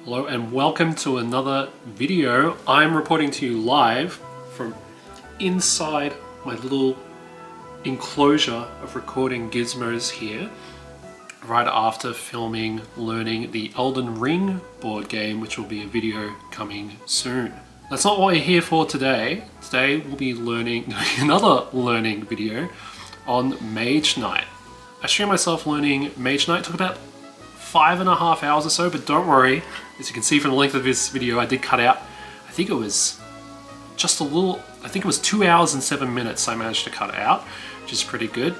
Hello and welcome to another video. I'm reporting to you live from inside my little enclosure of recording gizmos here, right after filming learning the Elden Ring board game, which will be a video coming soon. That's not what we're here for today. Today we'll be learning another learning video on Mage Knight. I streamed myself learning Mage Knight. It took about 5.5 hours or so, but don't worry. As you can see from the length of this video, I did cut out, I think it was just a little, I think it was 2 hours and 7 minutes I managed to cut out, which is pretty good.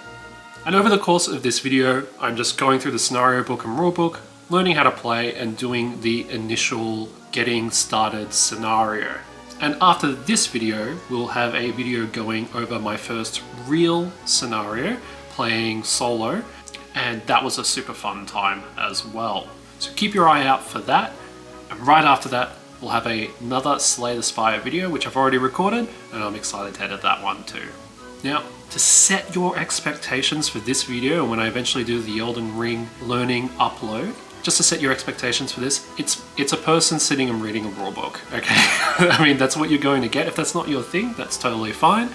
And over the course of this video, I'm just going through the scenario book and rule book, learning how to play and doing the initial getting started scenario. And after this video, we'll have a video going over my first real scenario, playing solo, and that was a super fun time as well. So keep your eye out for that. And right after that, we'll have another Slay the Spire video, which I've already recorded, and I'm excited to edit that one too. Now, to set your expectations for this video, and when I eventually do the Elden Ring learning upload, just to set your expectations for this, it's a person sitting and reading a rulebook, okay? I mean, that's what you're going to get. If that's not your thing, that's totally fine.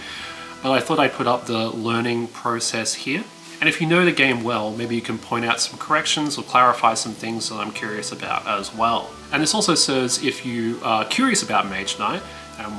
But I thought I'd put up the learning process here. And if you know the game well, maybe you can point out some corrections or clarify some things that I'm curious about as well. And this also serves if you are curious about Mage Knight and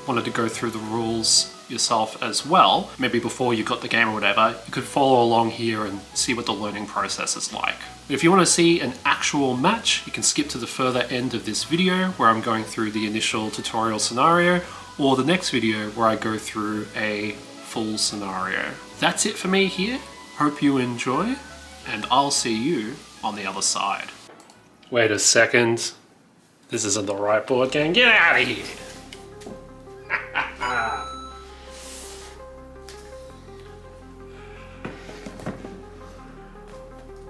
wanted to go through the rules yourself as well, maybe before you got the game or whatever, you could follow along here and see what the learning process is like. If you want to see an actual match, you can skip to the further end of this video where I'm going through the initial tutorial scenario, or the next video where I go through a full scenario. That's it for me here. Hope you enjoy, and I'll see you on the other side. Wait a second. This isn't the right board game. Get out of here!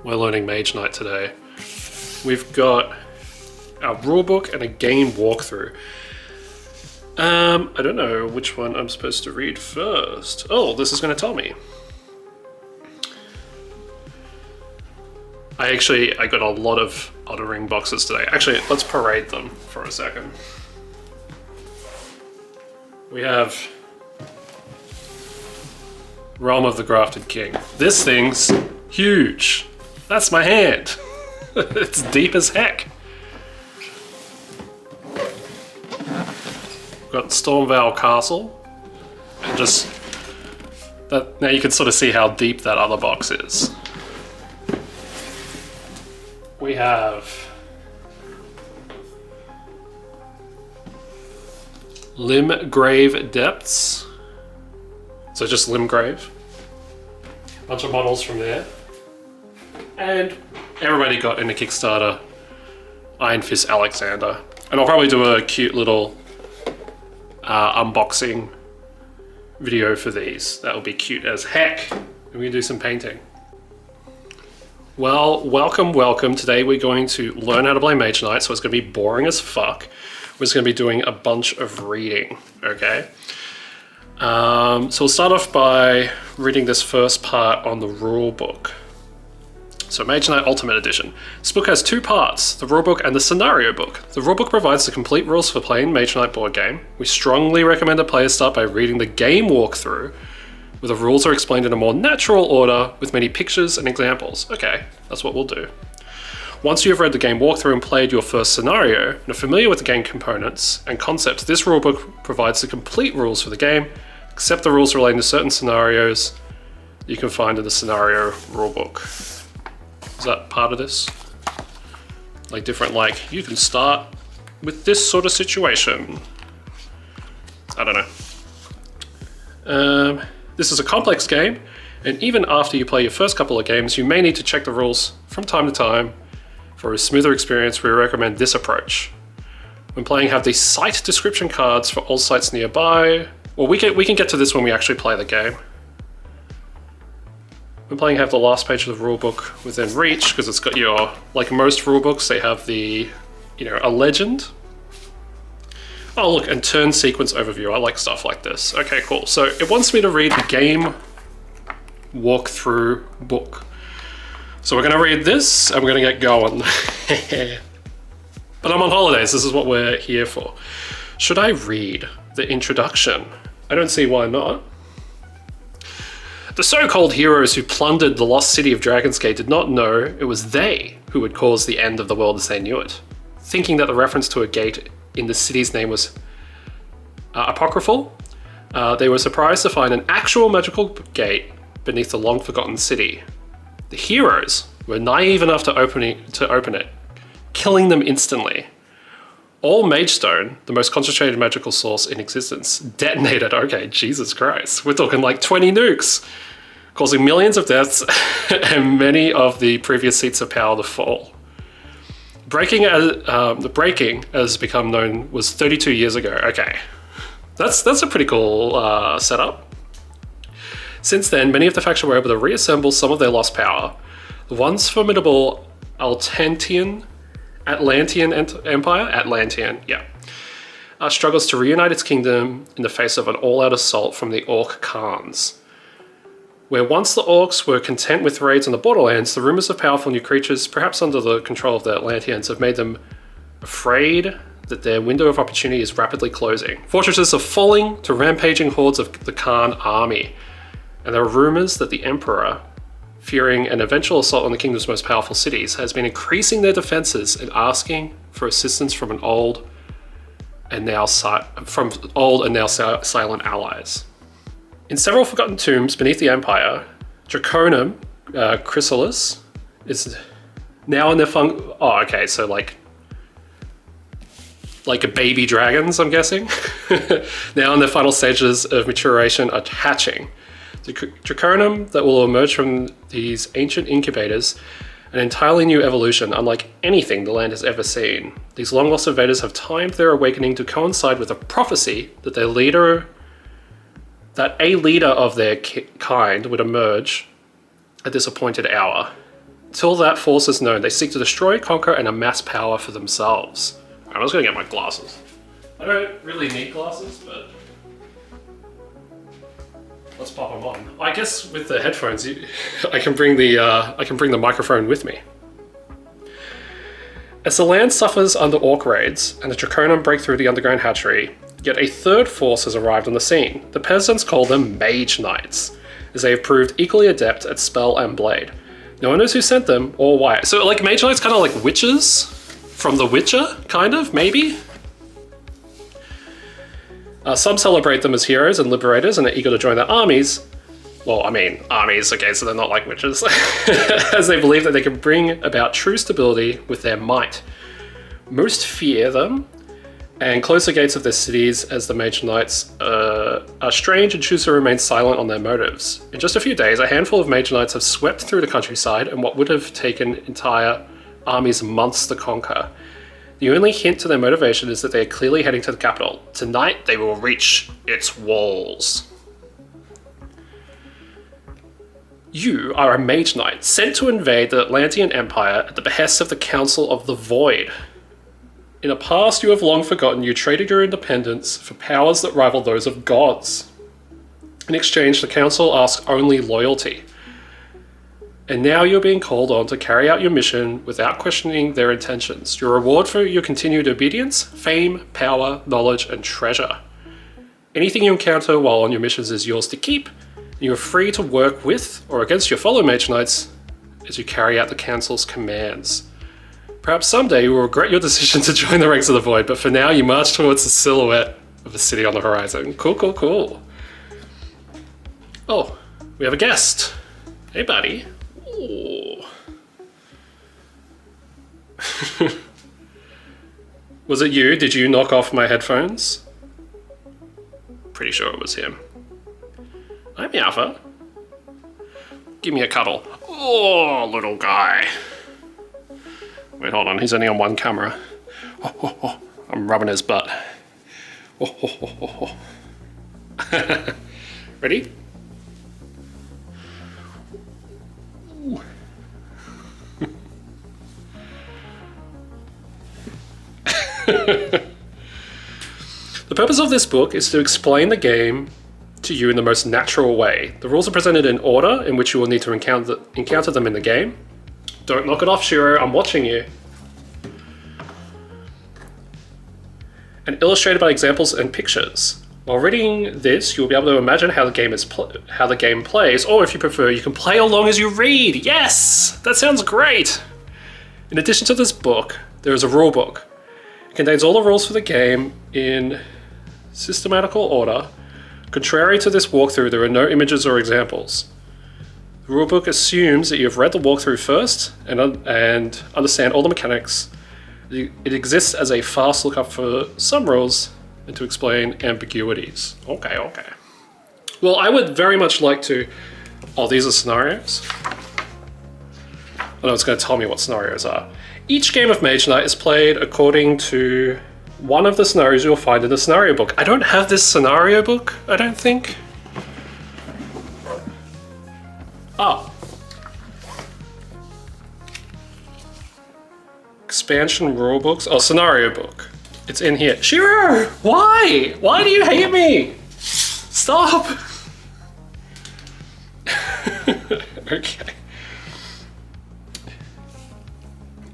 We're learning Mage Knight today. We've got a rulebook and a game walkthrough. I don't know which one I'm supposed to read first. Oh, this is going to tell me. I got a lot of Elden Ring boxes today. Actually, let's parade them for a second. We have Realm of the Grafted King. This thing's huge. That's my hand. It's deep as heck. We've got Stormvale Castle. And just that, now you can sort of see how deep that other box is. We have Limgrave Depths. So just Limgrave. Bunch of models from there. And everybody got in the Kickstarter Iron Fist Alexander. And I'll probably do a cute little unboxing video for these. That'll be cute as heck. And we can do some painting. Well, welcome. Today we're going to learn how to play Mage Knight, so it's going to be boring as fuck. We're just going to be doing a bunch of reading, okay? So we'll start off by reading this first part on the rule book. So Mage Knight Ultimate Edition. This book has two parts, the rulebook and the scenario book. The rulebook provides the complete rules for playing Mage Knight board game. We strongly recommend that players start by reading the game walkthrough, where the rules are explained in a more natural order with many pictures and examples. Okay, that's what we'll do. Once you have read the game walkthrough and played your first scenario, and are familiar with the game components and concepts, this rulebook provides the complete rules for the game, except the rules relating to certain scenarios you can find in the scenario rulebook. Is that part of this? Like different, like, you can start with this sort of situation. I don't know. This is a complex game, and even after you play your first couple of games, you may need to check the rules from time to time. For a smoother experience, we recommend this approach. When playing, have these site description cards for all sites nearby. Well, we can get to this when we actually play the game. When playing, have the last page of the rulebook within reach, because it's got your, like most rulebooks, they have the, a legend. Oh look, and turn sequence overview. I like stuff like this. Okay, cool. So it wants me to read the game walkthrough book. So we're gonna read this and we're gonna get going. But I'm on holidays, this is what we're here for. Should I read the introduction? I don't see why not. The so-called heroes who plundered the lost city of Dragon's Gate did not know it was they who would cause the end of the world as they knew it. Thinking that the reference to a gate in the city's name was apocryphal, they were surprised to find an actual magical gate beneath the long-forgotten city. The heroes were naive enough to open it, killing them instantly. All Magestone, the most concentrated magical source in existence, detonated. Okay, Jesus Christ. We're talking like 20 nukes, causing millions of deaths and many of the previous seats of power to fall. The breaking, as become known, was 32 years ago. Okay, that's a pretty cool setup. Since then, many of the faction were able to reassemble some of their lost power. The once formidable Atlantean Empire, struggles to reunite its kingdom in the face of an all-out assault from the Orc Khans. Where once the Orcs were content with raids on the borderlands, the rumors of powerful new creatures, perhaps under the control of the Atlanteans, have made them afraid that their window of opportunity is rapidly closing. Fortresses are falling to rampaging hordes of the Khan army, and there are rumors that the Emperor, fearing an eventual assault on the kingdom's most powerful cities, has been increasing their defenses and asking for assistance from old and now silent allies. In several forgotten tombs beneath the Empire, Draconum Chrysalis is now in their so like a baby dragons, I'm guessing, now in their final stages of maturation are hatching. The Draconum that will emerge from these ancient incubators, an entirely new evolution unlike anything the land has ever seen. These long-lost invaders have timed their awakening to coincide with a prophecy that a leader of their kind would emerge at this appointed hour. Till that force is known, they seek to destroy, conquer, and amass power for themselves. I was gonna get my glasses. I don't really need glasses, but let's pop them on. I guess with the headphones, I can bring the microphone with me. As the land suffers under Orc raids and the Draconum break through the underground hatchery, yet a third force has arrived on the scene. The peasants call them Mage Knights, as they have proved equally adept at spell and blade. No one knows who sent them or why. So like Mage Knights, kind of like witches from The Witcher, kind of, maybe? Some celebrate them as heroes and liberators and are eager to join their armies. Well, I mean, armies, okay, so they're not like witches. As they believe that they can bring about true stability with their might. Most fear them and close the gates of their cities as the Mage Knights are strange and choose to remain silent on their motives. In just a few days, a handful of Mage Knights have swept through the countryside and what would have taken entire armies months to conquer. The only hint to their motivation is that they are clearly heading to the capital. Tonight, they will reach its walls. You are a Mage Knight sent to invade the Atlantean Empire at the behest of the Council of the Void. In a past you have long forgotten, you traded your independence for powers that rival those of gods. In exchange, the Council asks only loyalty. And now you're being called on to carry out your mission without questioning their intentions. Your reward for your continued obedience, fame, power, knowledge, and treasure. Anything you encounter while on your missions is yours to keep, and you are free to work with or against your fellow Mage Knights as you carry out the Council's commands. Perhaps someday you will regret your decision to join the ranks of the Void, but for now you march towards the silhouette of a city on the horizon. Cool, cool, cool. Oh, we have a guest. Hey, buddy. Ooh. Was it you? Did you knock off my headphones? Pretty sure it was him. Hi, Meowfa. Give me a cuddle. Oh, little guy. Wait, hold on. He's only on one camera. Oh, I'm rubbing his butt. Ready? The purpose of this book is to explain the game to you in the most natural way. The rules are presented in order in which you will need to encounter them in the game. Don't knock it off, Shiro. I'm watching you. and illustrated by examples and pictures. While reading this, you'll be able to imagine how the game plays, or if you prefer, you can play along as you read. Yes! That sounds great! In addition to this book, there is a rule book. It contains all the rules for the game in systematical order. Contrary to this walkthrough, there are no images or examples. The rulebook assumes that you have read the walkthrough first and understand all the mechanics. It exists as a fast lookup for some rules and to explain ambiguities. Okay. Well, I would very much like to... Oh, these are scenarios? I know it's going to tell me what scenarios are. Each game of Mage Knight is played according to one of the scenarios you'll find in the scenario book. I don't have this scenario book, I don't think. Oh. Expansion rulebooks. Oh, scenario book. It's in here. Shiro! Why? Why do you hate me? Stop! Okay.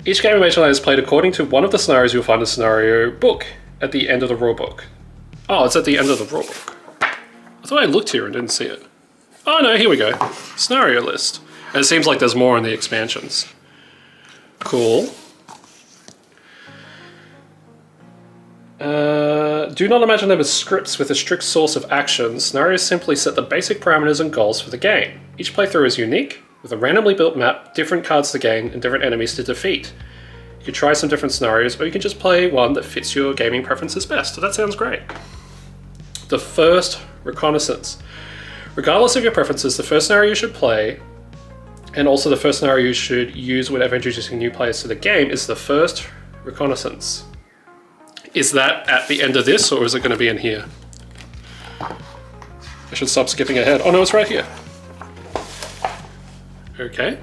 Each game of Mage Knight is played according to one of the scenarios you'll find in the scenario book at the end of the rulebook. Oh, it's at the end of the rulebook. I thought I looked here and didn't see it. Oh no, here we go. Scenario list. And it seems like there's more in the expansions. Cool. Do not imagine them as scripts with a strict source of action. Scenarios simply set the basic parameters and goals for the game. Each playthrough is unique, with a randomly built map, different cards to gain, and different enemies to defeat. You can try some different scenarios, or you can just play one that fits your gaming preferences best. So that sounds great. The first reconnaissance. Regardless of your preferences, the first scenario you should play, and also the first scenario you should use whenever introducing new players to the game, is the first reconnaissance. Is that at the end of this, or is it going to be in here? I should stop skipping ahead. Oh no, it's right here. Okay.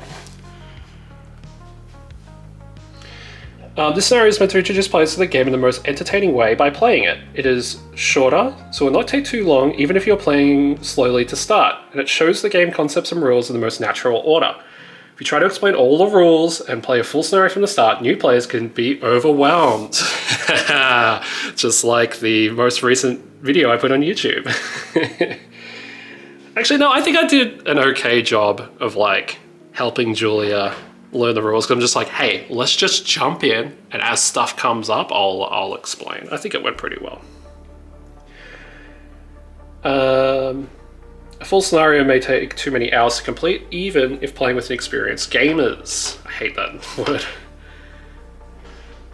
This scenario is meant to introduce players to the game in the most entertaining way by playing it. It is shorter, so it will not take too long, even if you're playing slowly to start, and it shows the game concepts and rules in the most natural order. If you try to explain all the rules and play a full scenario from the start, new players can be overwhelmed. Just like the most recent video I put on YouTube. Actually, no, I think I did an okay job of like helping Julia learn the rules. 'Cause I'm just like, hey, let's just jump in, and as stuff comes up, I'll explain. I think it went pretty well. A full scenario may take too many hours to complete, even if playing with inexperienced gamers. I hate that word.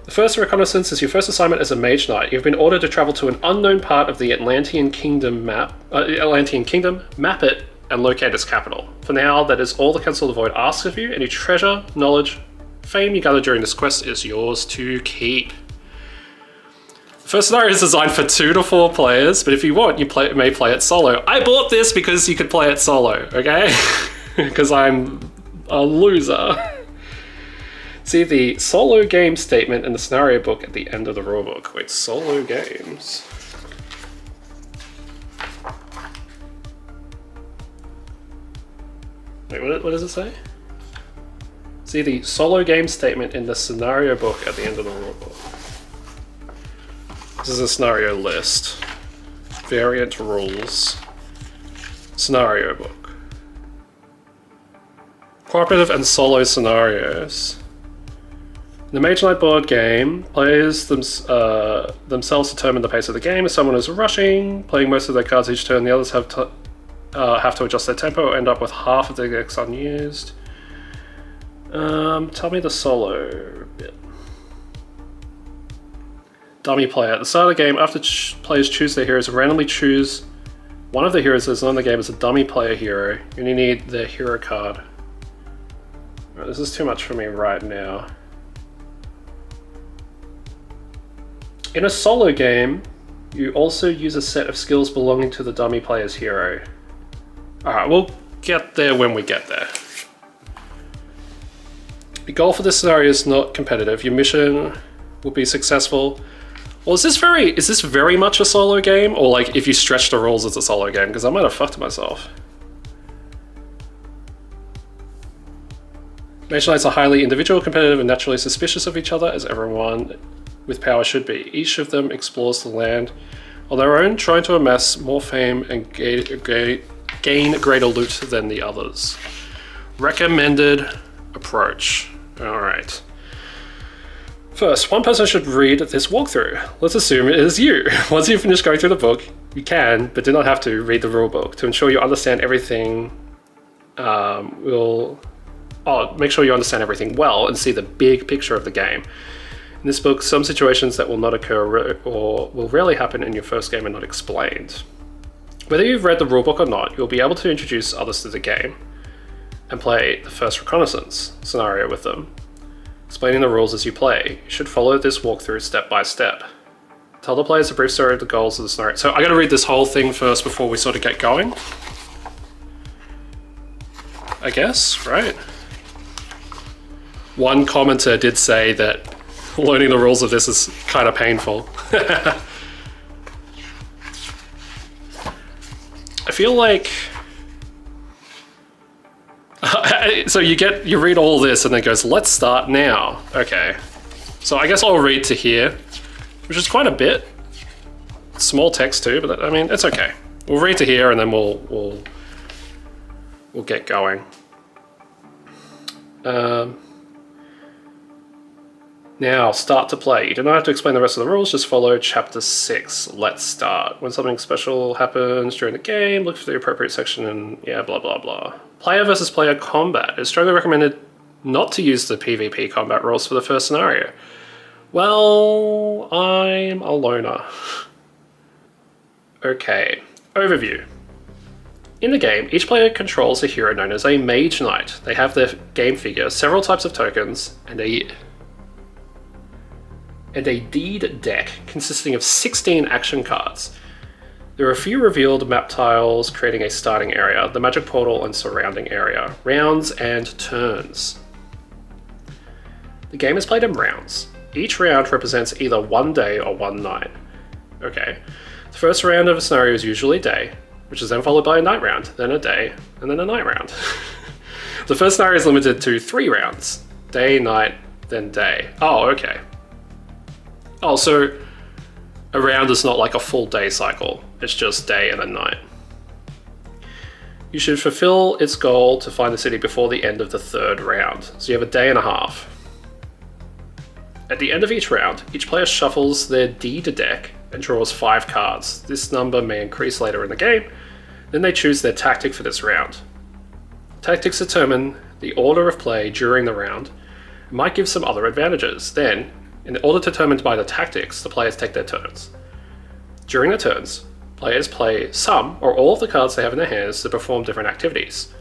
The first reconnaissance is your first assignment as a Mage Knight. You've been ordered to travel to an unknown part of the Atlantean Kingdom, map it, and locate its capital. For now, that is all the Council of the Void asks of you. Any treasure, knowledge, fame you gather during this quest is yours to keep. The first scenario is designed for 2 to 4 players, but if you want, you may play it solo. I bought this because you could play it solo, okay? Because I'm a loser. See the solo game statement in the scenario book at the end of the rulebook. Wait, solo games. Wait, what does it say? See the solo game statement in the scenario book at the end of the rulebook. This is a scenario list. Variant rules. Scenario book. Cooperative and solo scenarios. In the Mage Knight board game, players themselves determine the pace of the game. If someone is rushing, playing most of their cards each turn, the others have to adjust their tempo or end up with half of the decks unused. Tell me the solo bit. Dummy player. At the start of the game, after players choose their heroes, randomly choose one of the heroes that's on the game as a dummy player hero. You only need the hero card. Right, this is too much for me right now. In a solo game, you also use a set of skills belonging to the dummy player's hero. Alright, we'll get there when we get there. The goal for this scenario is not competitive. Your mission will be successful. Well, is this very much a solo game? Or like, if you stretch the rules, it's a solo game? Because I might have fucked myself. Mage Knights are highly individual, competitive, and naturally suspicious of each other, as everyone with power should be. Each of them explores the land on their own, trying to amass more fame and gain greater loot than the others. Recommended approach. Alright. First, one person should read this walkthrough. Let's assume it is you. Once you finish going through the book, you can, but do not have to, read the rulebook. To ensure you understand everything, make sure you understand everything well and see the big picture of the game. In this book, some situations that will not occur or will rarely happen in your first game are not explained. Whether you've read the rulebook or not, you'll be able to introduce others to the game and play the first reconnaissance scenario with them. Explaining the rules as you play, you should follow this walkthrough step by step. Tell the players a brief story of the goals of the scenario. So I gotta read this whole thing first before we sort of get going, I guess, right? One commenter did say that learning the rules of this is kind of painful. I feel like... so you read all this and then it goes, let's start now. Okay. So I guess I'll read to here, which is quite a bit. Small text too, but I mean, it's okay. We'll read to here and then we'll get going. Now, start to play. You do not have to explain the rest of the rules, just follow chapter 6. Let's start. When something special happens during the game, look for the appropriate section and yeah, blah, blah, blah. Player versus player combat. It's strongly recommended not to use the PvP combat rules for the first scenario. Well, I'm a loner. Okay, overview. In the game, each player controls a hero known as a Mage Knight. They have their game figure, several types of tokens, and a deed deck consisting of 16 action cards. There are a few revealed map tiles creating a starting area, the magic portal and surrounding area, rounds and turns. The game is played in rounds. Each round represents either one day or one night. Okay, the first round of a scenario is usually day, which is then followed by a night round, then a day, and then a night round. The first scenario is limited to 3 rounds, day, night, then day. Oh, okay. Oh, so a round is not like a full day cycle, it's just day and a night. You should fulfill its goal to find the city before the end of the 3rd round, so you have a day and a half. At the end of each round, each player shuffles their deed deck and draws 5 cards. This number may increase later in the game. Then they choose their tactic for this round. Tactics determine the order of play during the round and might give some other advantages. Then, in the order determined by the tactics, the players take their turns. During the turns, players play some or all of the cards they have in their hands to perform different activities,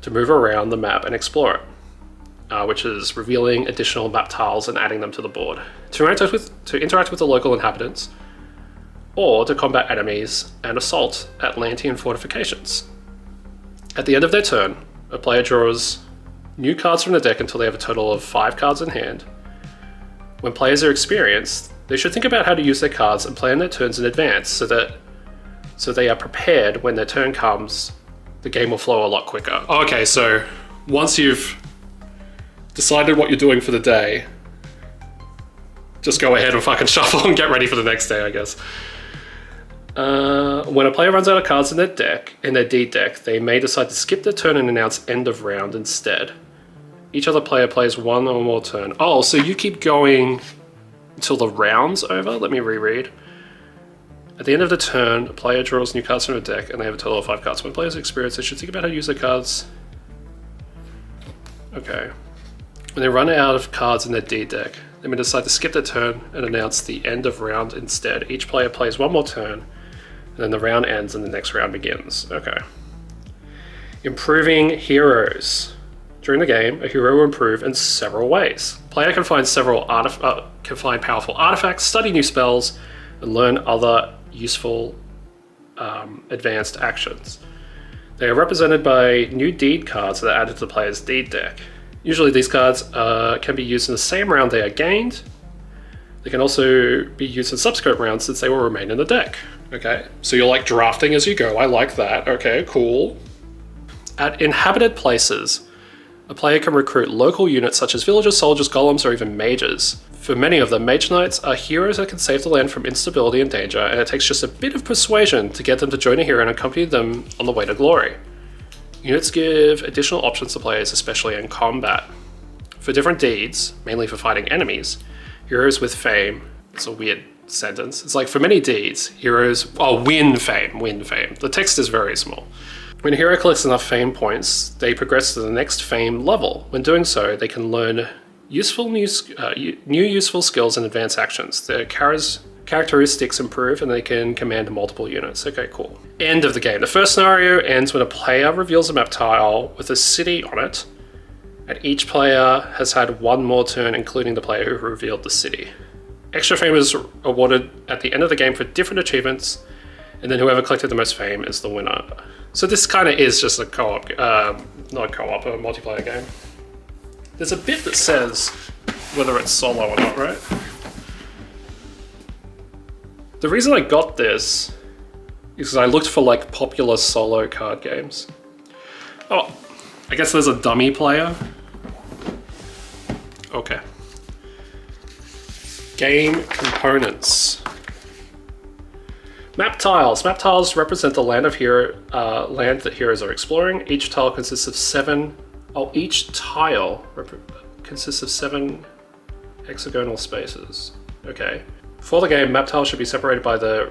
to move around the map and explore it, which is revealing additional map tiles and adding them to the board, to interact with the local inhabitants, or to combat enemies and assault Atlantean fortifications. At the end of their turn, a player draws new cards from the deck until they have a total of 5 cards in hand. When players are experienced, they should think about how to use their cards and plan their turns in advance so they are prepared when their turn comes. The game will flow a lot quicker. Okay, so once you've decided what you're doing for the day, just go ahead and fucking shuffle and get ready for the next day, I guess. When a player runs out of cards in their deed deck, they may decide to skip their turn and announce end of round instead. Each other player plays 1 or more turn. Oh, so you keep going until the round's over? Let me reread. At the end of the turn, a player draws new cards from a deck and they have a total of 5 cards. When players are experienced, they should think about how to use their cards. Okay. When they run out of cards in their deed deck, they may decide to skip their turn and announce the end of round instead. Each player plays 1 more turn, and then the round ends and the next round begins. Okay. Improving heroes. During the game, a hero will improve in several ways. Player can find powerful artifacts, study new spells, and learn other useful advanced actions. They are represented by new deed cards that are added to the player's deed deck. Usually these cards can be used in the same round they are gained. They can also be used in subsequent rounds since they will remain in the deck. Okay, so you're like drafting as you go. I like that. Okay, cool. At inhabited places, A player can recruit local units such as villagers, soldiers, golems, or even mages. For many of them, Mage Knights are heroes that can save the land from instability and danger, and it takes just a bit of persuasion to get them to join a hero and accompany them on the way to glory. Units give additional options to players, especially in combat. For different deeds, mainly for fighting enemies, heroes with fame, it's a weird sentence, it's like for many deeds, heroes, win fame. The text is very small. When a hero collects enough fame points, they progress to the next fame level. When doing so, they can learn useful new useful skills and advanced actions. Their characteristics improve and they can command multiple units. Okay, cool. End of the game. The first scenario ends when a player reveals a map tile with a city on it, and each player has had one more turn, including the player who revealed the city. Extra fame is awarded at the end of the game for different achievements, and then whoever collected the most fame is the winner. So this kind of is just a co-op, not co-op, a multiplayer game. There's a bit that says whether it's solo or not, right? The reason I got this is because I looked for like popular solo card games. Oh, I guess there's a dummy player. Okay. Game components. Map tiles. Map tiles represent the land that heroes are exploring. Each tile consists of seven hexagonal spaces. Okay. For the game, map tiles should be separated by the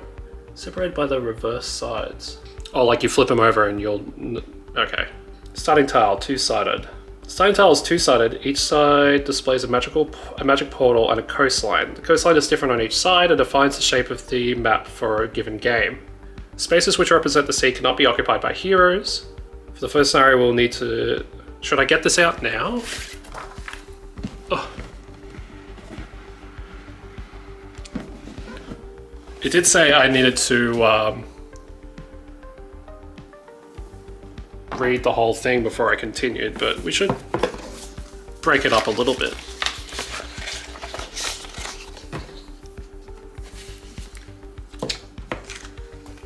reverse sides. Oh, like you flip them over and you'll. Okay. Starting tile, two-sided. Starting tile is two-sided. Each side displays a magic portal and a coastline. The coastline is different on each side and defines the shape of the map for a given game. Spaces which represent the sea cannot be occupied by heroes. For the first scenario, we'll need to... Should I get this out now? Oh. It did say I needed to read the whole thing before I continued, but we should break it up a little bit.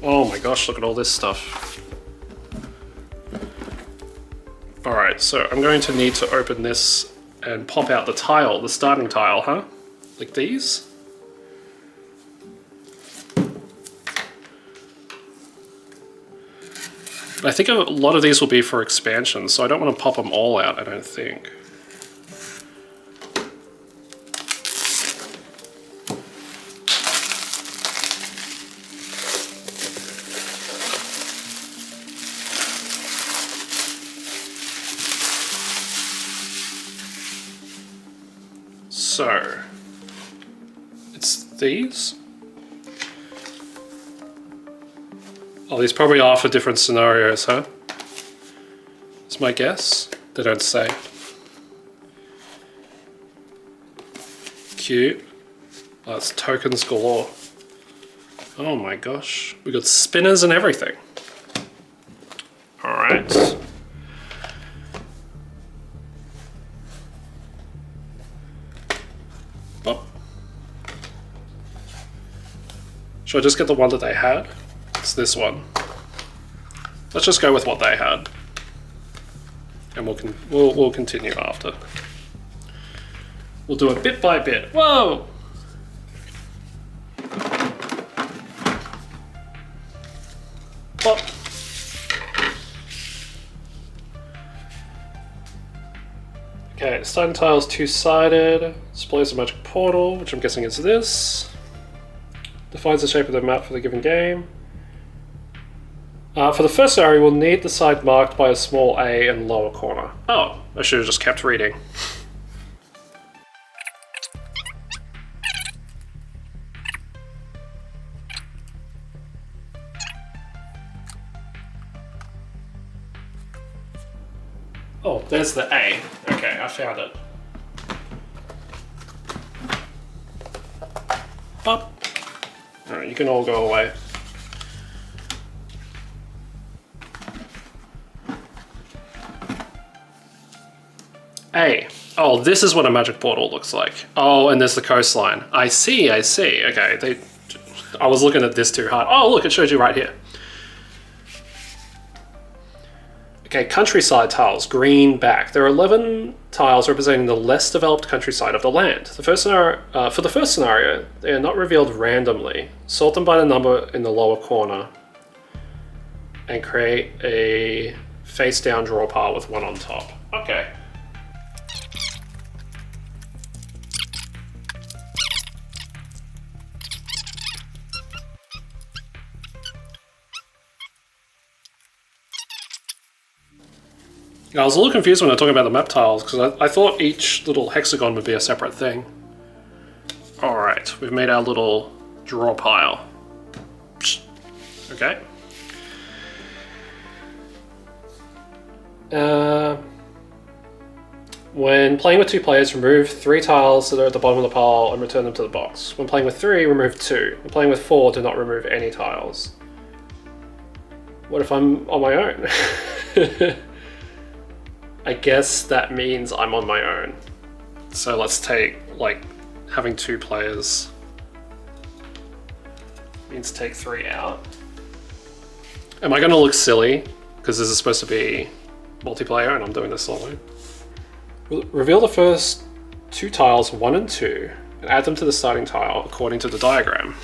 Oh my gosh, look at all this stuff. Alright, so I'm going to need to open this and pop out the tile, the starting tile, huh? Like these? I think a lot of these will be for expansion, so I don't want to pop them all out, I don't think. So, it's these. Oh, these probably are for different scenarios, huh? That's my guess. They don't say. Cute. Oh, it's tokens galore. Oh my gosh. We got spinners and everything. Alright. Oh. Should I just get the one that they had? It's this one. Let's just go with what they had, and we'll continue after. We'll do it bit by bit. Whoa! Pop. Okay, starting tile is two-sided. Displays a magic portal, which I'm guessing is this. Defines the shape of the map for the given game. For the first area, we'll need the side marked by a small A in the lower corner. Oh, I should have just kept reading. Oh, there's the A. Okay, I found it. Up. Alright, you can all go away. A. Oh, this is what a magic portal looks like. Oh, and there's the coastline. I see. Okay, I was looking at this too hard. Oh, look, it shows you right here. Okay, countryside tiles, green back. There are 11 tiles representing the less developed countryside of the land. For the first scenario, they are not revealed randomly. Sort them by the number in the lower corner and create a face-down draw pile with one on top. Okay. I was a little confused when I was talking about the map tiles, because I thought each little hexagon would be a separate thing. Alright, we've made our little draw pile. Okay. When playing with 2 players, remove 3 tiles that are at the bottom of the pile and return them to the box. When playing with 3, remove 2. When playing with 4, do not remove any tiles. What if I'm on my own? I guess that means I'm on my own. So let's take, like, having 2 players means take 3 out. Am I gonna look silly? Because this is supposed to be multiplayer and I'm doing this solo. Reveal the first 2 tiles, 1 and 2, and add them to the starting tile according to the diagram.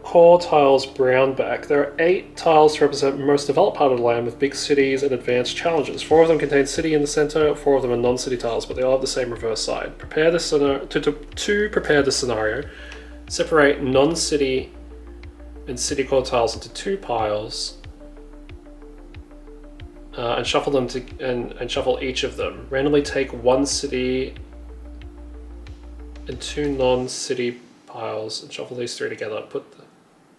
Core tiles brown back. There are 8 tiles to represent the most developed part of the land with big cities and advanced challenges. 4 of them contain city in the center, 4 of them are non-city tiles, but they all have the same reverse side. Prepare this to prepare the scenario, separate non-city and city core tiles into 2 piles and shuffle them and shuffle each of them. Randomly take 1 city and 2 non-city piles and shuffle these 3 together.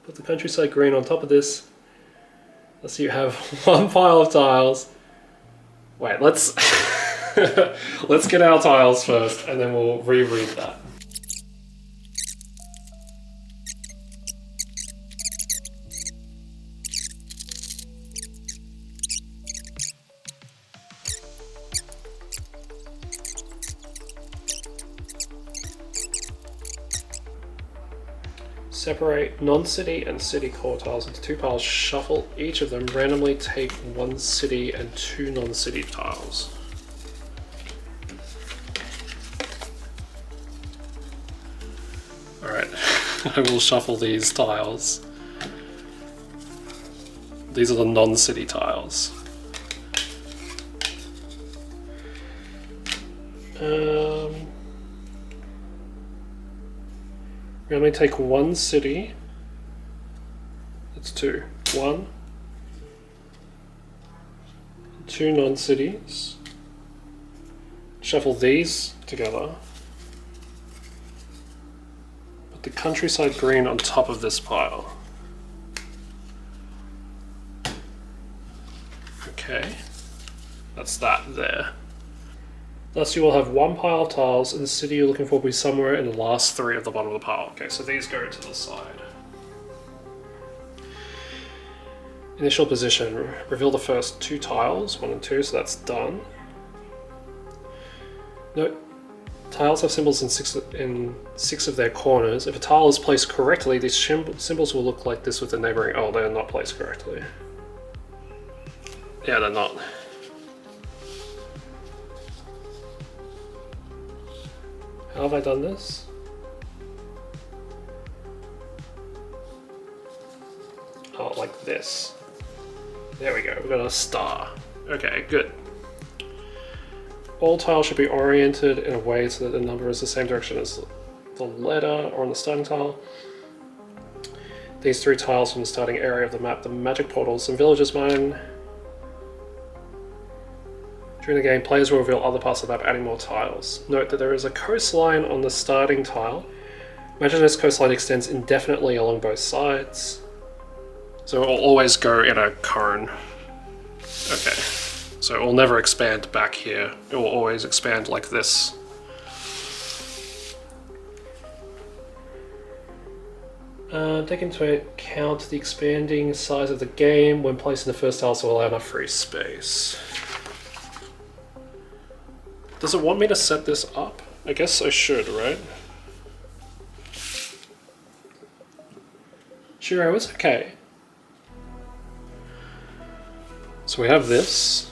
Put the countryside green on top of this. Let's see, you have 1 pile of tiles. Wait, let's let's get our tiles first and then we'll reread that. Separate non-city and city core tiles into 2 piles, shuffle each of them, randomly take 1 city and 2 non-city tiles. Alright, I will shuffle these tiles. These are the non-city tiles. Randomly take 1 city. That's 2. 1. 2 non-cities. Shuffle these together. Put the countryside green on top of this pile. Okay. That's that there. Thus you will have 1 pile of tiles, and the city you're looking for will be somewhere in the last 3 of the bottom of the pile. Okay, so these go to the side. Initial position. Reveal the first 2 tiles, 1 and 2, so that's done. Note, tiles have symbols in 6 of their corners. If a tile is placed correctly, these symbols will look like this with the neighboring... Oh, they're not placed correctly. Yeah, they're not. How have I done this? Oh, like this. There we go, we've got a star. Okay, good. All tiles should be oriented in a way so that the number is the same direction as the letter or on the starting tile. These 3 tiles from the starting area of the map, the magic portals and villages mine. During the game, players will reveal other parts of the map, adding more tiles. Note that there is a coastline on the starting tile. Imagine this coastline extends indefinitely along both sides. So it will always go in a cone. Okay, so it will never expand back here. It will always expand like this. Take into account the expanding size of the game when placing the first tile, so allow enough free space. Does it want me to set this up? I guess I should, right? Shiro, it's okay. So we have this.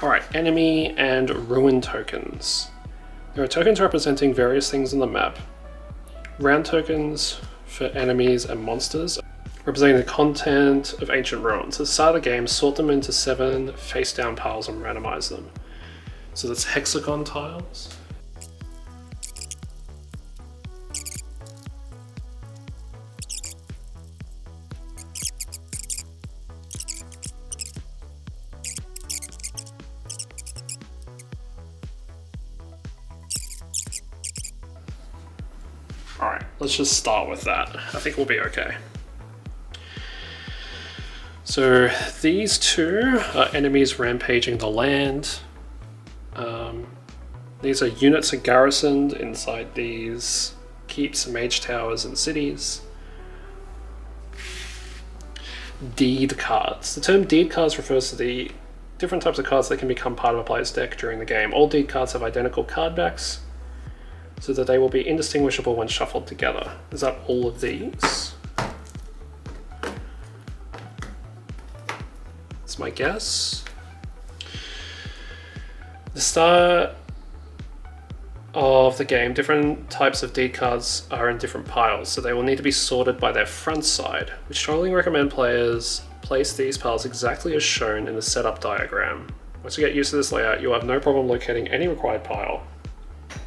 Alright, enemy and ruin tokens. There are tokens representing various things on the map. Round tokens for enemies and monsters, representing the content of ancient ruins. At the start of the game, sort them into 7 face-down piles and randomize them. So that's hexagon tiles. Alright, let's just start with that. I think we'll be okay. So these two are enemies rampaging the land. These are units are garrisoned inside these keeps, mage towers, and cities. Deed cards. The term deed cards refers to the different types of cards that can become part of a player's deck during the game. All deed cards have identical card backs, so that they will be indistinguishable when shuffled together. Is that all of these? That's my guess. The start of the game, different types of deed cards are in different piles, so they will need to be sorted by their front side. We strongly recommend players place these piles exactly as shown in the setup diagram. Once you get used to this layout, you'll have no problem locating any required pile.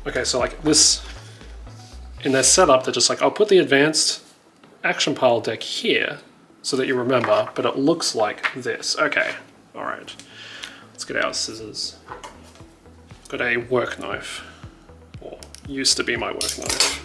Okay, so like this, in their setup, they're just like, I'll put the advanced action pile deck here so that you remember, but it looks like this. Okay, all right. Let's get our scissors. Got a work knife, or used to be my work knife.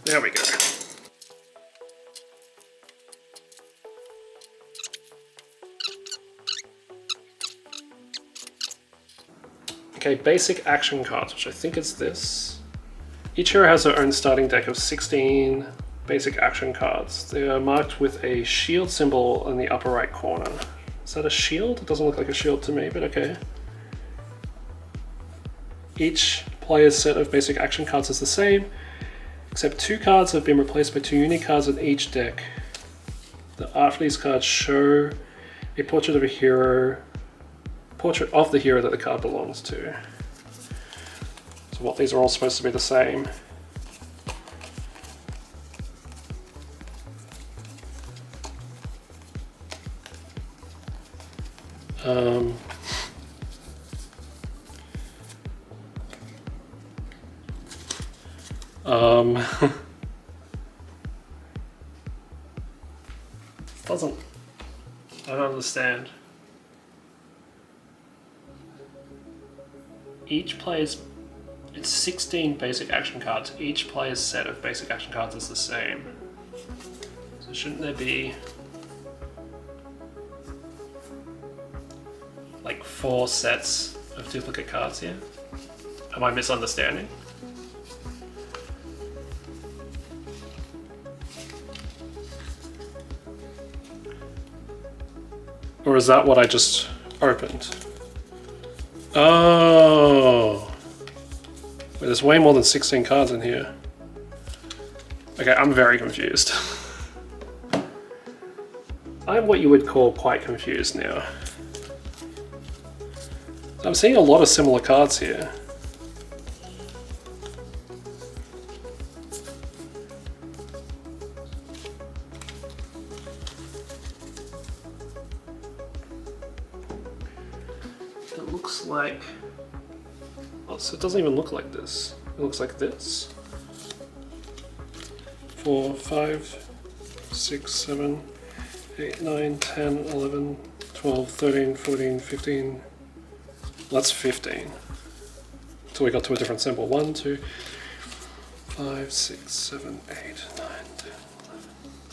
There we go. Okay, basic action cards, which I think is this. Each hero has their own starting deck of 16 basic action cards. They are marked with a shield symbol in the upper right corner. Is that a shield? It doesn't look like a shield to me, but okay. Each player's set of basic action cards is the same, except 2 cards have been replaced by 2 unique cards in each deck. The art for these cards show a portrait of the hero that the card belongs to. So what, these are all supposed to be the same. I don't understand. Each player's, it's 16 basic action cards. Each player's set of basic action cards is the same. So shouldn't there be like 4 sets of duplicate cards here? Am I misunderstanding? Or is that what I just opened? Oh. Wait, there's way more than 16 cards in here. Okay, I'm very confused. I'm what you would call quite confused now. So I'm seeing a lot of similar cards here. It looks like... Oh, so it doesn't even look like this. It looks like this. 4, 5, 6, 7, 8, 9, 10, 11, 12, 13, 14, 15. That's 15. till we got to a different symbol. 1, 2, 5, 6, 7, 8, 9, 10,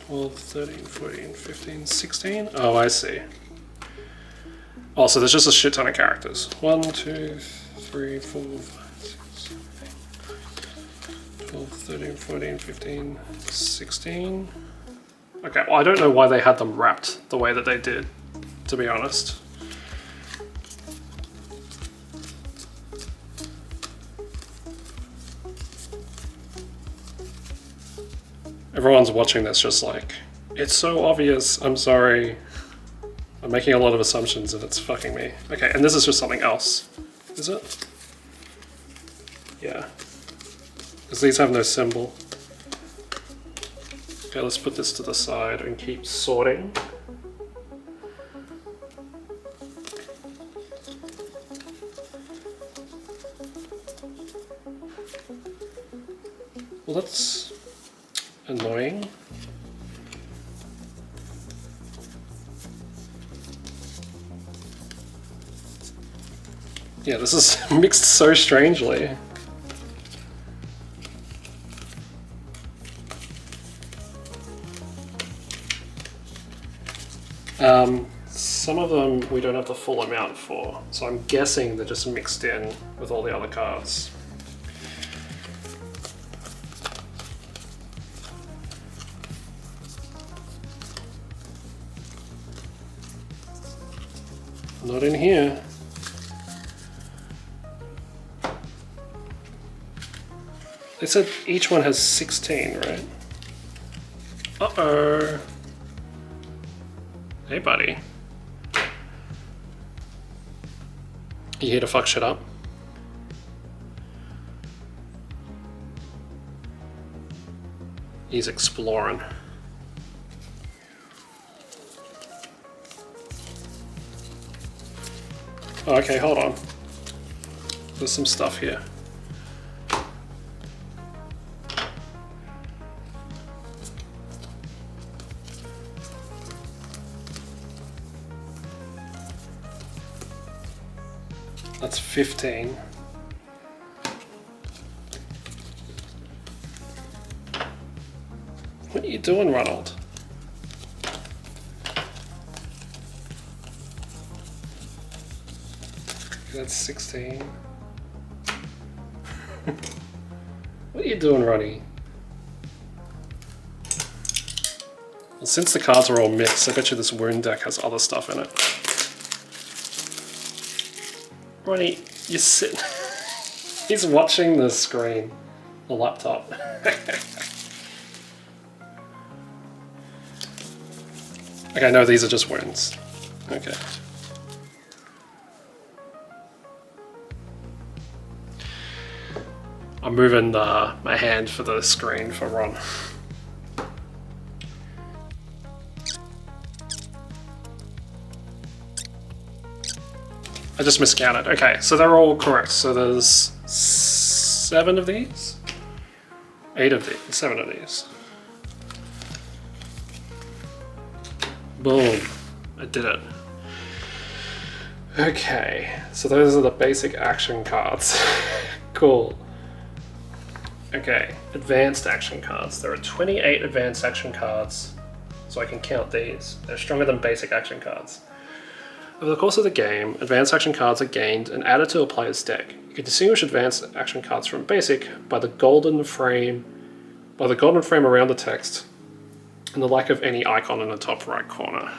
11, 12, 13, 14, 15, 16. Oh, I see. Oh, so there's just a shit ton of characters. 1, 2, 3, 4, 5, 6, 7, 8, 12, 13, 14, 15, 16. Okay, well, I don't know why they had them wrapped the way that they did, to be honest. Everyone's watching this just like, it's so obvious, I'm sorry. I'm making a lot of assumptions and it's fucking me. Okay, and this is just something else, is it? Yeah. Because these have no symbol. Okay, let's put this to the side and keep sorting. Well, that's annoying. Yeah, this is mixed so strangely. Some of them we don't have the full amount for, so I'm guessing they're just mixed in with all the other cards. Not in here. They said each one has 16, right? Uh-oh. Hey, buddy. You here to fuck shit up? He's exploring. Oh, okay, hold on. There's some stuff here. That's 15. What are you doing, Ronald? That's 16. What are you doing, Ronnie? Well, since the cards are all mixed, I bet you this wound deck has other stuff in it. Ronnie, you sit. He's watching the screen, the laptop. Okay, no, these are just wounds. Okay. I'm moving my hand for the screen for Ron. I just miscounted. Okay, so they're all correct. So there's 7 of these? 8 of these. 7 of these. Boom. I did it. Okay, so those are the basic action cards. Cool. Okay, advanced action cards. There are 28 advanced action cards, so I can count these. They're stronger than basic action cards. Over the course of the game, advanced action cards are gained and added to a player's deck. You can distinguish advanced action cards from basic by the golden frame around the text and the lack of any icon in the top right corner.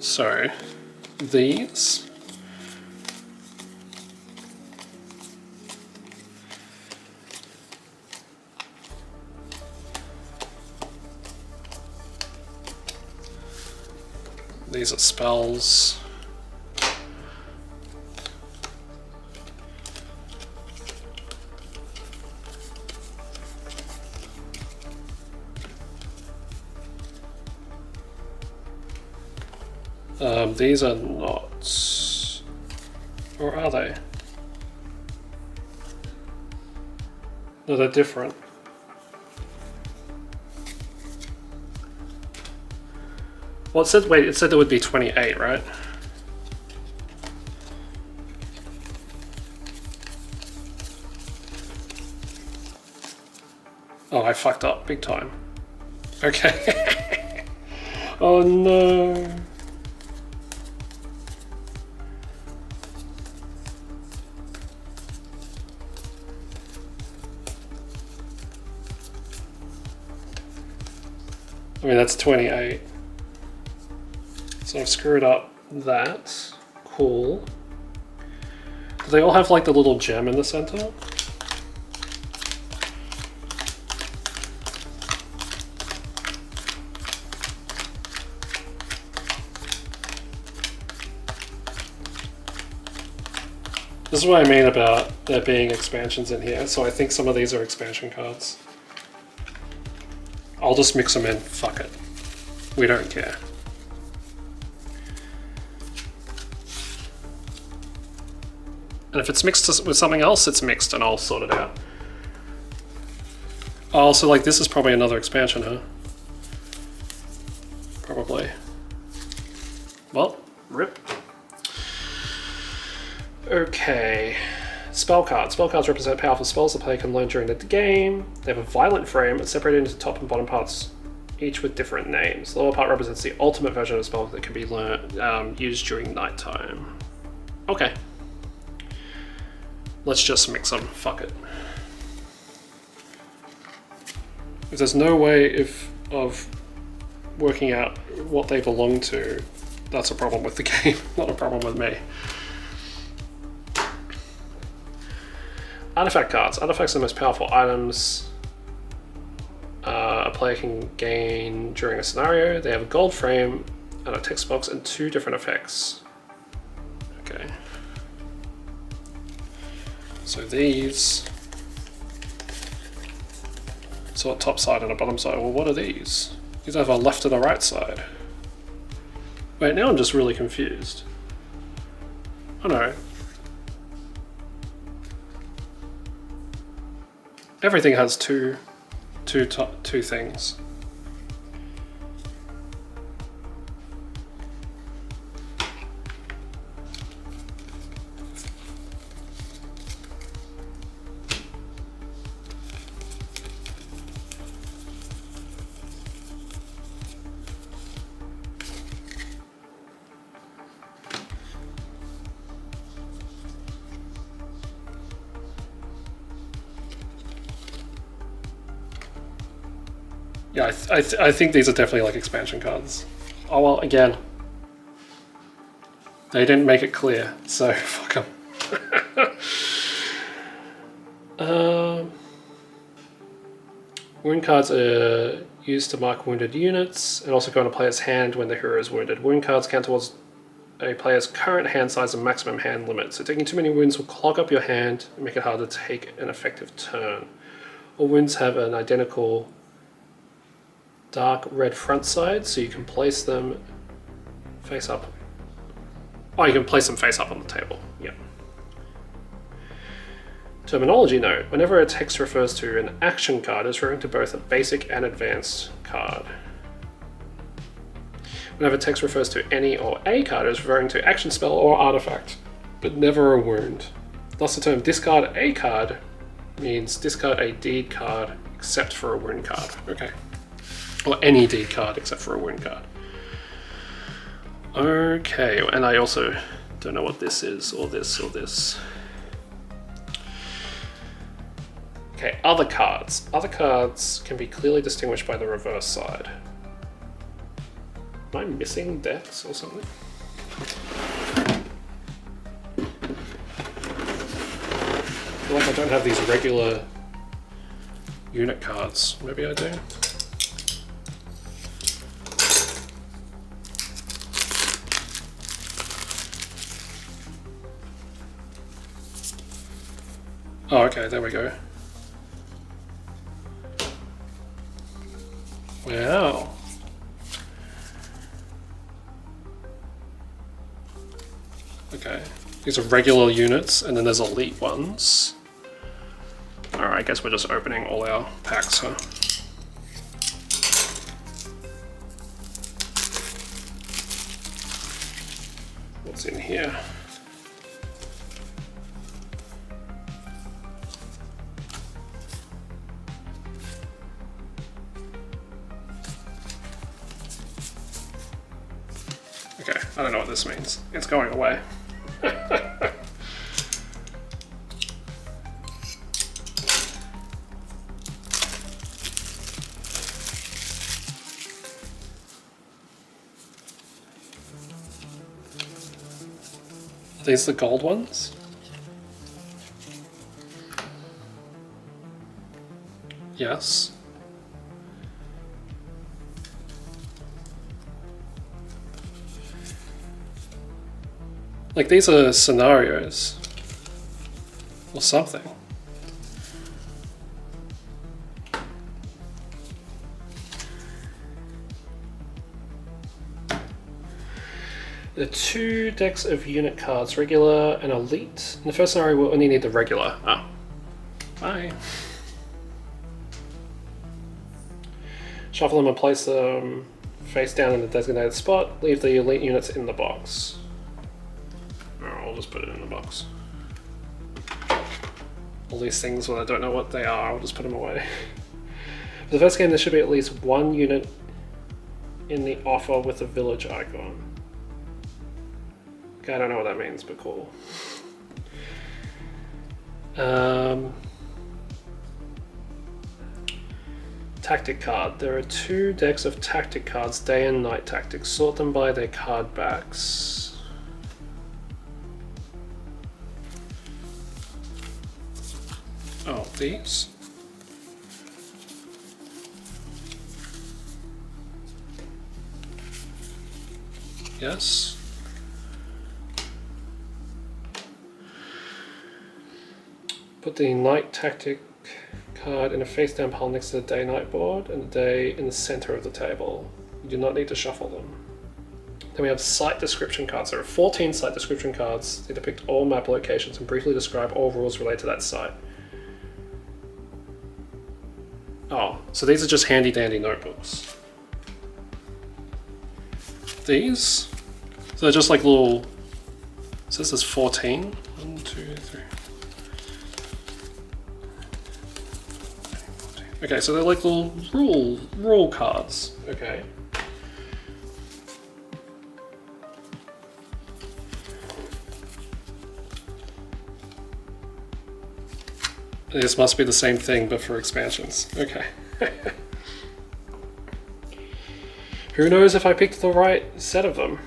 So, these are spells. These are not, or are they? No, they're different. Well, it said, wait, it said there would be 28, right? I fucked up big time. Okay. Oh no. I mean, that's 28. So I've screwed up that. Cool. Do they all have like the little gem in the center? This is what I mean about there being expansions in here. So I think some of these are expansion cards. I'll just mix them in, fuck it. We don't care. And if it's mixed with something else, it's mixed and I'll sort it out. Oh, so like this is probably another expansion, huh? Probably. Well, rip. Okay. Spell cards. Spell cards represent powerful spells the player can learn during the game. They have a violent frame, separated into top and bottom parts, each with different names. The lower part represents the ultimate version of a spell that can be used during nighttime. Okay. Let's just mix them. Fuck it. If there's no way of working out what they belong to, that's a problem with the game, not a problem with me. Artifact cards. Artifacts are the most powerful items a player can gain during a scenario. They have a gold frame and a text box and 2 different effects. Okay. So these... So a top side and a bottom side. Well, what are these? These have a left and a right side. Wait, now I'm just really confused. Oh no. Everything has two things. Yeah, I think these are definitely like expansion cards. Oh well, again, they didn't make it clear, so fuck them. Wound cards are used to mark wounded units and also go on a player's hand when the hero is wounded. Wound cards count towards a player's current hand size and maximum hand limit, so taking too many wounds will clog up your hand and make it harder to take an effective turn. All wounds have an identical dark red front side, so you can place them face up. Oh, you can place them face up on the table. Yep. Terminology note. Whenever a text refers to an action card, it's referring to both a basic and advanced card. Whenever text refers to any or a card, it's referring to action spell or artifact, but never a wound. Thus the term discard a card means discard a deed card except for a wound card. Okay. Or any deed card except for a wound card. Okay, and I also don't know what this is, or this, or this. Okay, other cards. Other cards can be clearly distinguished by the reverse side. Am I missing decks or something? I feel like I don't have these regular unit cards. Maybe I do. Oh, okay, there we go. Wow. Okay, these are regular units, and then there's elite ones. Alright, I guess we're just opening all our packs, huh? What's in here? Okay, I don't know what this means. It's going away. Are these the gold ones? Yes. Like, these are scenarios. Or something. There are 2 decks of unit cards, regular and elite. In the first scenario, we'll only need the regular. Oh. Bye. Shuffle them and place them face down in the designated spot. Leave the elite units in the box. Oh, I'll just put it in the box. All these things, when I don't know what they are, I'll just put them away. For the first game, there should be at least 1 unit in the offer with a village icon. Okay, I don't know what that means, but cool. Tactic card. There are 2 decks of tactic cards, day and night tactics. Sort them by their card backs. Oh, these? Yes. Put the night tactic card in a face down pile next to the day night board and the day in the center of the table. You do not need to shuffle them. Then we have site description cards. There are 14 site description cards. They depict all map locations and briefly describe all rules related to that site. Oh, so these are just handy dandy notebooks. These? So they're just like little, it says there's 14. 1, 2, 3. Okay, so they're like little rule cards. Okay. This must be the same thing, but for expansions. Okay. Who knows if I picked the right set of them?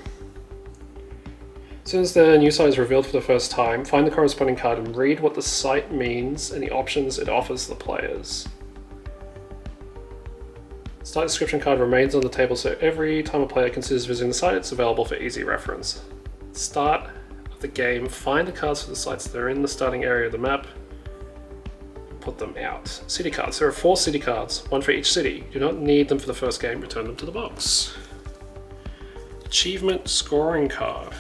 As soon as the new site is revealed for the first time, find the corresponding card and read what the site means and the options it offers the players. Site description card remains on the table, so every time a player considers visiting the site, it's available for easy reference. Start of the game, find the cards for the sites that are in the starting area of the map, put them out. City cards. There are 4 city cards, 1 for each city. You do not need them for the first game, return them to the box. Achievement scoring card.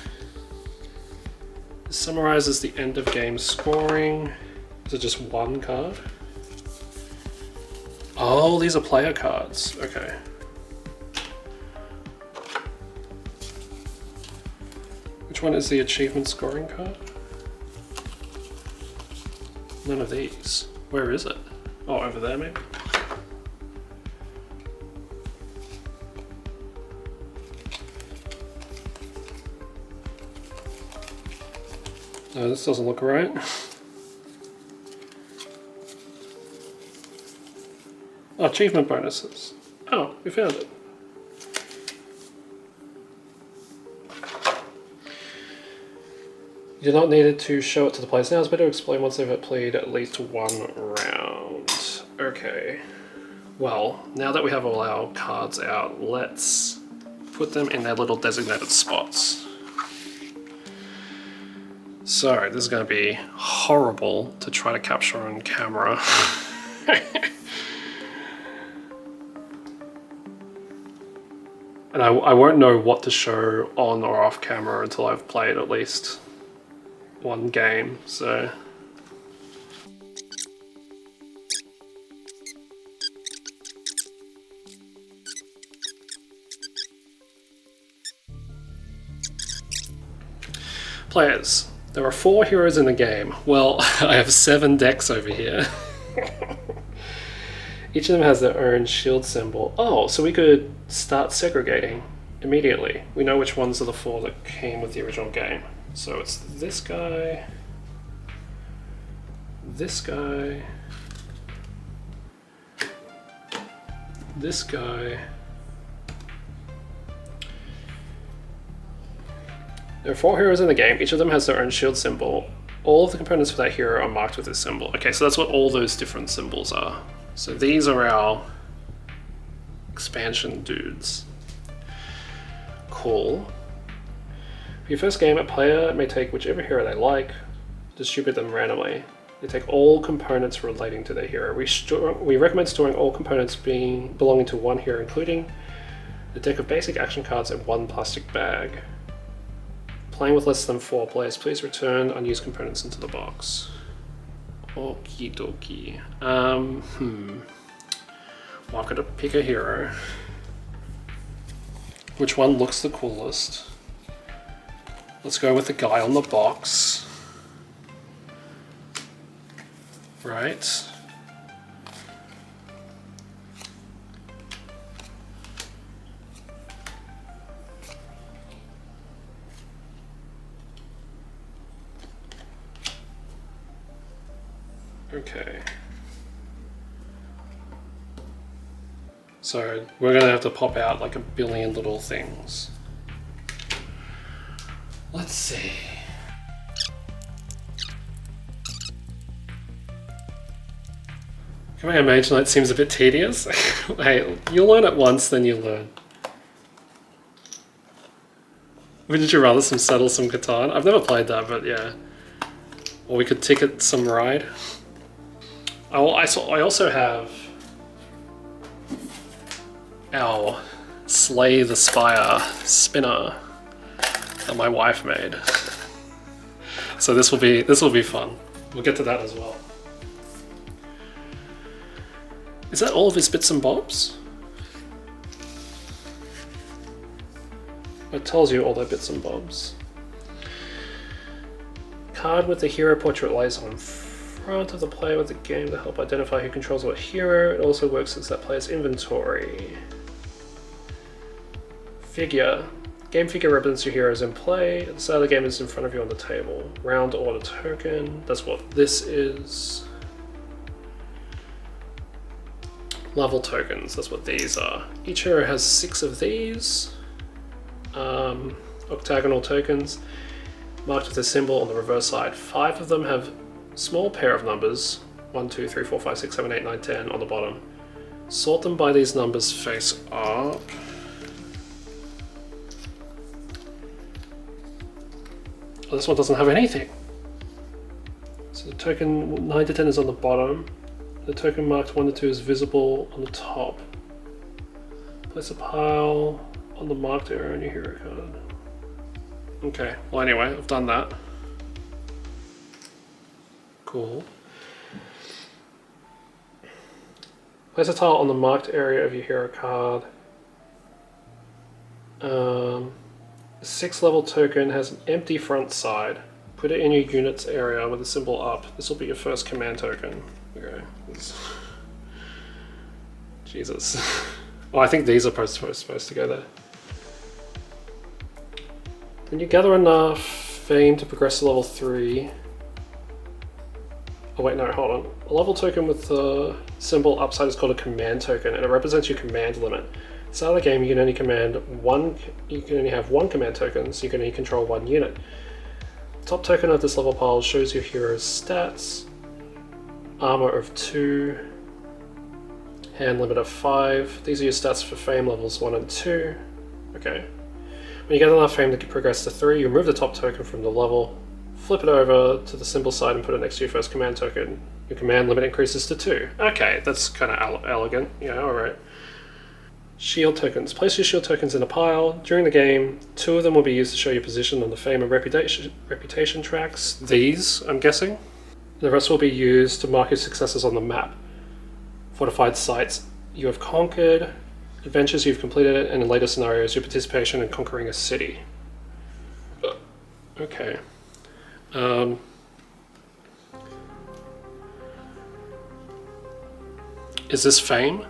This summarizes the end of game scoring. Is it just 1 card? Oh, these are player cards. Okay. Which one is the achievement scoring card? None of these. Where is it? Oh, over there maybe? No, this doesn't look right. Oh, achievement bonuses. Oh, we found it. You do not need it to show it to the players now. It's better to explain once they've played at least 1 round. Okay. Well, now that we have all our cards out, let's put them in their little designated spots. So, this is going to be horrible to try to capture on camera. And I won't know what to show on or off camera until I've played at least 1 game, so. Players. There are 4 heroes in the game. Well, I have 7 decks over here. Each of them has their own shield symbol. Oh, so we could start segregating. immediately. We know which ones are the 4 that came with the original game. So it's this guy, this guy, this guy. There are 4 heroes in the game. Each of them has their own shield symbol. All of the components for that hero are marked with this symbol. Okay, so that's what all those different symbols are. So these are our expansion dudes. Cool. For your first game, a player may take whichever hero they like, distribute them randomly. They take all components relating to their hero. We recommend storing all components belonging to one hero, including a deck of basic action cards in one plastic bag. Playing with less than 4 players, please return unused components into the box. Okie dokie. Well, I've got to pick a hero. Which one looks the coolest? Let's go with the guy on the box. Right. Okay. So we're going to have to pop out like a billion little things. Let's see. Coming on Mage Knight seems a bit tedious. Hey, you'll learn it once, then you learn. Wouldn't you rather settle some Catan? I've never played that, but yeah. Or we could ticket some ride. Oh, I also have our Slay the Spire spinner that my wife made. So this will be fun. We'll get to that as well. Is that all of his bits and bobs? It tells you all their bits and bobs. Card with the hero portrait lies on front of the player with the game to help identify who controls what hero. It also works as that player's inventory. Figure. Game figure represents your heroes in play. At the start of the game is in front of you on the table. Round order token. That's what this is. Level tokens. That's what these are. Each hero has 6 of these. Octagonal tokens marked with a symbol on the reverse side. 5 of them have small pair of numbers, 1, 2, 3, 4, 5, 6, 7, 8, 9, 10 on the bottom. Sort them by these numbers face up. Oh, this one doesn't have anything. So the token 9 to 10 is on the bottom. The token marked 1 to 2 is visible on the top. Place a pile on the marked area on your hero card. Okay, well anyway, I've done that. Cool. Place a tile on the marked area of your hero card. 6th level token has an empty front side. Put it in your unit's area with the symbol up. This will be your first command token. Okay. Jesus. Oh, I think these are supposed to go there. When you gather enough fame to progress to level 3. Oh wait, no, hold on. A level token with the symbol upside is called a command token, and it represents your command limit. At the start of the game, you can only have one command token, so you can only control 1 unit. The top token of this level pile shows your hero's stats. Armor of 2. Hand limit of 5. These are your stats for fame levels 1 and 2. Okay. When you get enough fame to progress to 3, you remove the top token from the level, flip it over to the symbol side and put it next to your first command token. Your command limit increases to 2. Okay, that's kind of elegant. Yeah, alright. Shield tokens. Place your shield tokens in a pile. During the game, 2 of them will be used to show your position on the fame and reputation tracks. These, I'm guessing. The rest will be used to mark your successes on the map. Fortified sites you have conquered, adventures you've completed, and in later scenarios, your participation in conquering a city. Okay. Is this fame?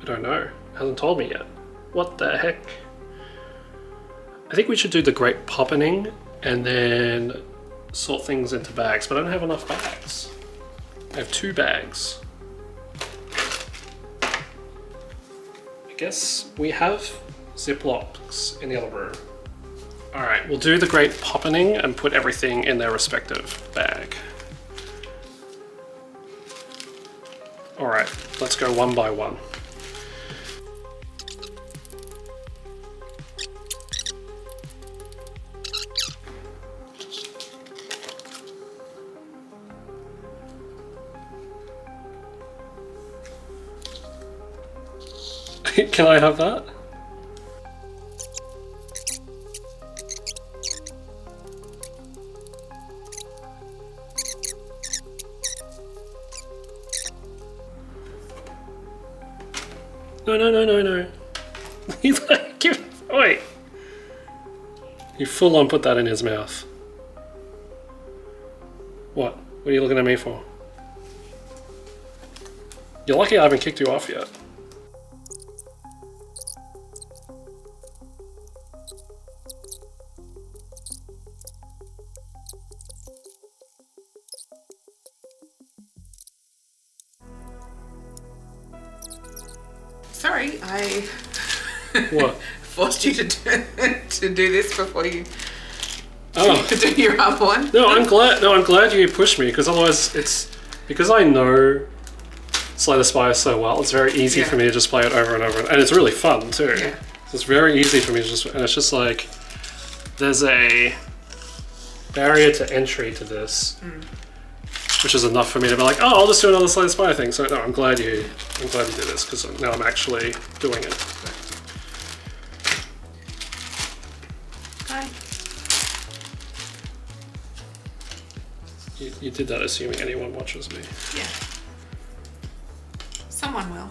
I don't know. It hasn't told me yet. What the heck? I think we should do the Great Poppening and then sort things into bags, but I don't have enough bags. I have 2 bags. I guess we have Ziplocs in the other room. All right, we'll do the Great Poppening and put everything in their respective bag. All right, let's go one by one. Can I have that? No. He's like, wait. You full on put that in his mouth. What? What are you looking at me for? You're lucky I haven't kicked you off yet. Sorry, I What? forced you to do this before you Oh. do your other one. No, I'm glad you pushed me, because otherwise it's because I know Slay the Spire so well. It's very easy for me to just play it over and over, and it's really fun too. Yeah. It's very easy for me to just, and it's just like there's a barrier to entry to this, which is enough for me to be like, oh, I'll just do another Slay the Spire thing. So no, I'm glad you did this, because now I'm actually doing it. Hi. You did that assuming anyone watches me. Yeah. Someone will.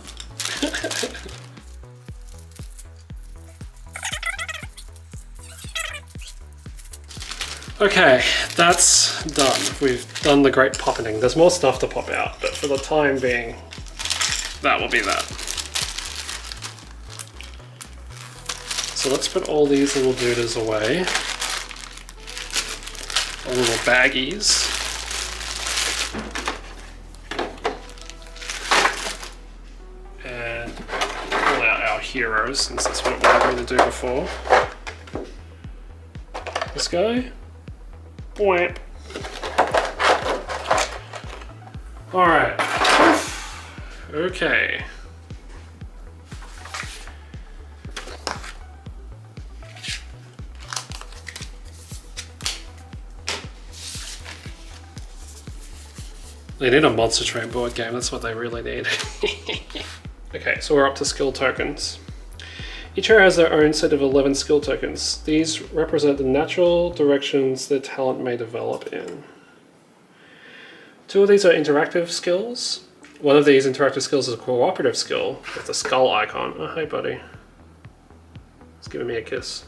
Okay, that's done. We've done the Great Poppening. There's more stuff to pop out, but for the time being, that will be that. So let's put all these little doodles away. Our little baggies. And pull out our heroes, since that's what it wanted me to do before. This guy. Bwamp. Alright. Okay. They need a Monster Train board game, that's what they really need. Okay, so we're up to skill tokens. Each hero has their own set of 11 skill tokens. These represent the natural directions their talent may develop in. 2 of these are interactive skills. One of these interactive skills is a cooperative skill with the skull icon. Oh, hey buddy. He's giving me a kiss.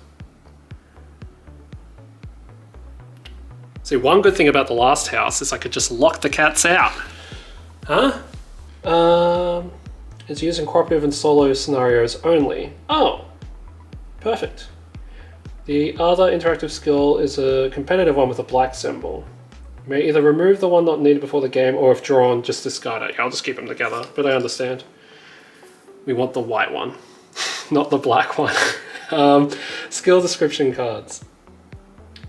See, one good thing about the last house is I could just lock the cats out. Huh? It's used in cooperative and solo scenarios only. Oh, perfect. The other interactive skill is a competitive one with a black symbol. You may either remove the one not needed before the game, or if drawn, just discard it. I'll just keep them together, but I understand. We want the white one, not the black one. Skill description cards.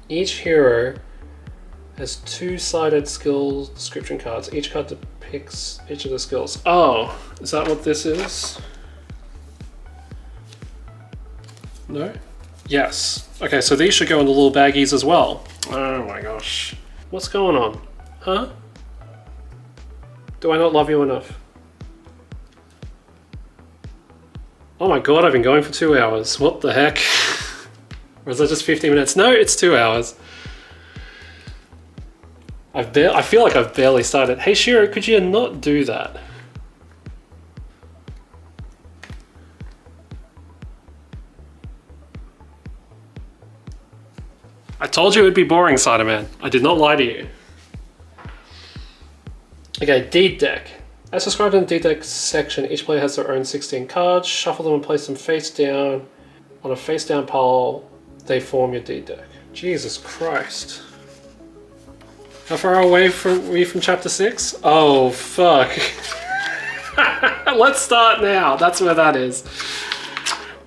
Each hero has 2-sided skill description cards. Each card depicts each of the skills. Oh, is that what this is? No? Yes. Okay, so these should go in the little baggies as well. Oh my gosh. What's going on? Huh? Do I not love you enough? Oh my god, I've been going for 2 hours. What the heck? Or is that just 15 minutes? No, it's 2 hours. I feel like I've barely started. Hey Shiro, could you not do that? I told you it would be boring, Spider-Man. I did not lie to you. Okay, deed deck. As described in the D-Deck section, each player has their own 16 cards. Shuffle them and place them face down. On a face down pile, they form your D-Deck. Jesus Christ. How far away from we from chapter 6? Oh, fuck. Let's start now. That's where that is.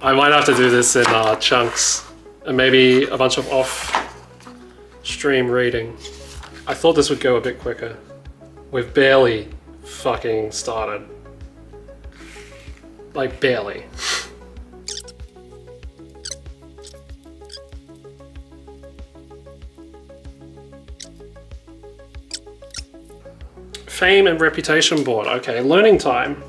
I might have to do this in chunks. And maybe a bunch of off-stream reading. I thought this would go a bit quicker. We've barely fucking started. Like, barely. Fame and reputation board. Okay, learning time.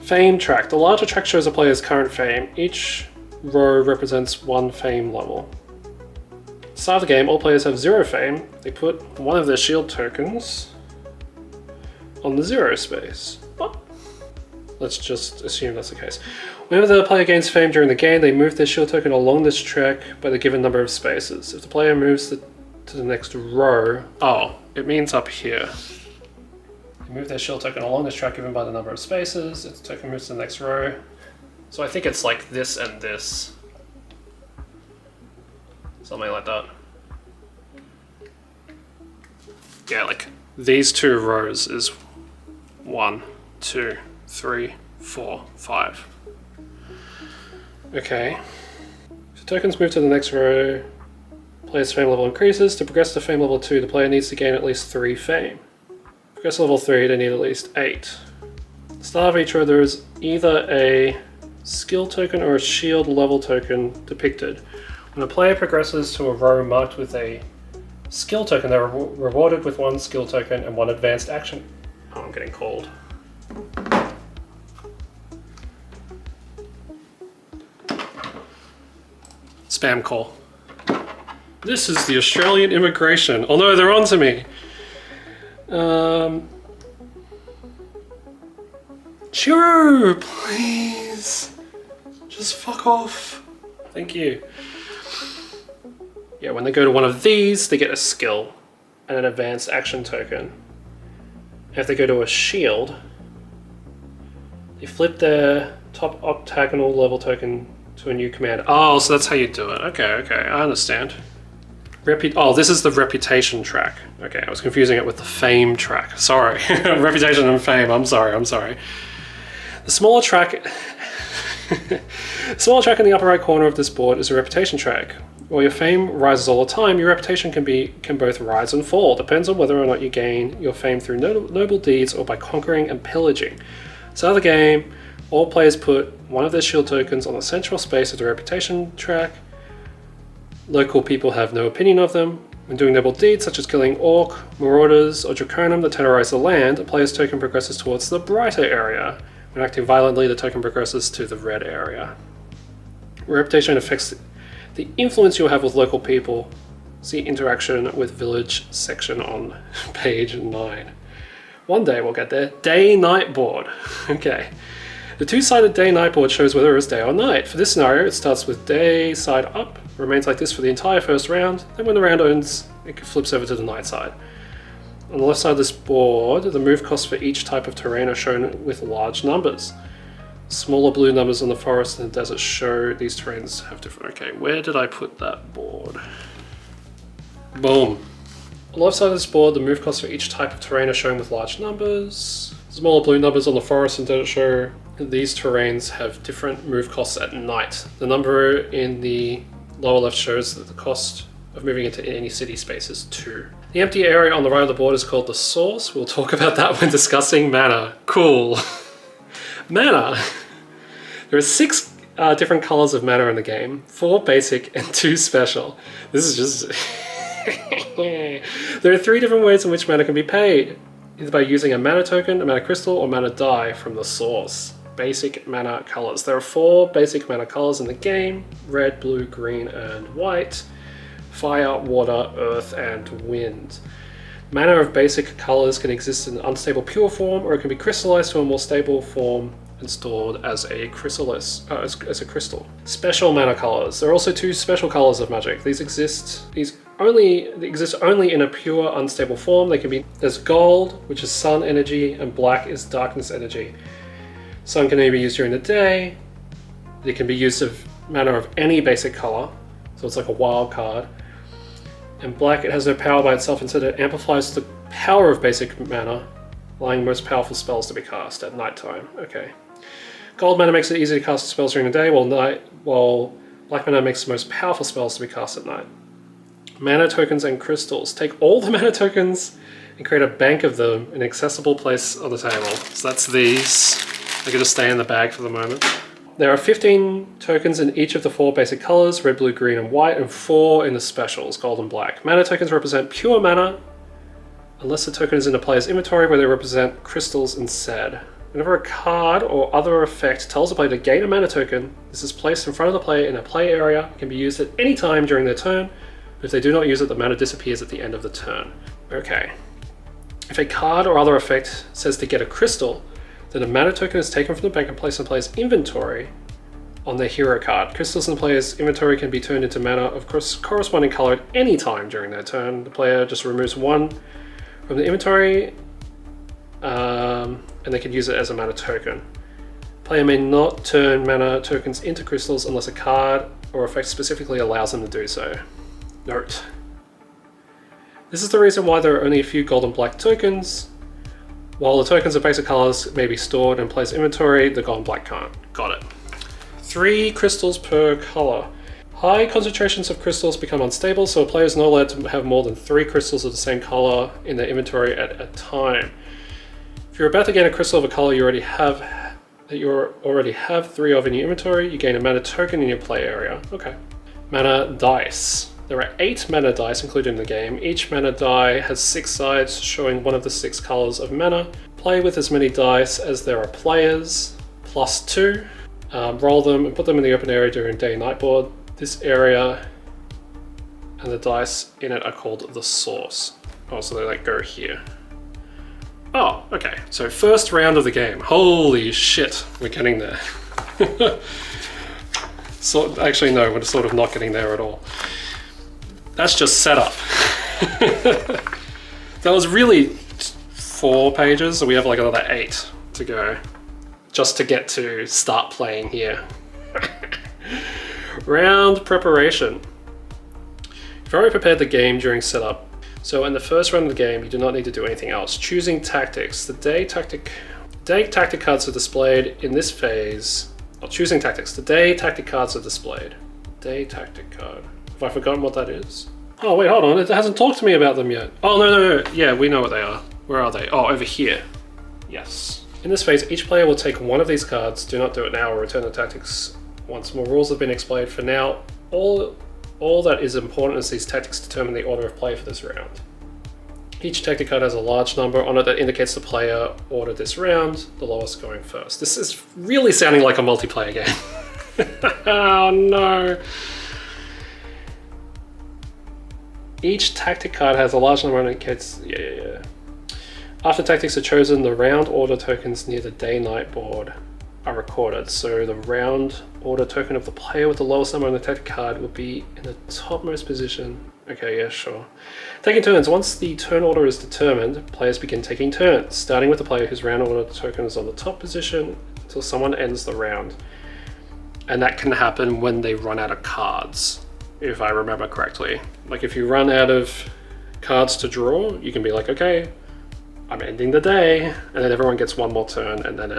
Fame track. The larger track shows a player's current fame. Each row represents one fame level. At the start of the game, all players have 0 fame. They put one of their shield tokens on the 0 space. What? Let's just assume that's the case. Whenever the player gains fame during the game, they move their shield token along this track by the given number of spaces. If the player moves to the next row... Oh, it means up here. They move their shield token along this track given by the number of spaces. Its token moves to the next row. So I think it's like this and this. Something like that. Yeah, like these 2 rows is 1, 2, 3, 4, 5. Okay. If the tokens move to the next row, player's fame level increases. To progress to fame level 2, the player needs to gain at least 3 fame. To progress to level 3, they need at least 8. At the start of each row, there is either a skill token or a shield level token depicted. When a player progresses to a row marked with a skill token, they're rewarded with 1 skill token and 1 advanced action. Oh, I'm getting cold. Spam call. This is the Australian immigration. Oh no, they're on to me. Chiro, please. Just fuck off. Thank you. Yeah, when they go to one of these, they get a skill and an advanced action token. And if they go to a shield, they flip their top octagonal level token to a new command. Oh, so that's how you do it. Okay, I understand. Oh, this is the reputation track. Okay, I was confusing it with the fame track. Sorry. Reputation and fame. I'm sorry. The smaller track... The smaller track in the upper right corner of this board is a reputation track. While your fame rises all the time, your reputation can both rise and fall. Depends on whether or not you gain your fame through noble deeds or by conquering and pillaging. So the game, all players put one of their shield tokens on the central space of the reputation track. Local people have no opinion of them. When doing noble deeds such as killing orc, marauders, or draconum that terrorize the land, a player's token progresses towards the brighter area. When acting violently, the token progresses to the red area. Reputation affects the influence you'll have with local people. See interaction with village section on page 9. One day we'll get there. Day-night board. Okay. The 2-sided day-night board shows whether it's day or night. For this scenario, it starts with day side up, remains like this for the entire first round, then when the round ends, it flips over to the night side. On the left side of this board, the move costs for each type of terrain are shown with large numbers. Smaller blue numbers on the forest and the desert show these terrains have different... Okay, where did I put that board? Boom. On the left side of this board, the move costs for each type of terrain are shown with large numbers. Smaller blue numbers on the forest and desert show these terrains have different move costs at night. The number in the lower left shows that the cost of moving into any city space is 2. The empty area on the right of the board is called the source. We'll talk about that when discussing mana. Cool. Mana. There are 6 different colors of mana in the game. 4 basic and 2 special. This is just... There are 3 different ways in which mana can be paid. Either by using a mana token, a mana crystal, or mana die from the source. Basic mana colors. There are 4 basic mana colors in the game. Red, blue, green, and white. Fire, water, earth, and wind. Mana of basic colors can exist in an unstable pure form, or it can be crystallized to a more stable form and stored as a chrysalis, as a crystal. Special mana colors. There are also 2 special colors of magic. These exist only in a pure, unstable form. There's gold, which is sun energy, and black is darkness energy. Sun can be used during the day. It can be used of mana of any basic color, so it's like a wild card. And black, it has no power by itself, instead it amplifies the power of basic mana, allowing most powerful spells to be cast at nighttime. Okay. Gold mana makes it easy to cast spells during the day, while black mana makes the most powerful spells to be cast at night. Mana tokens and crystals. Take all the mana tokens and create a bank of them in an accessible place on the table. So that's these. They're going to stay in the bag for the moment. There are 15 tokens in each of the 4 basic colors, red, blue, green, and white, and 4 in the specials, gold and black. Mana tokens represent pure mana, unless the token is in a player's inventory, where they represent crystals instead. Whenever a card or other effect tells the player to gain a mana token, this is placed in front of the player in a play area. It can be used at any time during their turn, but if they do not use it, the mana disappears at the end of the turn. Okay. If a card or other effect says to get a crystal, then a mana token is taken from the bank and placed in the player's inventory on their hero card. Crystals in the player's inventory can be turned into mana of corresponding color at any time during their turn. The player just removes 1 from the inventory, and they can use it as a mana token. The player may not turn mana tokens into crystals unless a card or effect specifically allows them to do so. Note: this is the reason why there are only a few gold and black tokens. While the tokens of basic colors may be stored in player's inventory, the gold and black can't. Got it. 3 crystals per color. High concentrations of crystals become unstable, so a player is not allowed to have more than 3 crystals of the same color in their inventory at a time. If you're about to gain a crystal of a color you already have 3 of in your inventory, you gain a mana token in your play area. Okay. Mana dice. There are 8 mana dice included in the game. Each mana die has 6 sides showing one of the 6 colors of mana. Play with as many dice as there are players, plus 2. Roll them and put them in the open area during day and night board. This area and the dice in it are called the source. Oh, so they like go here. Oh, okay. So first round of the game. Holy shit, we're getting there. So actually no, we're sort of not getting there at all. That's just setup. That was really 4 pages, so we have like another 8 to go just to get to start playing here. Round preparation. You've already prepared the game during setup, so in the first round of the game you do not need to do anything else. Choosing tactics. The day tactic cards are displayed in this phase. Choosing tactics. The day tactic cards are displayed. Day tactic card. Have I forgotten what that is? Oh wait, hold on, it hasn't talked to me about them yet. Oh no, yeah, we know what they are. Where are they? Oh, over here. Yes. In this phase, each player will take 1 of these cards. Do not do it now or return the tactics once more rules have been explained. For now, all that is important is these tactics determine the order of play for this round. Each tactic card has a large number on it that indicates the player order this round, the lowest going first. This is really sounding like a multiplayer game. Oh no. Each tactic card has a large number and indicates, yeah. After tactics are chosen, the round order tokens near the day-night board are recorded. So the round order token of the player with the lowest number on the tactic card will be in the topmost position. Okay, yeah, sure. Taking turns. Once the turn order is determined, players begin taking turns, starting with the player whose round order token is on the top position until someone ends the round. And that can happen when they run out of cards, if I remember correctly. Like if you run out of cards to draw, you can be like, okay, I'm ending the day, and then everyone gets 1 more turn, and then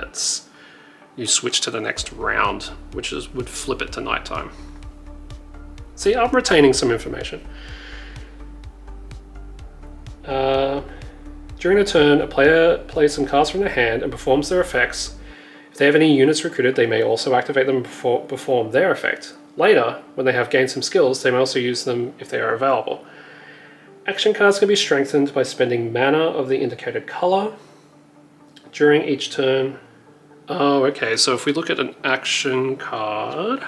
you switch to the next round, which would flip it to nighttime. See, I'm retaining some information. During a turn, a player plays some cards from their hand and performs their effects. If they have any units recruited, they may also activate them and perform their effect. Later, when they have gained some skills, they may also use them if they are available. Action cards can be strengthened by spending mana of the indicated color during each turn. Oh, okay, so if we look at an action card,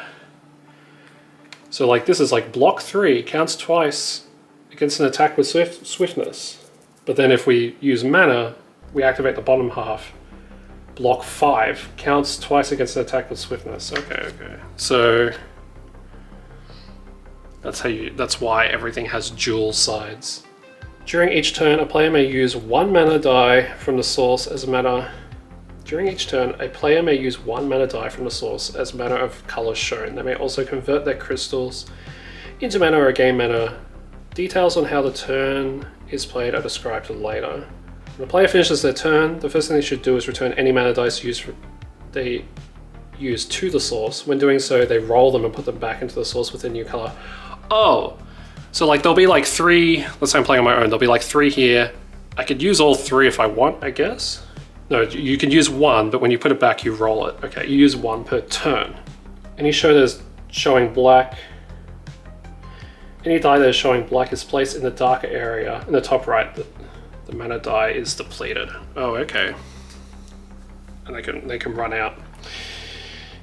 so like this is like block 3, counts twice against an attack with swiftness. But then if we use mana, we activate the bottom half. Block 5, counts twice against an attack with swiftness. Okay. So That's why everything has dual sides. During each turn, a player may use 1 mana die from the source as mana. During each turn, a player may use 1 mana die from the source as mana of colors shown. They may also convert their crystals into mana or gain mana. Details on how the turn is played are described later. When the player finishes their turn, the first thing they should do is return any mana dice they use to the source. When doing so, they roll them and put them back into the source with a new color. Oh, so like there'll be like 3, let's say I'm playing on my own, there'll be like 3 here. I could use all 3 if I want, I guess. No, you can use 1, but when you put it back, you roll it. Okay, you use 1 per turn. Any show that is showing black, any die that is showing black is placed in the darker area. In the top right, the mana die is depleted. Oh, okay. And they can run out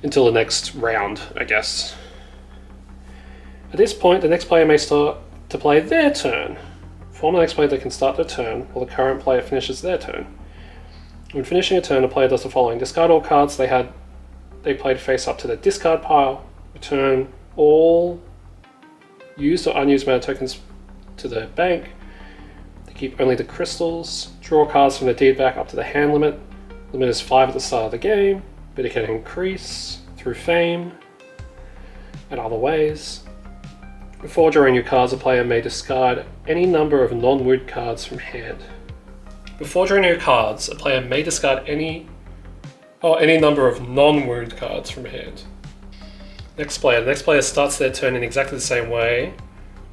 until the next round, I guess. At this point, the next player may start to play their turn. Form the next player that can start their turn while the current player finishes their turn. When finishing a turn, the player does the following. Discard all cards they played face up to their discard pile. Return all used or unused mana tokens to their bank. They keep only the crystals. Draw cards from the deed back up to the hand limit. Limit is 5 at the start of the game, but it can increase through fame and other ways. Before drawing your cards, a player may discard any number of non-wood cards from hand. Before drawing your cards, a player may discard any number of non-wound cards from hand. The next player starts their turn in exactly the same way.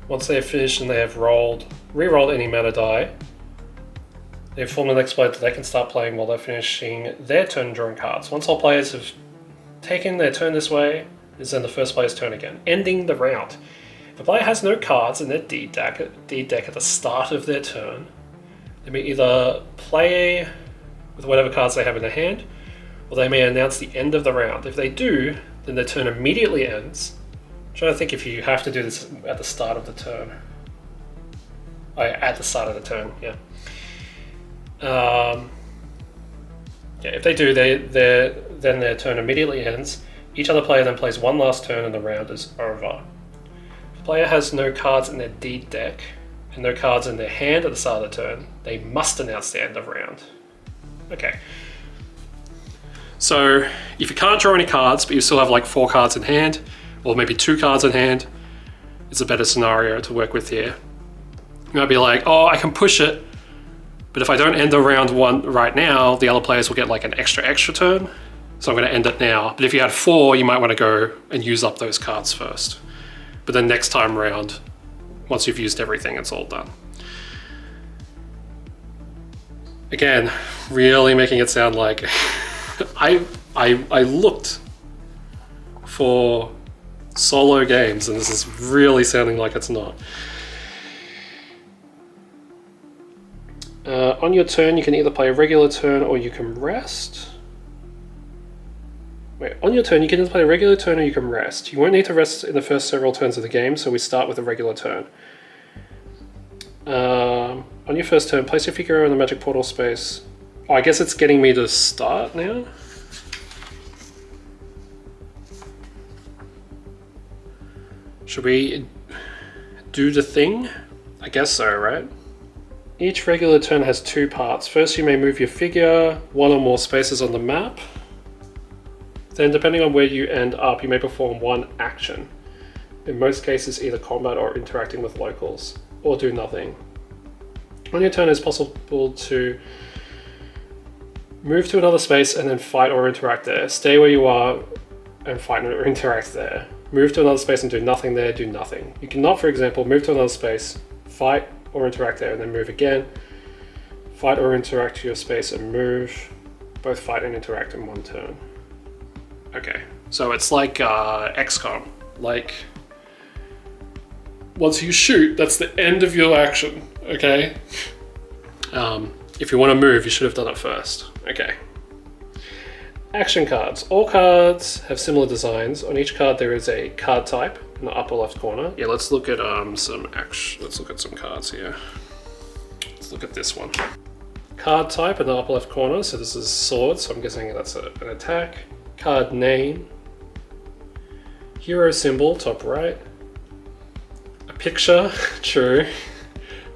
Once they have finished and they have re-rolled any mana die, they inform the next player that they can start playing while they're finishing their turn drawing cards. Once all players have taken their turn this way, it's then the first player's turn again, ending the round. If a player has no cards in their deed deck at the start of their turn, they may either play with whatever cards they have in their hand, or they may announce the end of the round. If they do, then their turn immediately ends. I'm trying to think if you have to do this at the start of the turn. Oh, yeah, at the start of the turn, yeah. If they do, then their turn immediately ends. Each other player then plays one last turn and the round is over. If the player has no cards in their deed deck and no cards in their hand at the start of the turn, they must announce the end of round. Okay. So if you can't draw any cards, but you still have like 4 cards in hand, or maybe 2 cards in hand, it's a better scenario to work with here. You might be like, oh, I can push it, but if I don't end the round 1 right now, the other players will get like an extra turn. So I'm going to end it now. But if you had 4, you might want to go and use up those cards first. But then next time round, once you've used everything, it's all done. Again, really making it sound like I looked for solo games, and this is really sounding like it's not. On your turn, you can either play a regular turn or you can rest. On your turn, you can either play a regular turn or you can rest. You won't need to rest in the first several turns of the game, so we start with a regular turn. On your first turn, place your figure in the magic portal space. Oh, I guess it's getting me to start now. Should we do the thing? I guess so, right? Each regular turn has 2 parts. First, you may move your figure 1 or more spaces on the map. Then, depending on where you end up, you may perform 1 action. In most cases, either combat or interacting with locals, or do nothing. On your turn, it's possible to move to another space and then fight or interact there. Stay where you are and fight or interact there. Move to another space and do nothing there, do nothing. You cannot, for example, move to another space, fight or interact there, and then move again. Fight or interact to your space and move. Both fight and interact in 1 turn. Okay, so it's like XCOM. Like, once you shoot, that's the end of your action, okay? If you want to move, you should have done it first. Okay. Action cards. All cards have similar designs. On each card there is a card type in the upper left corner. Yeah, let's look at some cards here. Let's look at this one. Card type in the upper left corner, so this is sword, so I'm guessing that's an attack. Card name. Hero symbol, top right. picture, true.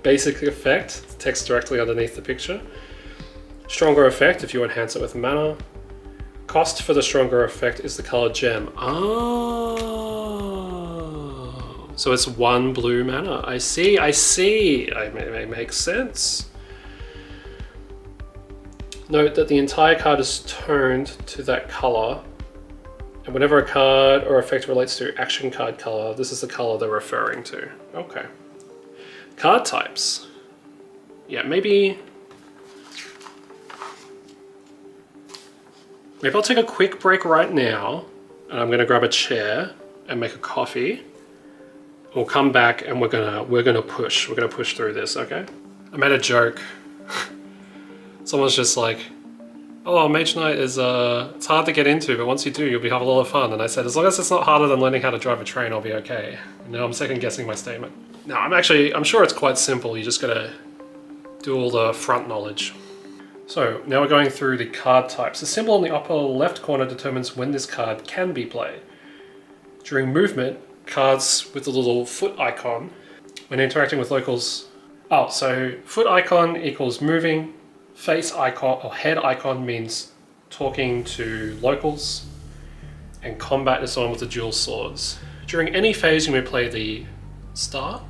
Basic effect, text directly underneath the picture. Stronger effect if you enhance it with mana. Cost for the stronger effect is the color gem. Oh, so it's 1 blue mana. I see. It makes sense. Note that the entire card is toned to that color, and whenever a card or effect relates to action card color, this is the color they're referring to. Okay. Card types. Yeah, maybe I'll take a quick break right now, and I'm gonna grab a chair and make a coffee. We'll come back and we're gonna push through this, okay? I made a joke. Someone's just like, oh, Mage Knight is, it's hard to get into, but once you do, you'll have a lot of fun. And I said, as long as it's not harder than learning how to drive a train, I'll be okay. And now I'm second guessing my statement. No, I'm sure it's quite simple. You just gotta do all the front knowledge. So now we're going through the card types. The symbol in the upper left corner determines when this card can be played. During movement, cards with the little foot icon, when interacting with locals. Oh, so foot icon equals moving. Face icon or head icon means talking to locals, and combat is the one with the dual swords. During any phase you may play the star.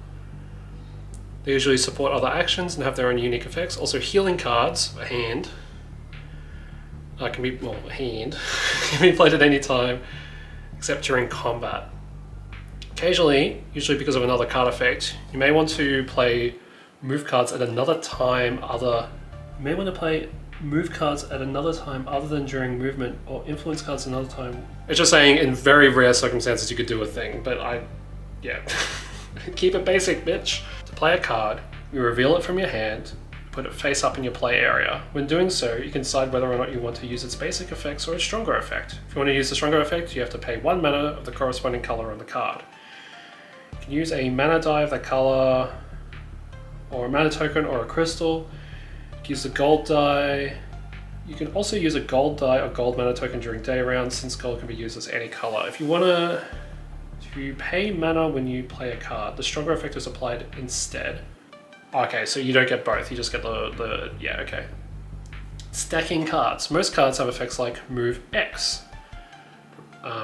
They usually support other actions and have their own unique effects. Also healing cards, a hand, can be played at any time except during combat. Occasionally, usually because of another card effect, you may want to play move cards at another time other than during movement, or influence cards another time. It's just saying in very rare circumstances you could do a thing, but yeah. Keep it basic, bitch. To play a card, you reveal it from your hand, put it face up in your play area. When doing so, you can decide whether or not you want to use its basic effects or its stronger effect. If you want to use the stronger effect, you have to pay 1 mana of the corresponding color on the card. You can use a mana die of the color, or a mana token, or a crystal. Use the gold die. You can also use a gold die or gold mana token during day rounds, since gold can be used as any color. If you pay mana when you play a card, the stronger effect is applied instead. Okay, so you don't get both, you just get yeah, okay. Stacking cards. Most cards have effects like move X,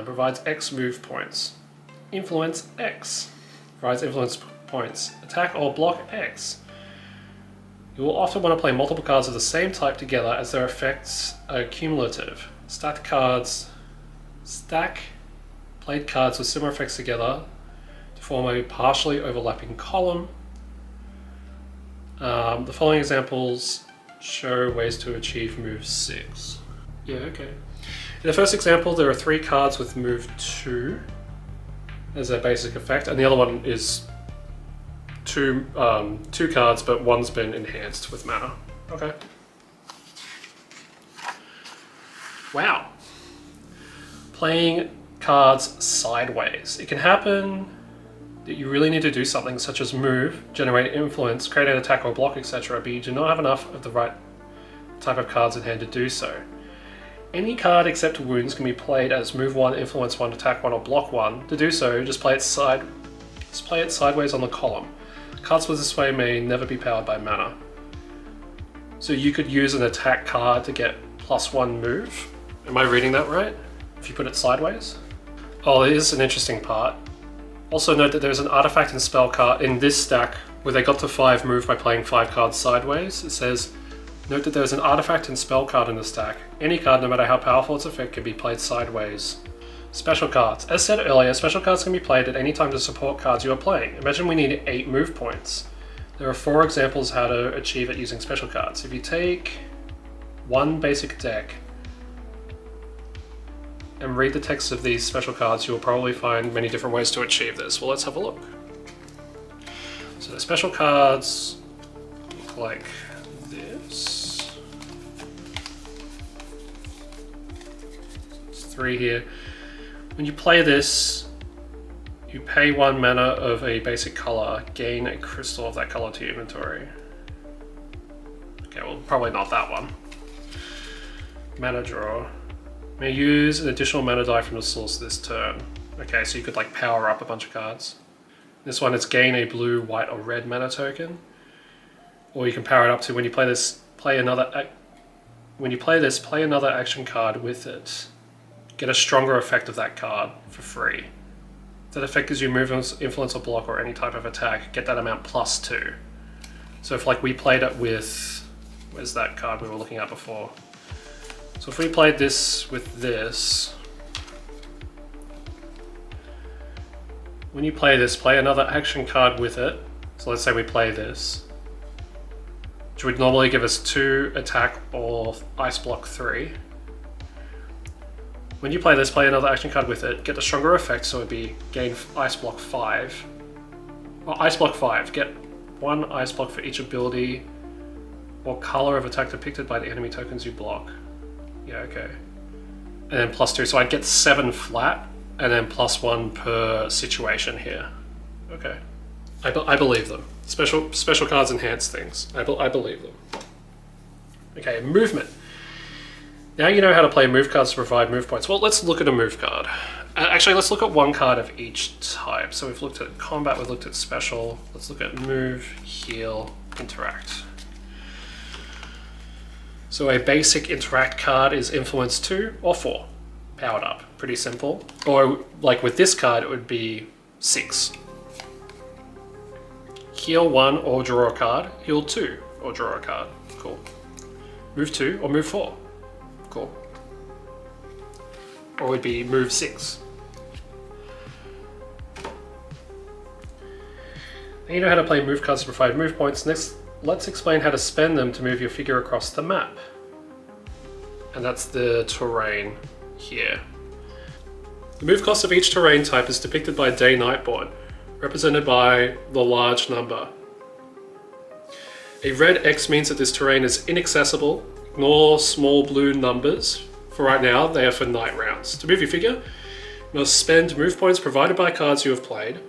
provides X move points. Influence X, provides influence points. Attack or block X. You will often want to play multiple cards of the same type together as their effects are cumulative. Stack played cards with similar effects together to form a partially overlapping column. The following examples show ways to achieve move 6. Yeah, okay. In the first example, there are 3 cards with move 2 as their basic effect, and the other one is two cards, but one's been enhanced with mana. Okay. Wow. Playing cards sideways. It can happen that you really need to do something such as move, generate influence, create an attack or block, etc., but you do not have enough of the right type of cards in hand to do so. Any card except wounds can be played as move 1, influence 1, attack 1, or block 1. To do so, just play it sideways on the column. Cards with this way may never be powered by mana. So you could use an attack card to get +1 move. Am I reading that right? If you put it sideways? Oh, here's an interesting part. Also note that there's an artifact and spell card in this stack where they got to 5 move by playing 5 cards sideways. It says, note that there's an artifact and spell card in the stack. Any card, no matter how powerful its effect, can be played sideways. Special cards. As said earlier, special cards can be played at any time to support cards you are playing. Imagine we need 8 move points. There are 4 examples how to achieve it using special cards. If you take one basic deck and read the text of these special cards, you will probably find many different ways to achieve this. Well, let's have a look. So the special cards look like this. There's 3 here. When you play this, you pay 1 mana of a basic color, gain a crystal of that color to your inventory. Okay, well, probably not that one. Mana draw. May use an additional mana die from the source this turn. Okay, so you could like power up a bunch of cards. This one is gain a blue, white, or red mana token. Or you can power it up to when you play this, play another action card with it. Get a stronger effect of that card for free. That effect gives you movement, influence, or block, or any type of attack. Get that amount +2. So if like we played it with, where's that card we were looking at before? So if we played this with this, when you play this, play another action card with it. So let's say we play this, which would normally give us 2 attack or ice block 3. When you play this, play another action card with it, get a stronger effect, so it'd be gain ice block 5. Well, ice block 5, get 1 ice block for each ability or color of attack depicted by the enemy tokens you block. Yeah, okay. And then +2, so I'd get 7 flat, and then +1 per situation here. Okay. I believe them. Special cards enhance things. I believe them. Okay, movement. Now you know how to play move cards to provide move points. Well, let's look at a move card. Actually, let's look at 1 card of each type. So we've looked at combat, we've looked at special. Let's look at move, heal, interact. So a basic interact card is influence 2 or 4. Powered up. Pretty simple. Or like with this card, it would be 6. Heal 1 or draw a card. Heal 2 or draw a card. Cool. Move 2 or move 4. Cool. Or it would be move 6. Now you know how to play move cards to provide move points. Next, let's explain how to spend them to move your figure across the map. And that's the terrain here. The move cost of each terrain type is depicted by a day-night board, represented by the large number. A red X means that this terrain is inaccessible. Ignore small blue numbers. For right now, they are for night rounds. To move your figure, you must spend move points provided by cards you have played.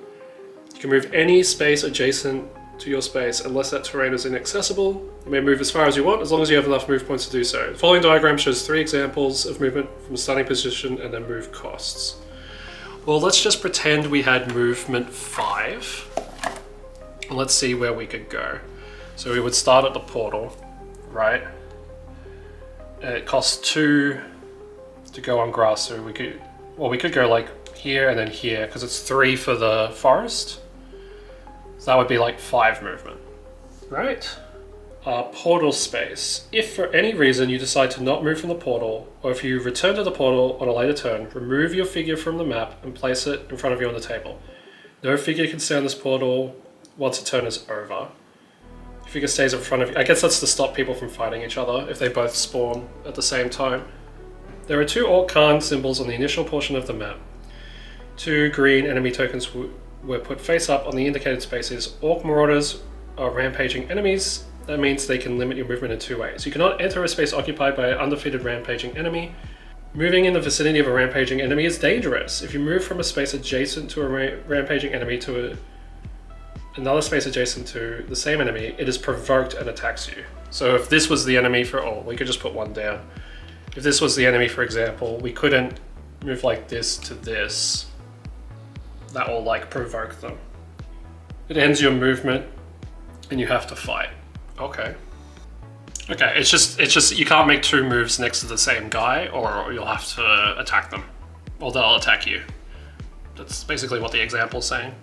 You can move any space adjacent to your space unless that terrain is inaccessible. You may move as far as you want as long as you have enough move points to do so. The following diagram shows 3 examples of movement from a starting position and then move costs. Well, let's just pretend we had movement 5. And let's see where we could go. So we would start at the portal, right? And it costs 2 to go on grass, so we could go like here and then here, because it's 3 for the forest. So that would be like 5 movement, right? Portal space. If for any reason you decide to not move from the portal, or if you return to the portal on a later turn, remove your figure from the map and place it in front of you on the table. No figure can stay on this portal once a turn is over. Your figure stays in front of you. I guess that's to stop people from fighting each other if they both spawn at the same time. There are 2 Orc Khan symbols on the initial portion of the map. 2 green enemy tokens were put face up on the indicated spaces. Orc Marauders are rampaging enemies. That means they can limit your movement in 2 ways. You cannot enter a space occupied by an undefeated rampaging enemy. Moving in the vicinity of a rampaging enemy is dangerous. If you move from a space adjacent to a rampaging enemy to another space adjacent to the same enemy, it is provoked and attacks you. So if this was the enemy we could just put 1 down. If this was the enemy, for example, we couldn't move like this to this. That will like provoke them. It ends your movement and you have to fight. Okay. Okay, it's just you can't make 2 moves next to the same guy or you'll have to attack them. Or they'll attack you. That's basically what the example's saying.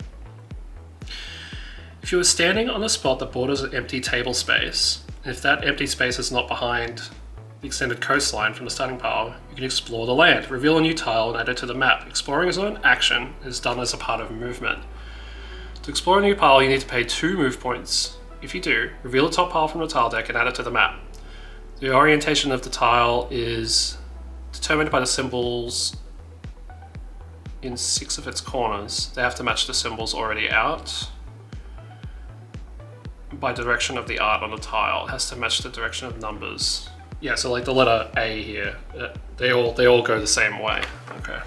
If you were standing on a spot that borders an empty table space, and if that empty space is not behind the extended coastline from the starting pile, you can explore the land, reveal a new tile and add it to the map. Exploring is an action is done as a part of movement. To explore a new pile, you need to pay 2 move points. If you do, reveal the top pile from the tile deck and add it to the map. The orientation of the tile is determined by the symbols in 6 of its corners. They have to match the symbols already out. By direction of the art on the tile, it has to match the direction of numbers. Yeah, so like the letter A here, they all go the same way. Okay.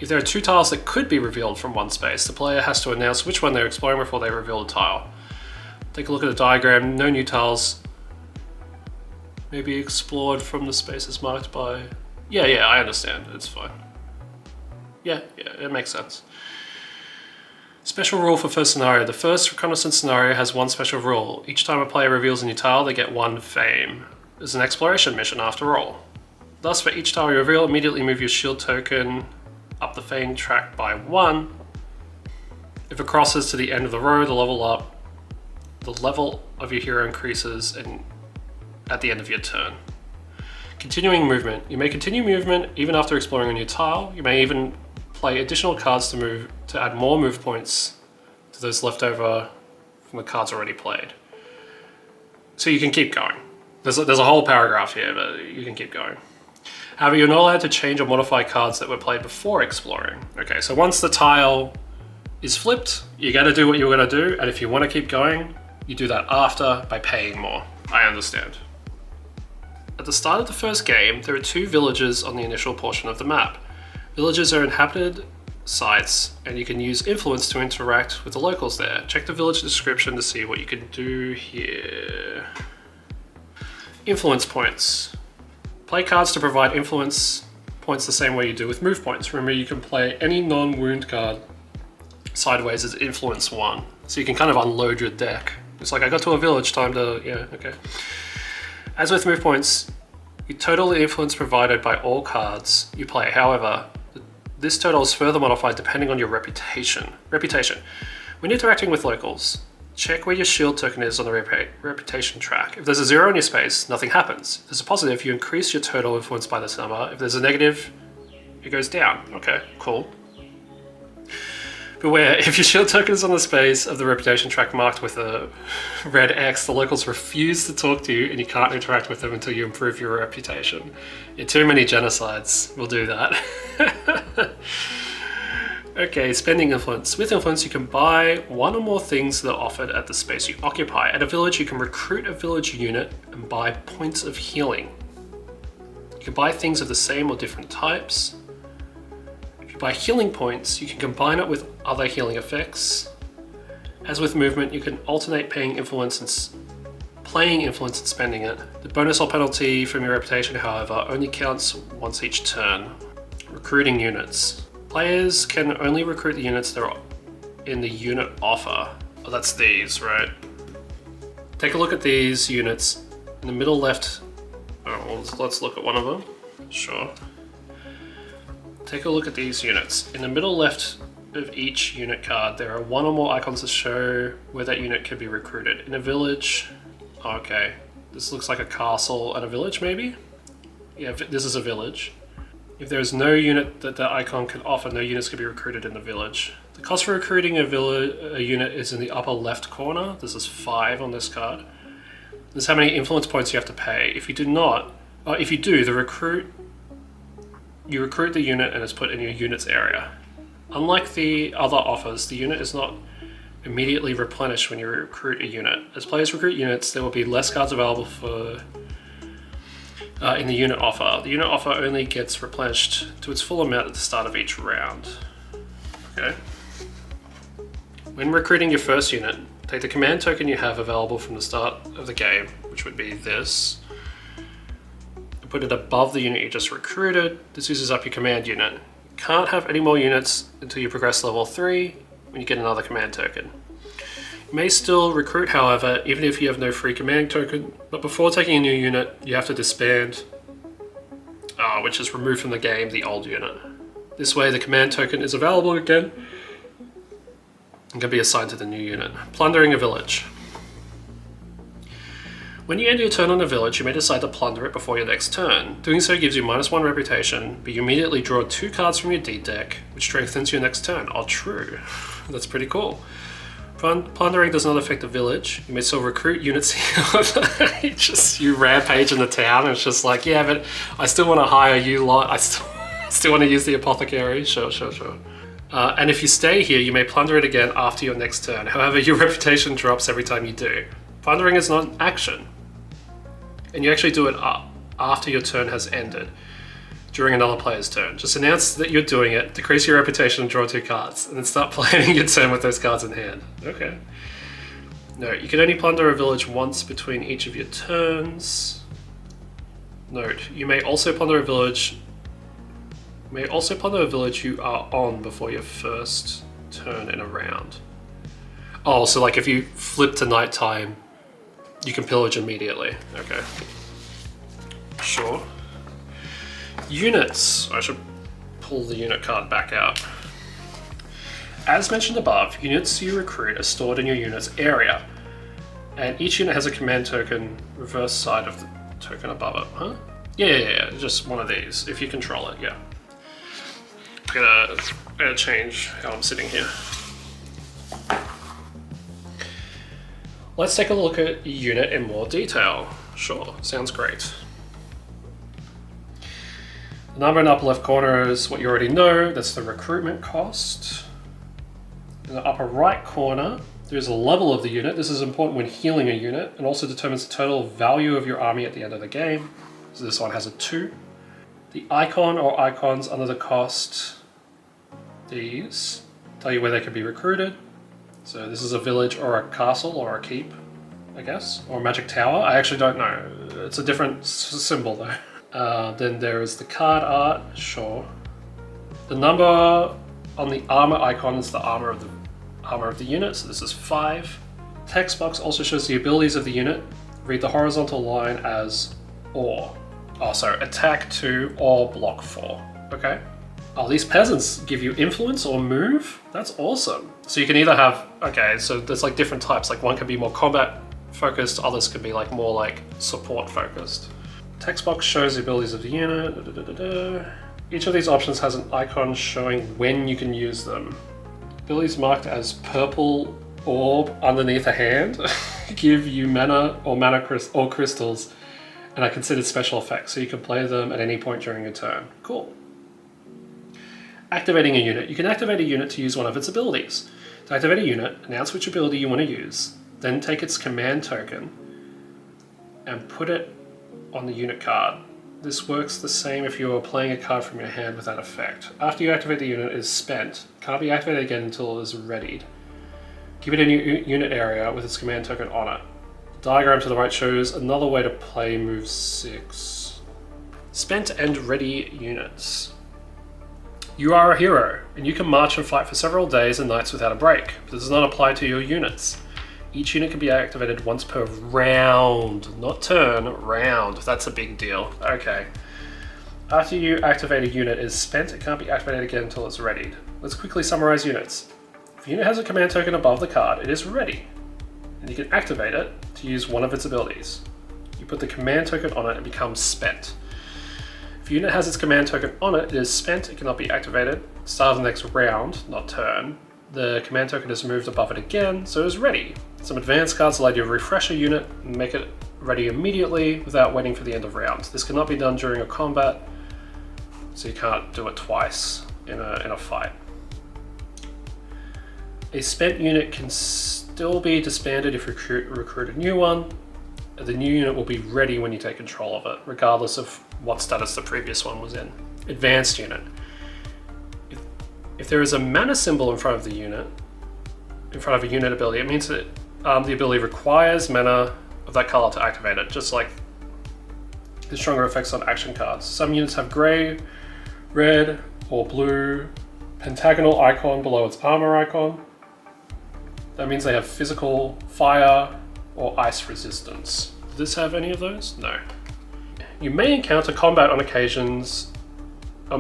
If there are 2 tiles that could be revealed from one space, the player has to announce which one they're exploring before they reveal the tile. Take a look at the diagram. No new tiles may be explored from the spaces marked by... Yeah, I understand. It's fine. Yeah, it makes sense. Special rule for first scenario. The first reconnaissance scenario has one special rule. Each time a player reveals a new tile, they get 1 fame. It's an exploration mission after all. Thus, for each tile you reveal, immediately move your shield token up the fame track by 1. If it crosses to the end of the row, the level of your hero increases at the end of your turn. Continuing movement. You may continue movement even after exploring a new tile. You may even play additional cards to add more move points to those left over from the cards already played. So you can keep going. There's a whole paragraph here, but you can keep going. However, you're not allowed to change or modify cards that were played before exploring. Okay, so once the tile is flipped, you gotta do what you're gonna do, and if you wanna keep going, you do that after by paying more. I understand. At the start of the first game, there are 2 villages on the initial portion of the map. Villages are inhabited sites, and you can use influence to interact with the locals there. Check the village description to see what you can do here. Influence points. Play cards to provide influence points the same way you do with move points. Remember, you can play any non-wound card sideways as influence 1. So you can kind of unload your deck. It's like, I got to a village, time to, yeah, okay. As with move points, you total the influence provided by all cards you play. However, this total is further modified depending on your reputation. When interacting with locals, check where your shield token is on the reputation track. If there's a 0 in your space, nothing happens. If there's a positive, you increase your total influence by this number. If there's a negative, it goes down. Okay, cool. Beware, if your shield token is on the space of the reputation track marked with a red X, the locals refuse to talk to you and you can't interact with them until you improve your reputation. Yeah, too many genocides will do that. Okay, spending influence. With influence, you can buy 1 or more things that are offered at the space you occupy. At a village, you can recruit a village unit and buy points of healing. You can buy things of the same or different types. If you buy healing points, you can combine it with other healing effects. As with movement, you can alternate playing influence and spending it. The bonus or penalty from your reputation, however, only counts once each turn. Recruiting units. Players can only recruit the units that are in the unit offer. Oh, that's these, right? Take a look at these units. In the middle left, let's look at one of them. Sure. Take a look at these units. In the middle left of each unit card, there are 1 or more icons that show where that unit can be recruited. In a village, okay, this looks like a castle and a village maybe? Yeah, this is a village. If there is no unit that the icon can offer, no units can be recruited in the village. The cost for recruiting a unit is in the upper left corner. This is 5 on this card. This is how many influence points you have to pay. If you do, you recruit the unit and it's put in your unit's area. Unlike the other offers, the unit is not immediately replenished when you recruit a unit. As players recruit units, there will be less cards available in the unit offer. The unit offer only gets replenished to its full amount at the start of each round. Okay. When recruiting your first unit, take the command token you have available from the start of the game, which would be this, and put it above the unit you just recruited. This uses up your command unit. You can't have any more units until you progress level 3 when you get another command token. You may still recruit, however, even if you have no free command token, but before taking a new unit, you have to disband, which is remove from the game the old unit. This way the command token is available again and can be assigned to the new unit. Plundering a village. When you end your turn on a village, you may decide to plunder it before your next turn. Doing so gives you -1 reputation, but you immediately draw 2 cards from your deed deck, which strengthens your next turn. Oh, true. That's pretty cool. Plundering does not affect the village. You may still recruit units here. You rampage in the town and it's just like, yeah, but I still want to hire you lot. I still want to use the apothecary. Sure. And if you stay here, you may plunder it again after your next turn. However, your reputation drops every time you do. Plundering is not an action. And you actually do it after your turn has ended, during another player's turn. Just announce that you're doing it, decrease your reputation and draw 2 cards, and then start playing your turn with those cards in hand. Okay. Note, you can only plunder a village once between each of your turns. Note, you may also plunder a village you are on before your first turn in a round. Oh, so like if you flip to nighttime, you can pillage immediately. Okay. Sure. Units. I should pull the unit card back out. As mentioned above, units you recruit are stored in your unit's area, and each unit has a command token reverse side of the token above it. Huh? Yeah, just one of these, if you control it, yeah. I'm gonna change how I'm sitting here. Let's take a look at a unit in more detail. Sure, sounds great. The number in the upper left corner is what you already know, that's the recruitment cost. In the upper right corner, there's a level of the unit. This is important when healing a unit and also determines the total value of your army at the end of the game. So this one has a 2. The icon or icons under the cost, these tell you where they can be recruited. So this is a village or a castle or a keep, I guess, or a magic tower. I actually don't know. It's a different symbol though. Then there is the card art, sure. The number on the armor icon is the armor of the unit, so this is 5. Text box also shows the abilities of the unit. Read the horizontal line as or. Oh, so attack 2 or block 4. Okay. Oh, these peasants give you influence or move? That's awesome. So you can either have, okay, so there's like different types. Like one can be more combat focused, others can be like more like support focused. Text box shows the abilities of the unit. Each of these options has an icon showing when you can use them. Abilities marked as purple orb underneath a hand give you mana or crystals and are considered special effects, so you can play them at any point during your turn. Cool. Activating a unit. You can activate a unit to use one of its abilities. To activate a unit, announce which ability you want to use, then take its command token and put it on the unit card. This works the same if you are playing a card from your hand with that effect. After you activate the unit, it is spent. Can't be activated again until it is readied. Give it a new unit area with its command token on it. The diagram to the right shows another way to play move 6. Spent and ready units. You are a hero, and you can march and fight for several days and nights without a break, but this does not apply to your units. Each unit can be activated once per round, not turn, round. That's a big deal. Okay. After you activate a unit is spent, it can't be activated again until it's readied. Let's quickly summarize units. If a unit has a command token above the card, it is ready, and you can activate it to use one of its abilities. You put the command token on it and it becomes spent. If a unit has its command token on it, it is spent, it cannot be activated. Start of the next round, not turn. The command token is moved above it again, so it is ready. Some advanced cards allow you to refresh a unit and make it ready immediately without waiting for the end of round. This cannot be done during a combat, so you can't do it twice in a fight. A spent unit can still be disbanded if you recruit a new one. The new unit will be ready when you take control of it, regardless of what status the previous one was in. Advanced unit. If there is a mana symbol in front of the unit, in front of a unit ability, it means that the ability requires mana of that color to activate it, just like the stronger effects on action cards. Some units have grey, red, or blue pentagonal icon below its armor icon. That means they have physical, fire, or ice resistance. Does this have any of those? No. You may encounter combat on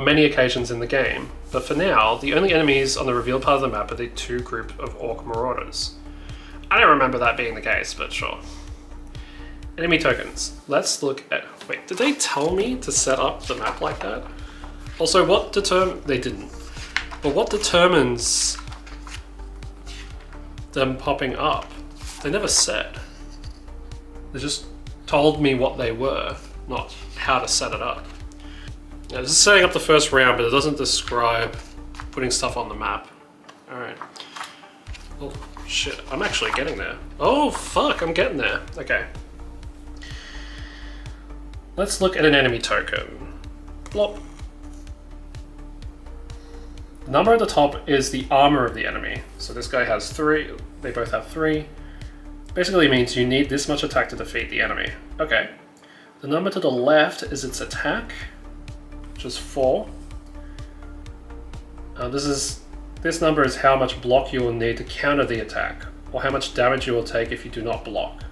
many occasions in the game, but for now, the only enemies on the revealed part of the map are the 2 groups of orc marauders. I don't remember that being the case, but sure. Enemy tokens. Let's look at... Wait, did they tell me to set up the map like that? Also, they didn't. But what determines them popping up? They never said. They just told me what they were, not how to set it up. Now, this is setting up the first round, but it doesn't describe putting stuff on the map. Alright. Oh, shit. I'm actually getting there. Oh, fuck. I'm getting there. Okay. Let's look at an enemy token. Blop. The number at the top is the armor of the enemy. So this guy has 3. They both have 3. Basically means you need this much attack to defeat the enemy. Okay. The number to the left is its attack, which is 4. This is This number is how much block you will need to counter the attack, or how much damage you will take if you do not block.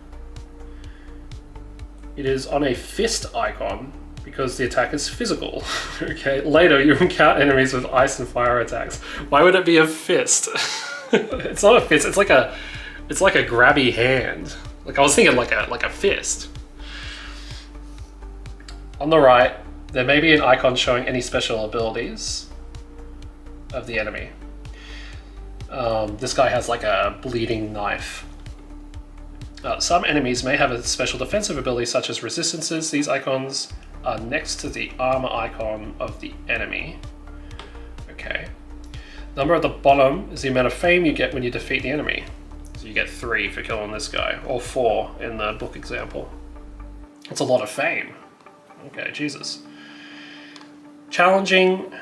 It is on a fist icon because the attack is physical. Okay, later you encounter enemies with ice and fire attacks. Why would it be a fist? It's not a fist, it's like a grabby hand. Like I was thinking like a fist. On the right, there may be an icon showing any special abilities of the enemy. This guy has like a bleeding knife. Some enemies may have a special defensive ability such as resistances. These icons are next to the armor icon of the enemy. Okay. Number at the bottom is the amount of fame you get when you defeat the enemy. So you get 3 for killing this guy, or 4 in the book example. That's a lot of fame. Okay, Jesus. Challenging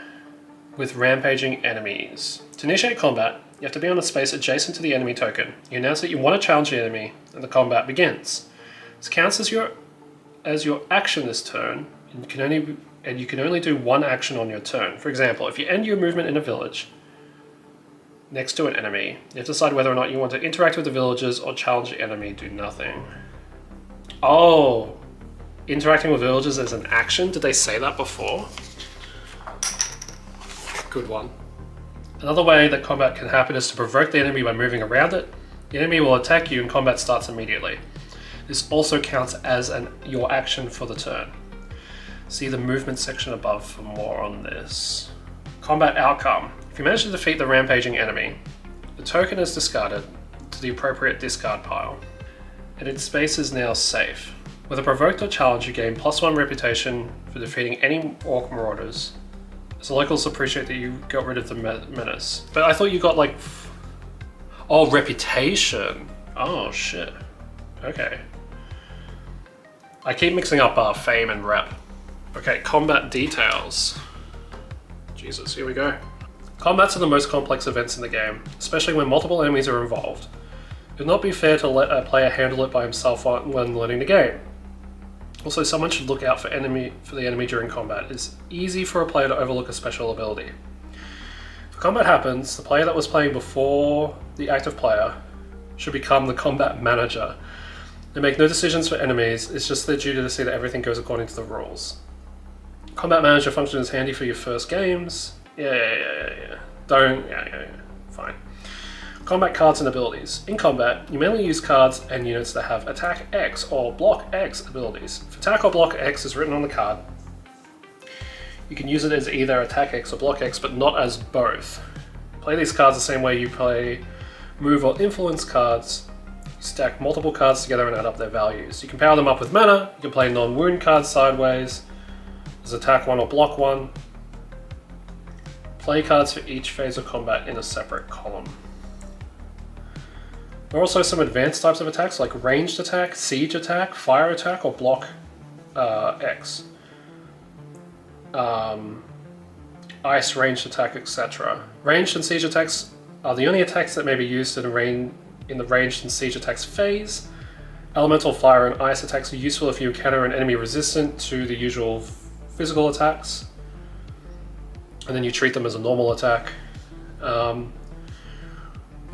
with rampaging enemies. To initiate combat, you have to be on a space adjacent to the enemy token. You announce that you want to challenge the enemy, and the combat begins. This counts as your action this turn, and you can only do one action on your turn. For example, if you end your movement in a village next to an enemy, you have to decide whether or not you want to interact with the villagers or challenge the enemy. Do nothing. Oh, interacting with villagers as an action? Did they say that before? Good one. Another way that combat can happen is to provoke the enemy by moving around it. The enemy will attack you and combat starts immediately. This also counts as your action for the turn. See the movement section above for more on this. Combat outcome. If you manage to defeat the rampaging enemy, the token is discarded to the appropriate discard pile, and its space is now safe. With a provoked or challenge, you gain +1 reputation for defeating any orc marauders. So locals appreciate that you got rid of the menace. But I thought you got like... Oh, reputation. Oh, shit. Okay. I keep mixing up fame and rep. Okay, combat details. Jesus, here we go. Combats are the most complex events in the game, especially when multiple enemies are involved. It would not be fair to let a player handle it by himself when learning the game. Also, someone should look out for the enemy during combat. It's easy for a player to overlook a special ability. If combat happens, the player that was playing before the active player should become the combat manager. They make no decisions for enemies, it's just their duty to see that everything goes according to the rules. Combat manager function is handy for your first games. Yeah. Fine. Combat cards and abilities. In combat, you mainly use cards and units that have Attack X or Block X abilities. If Attack or Block X is written on the card, you can use it as either Attack X or Block X, but not as both. Play these cards the same way you play Move or Influence cards. You stack multiple cards together and add up their values. You can power them up with mana, you can play non-wound cards sideways, as Attack 1 or Block 1. Play cards for each phase of combat in a separate column. There are also some advanced types of attacks like ranged attack, siege attack, fire attack, or block X. Ice, ranged attack, etc. Ranged and siege attacks are the only attacks that may be used in the ranged and siege attacks phase. Elemental fire and ice attacks are useful if you encounter an enemy resistant to the usual physical attacks, and then you treat them as a normal attack. When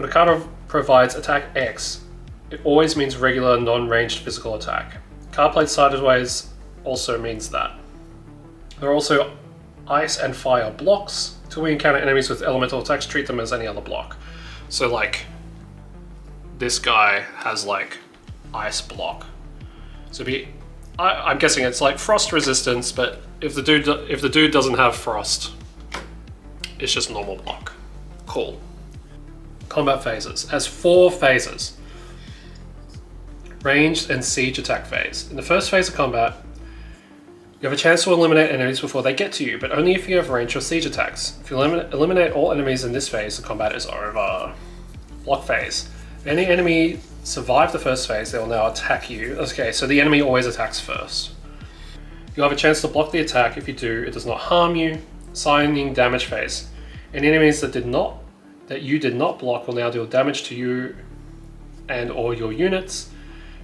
a card provides Attack X, it always means regular, non-ranged physical attack. Card played sideways also means that. There are also ice and fire blocks. Until we encounter enemies with elemental attacks, treat them as any other block. So like, this guy has like ice block. So I'm guessing it's like frost resistance, but if the dude doesn't have frost, it's just normal block. Cool. Combat phases. Has 4 phases. Ranged and siege attack phase. In the first phase of combat, you have a chance to eliminate enemies before they get to you, but only if you have ranged or siege attacks. If you eliminate all enemies in this phase, the combat is over. Block phase. If any enemy survive the first phase, they will now attack you. Okay, so the enemy always attacks first. You have a chance to block the attack. If you do, it does not harm you. Signing damage phase. Any enemies that you did not block will now deal damage to you and or your units.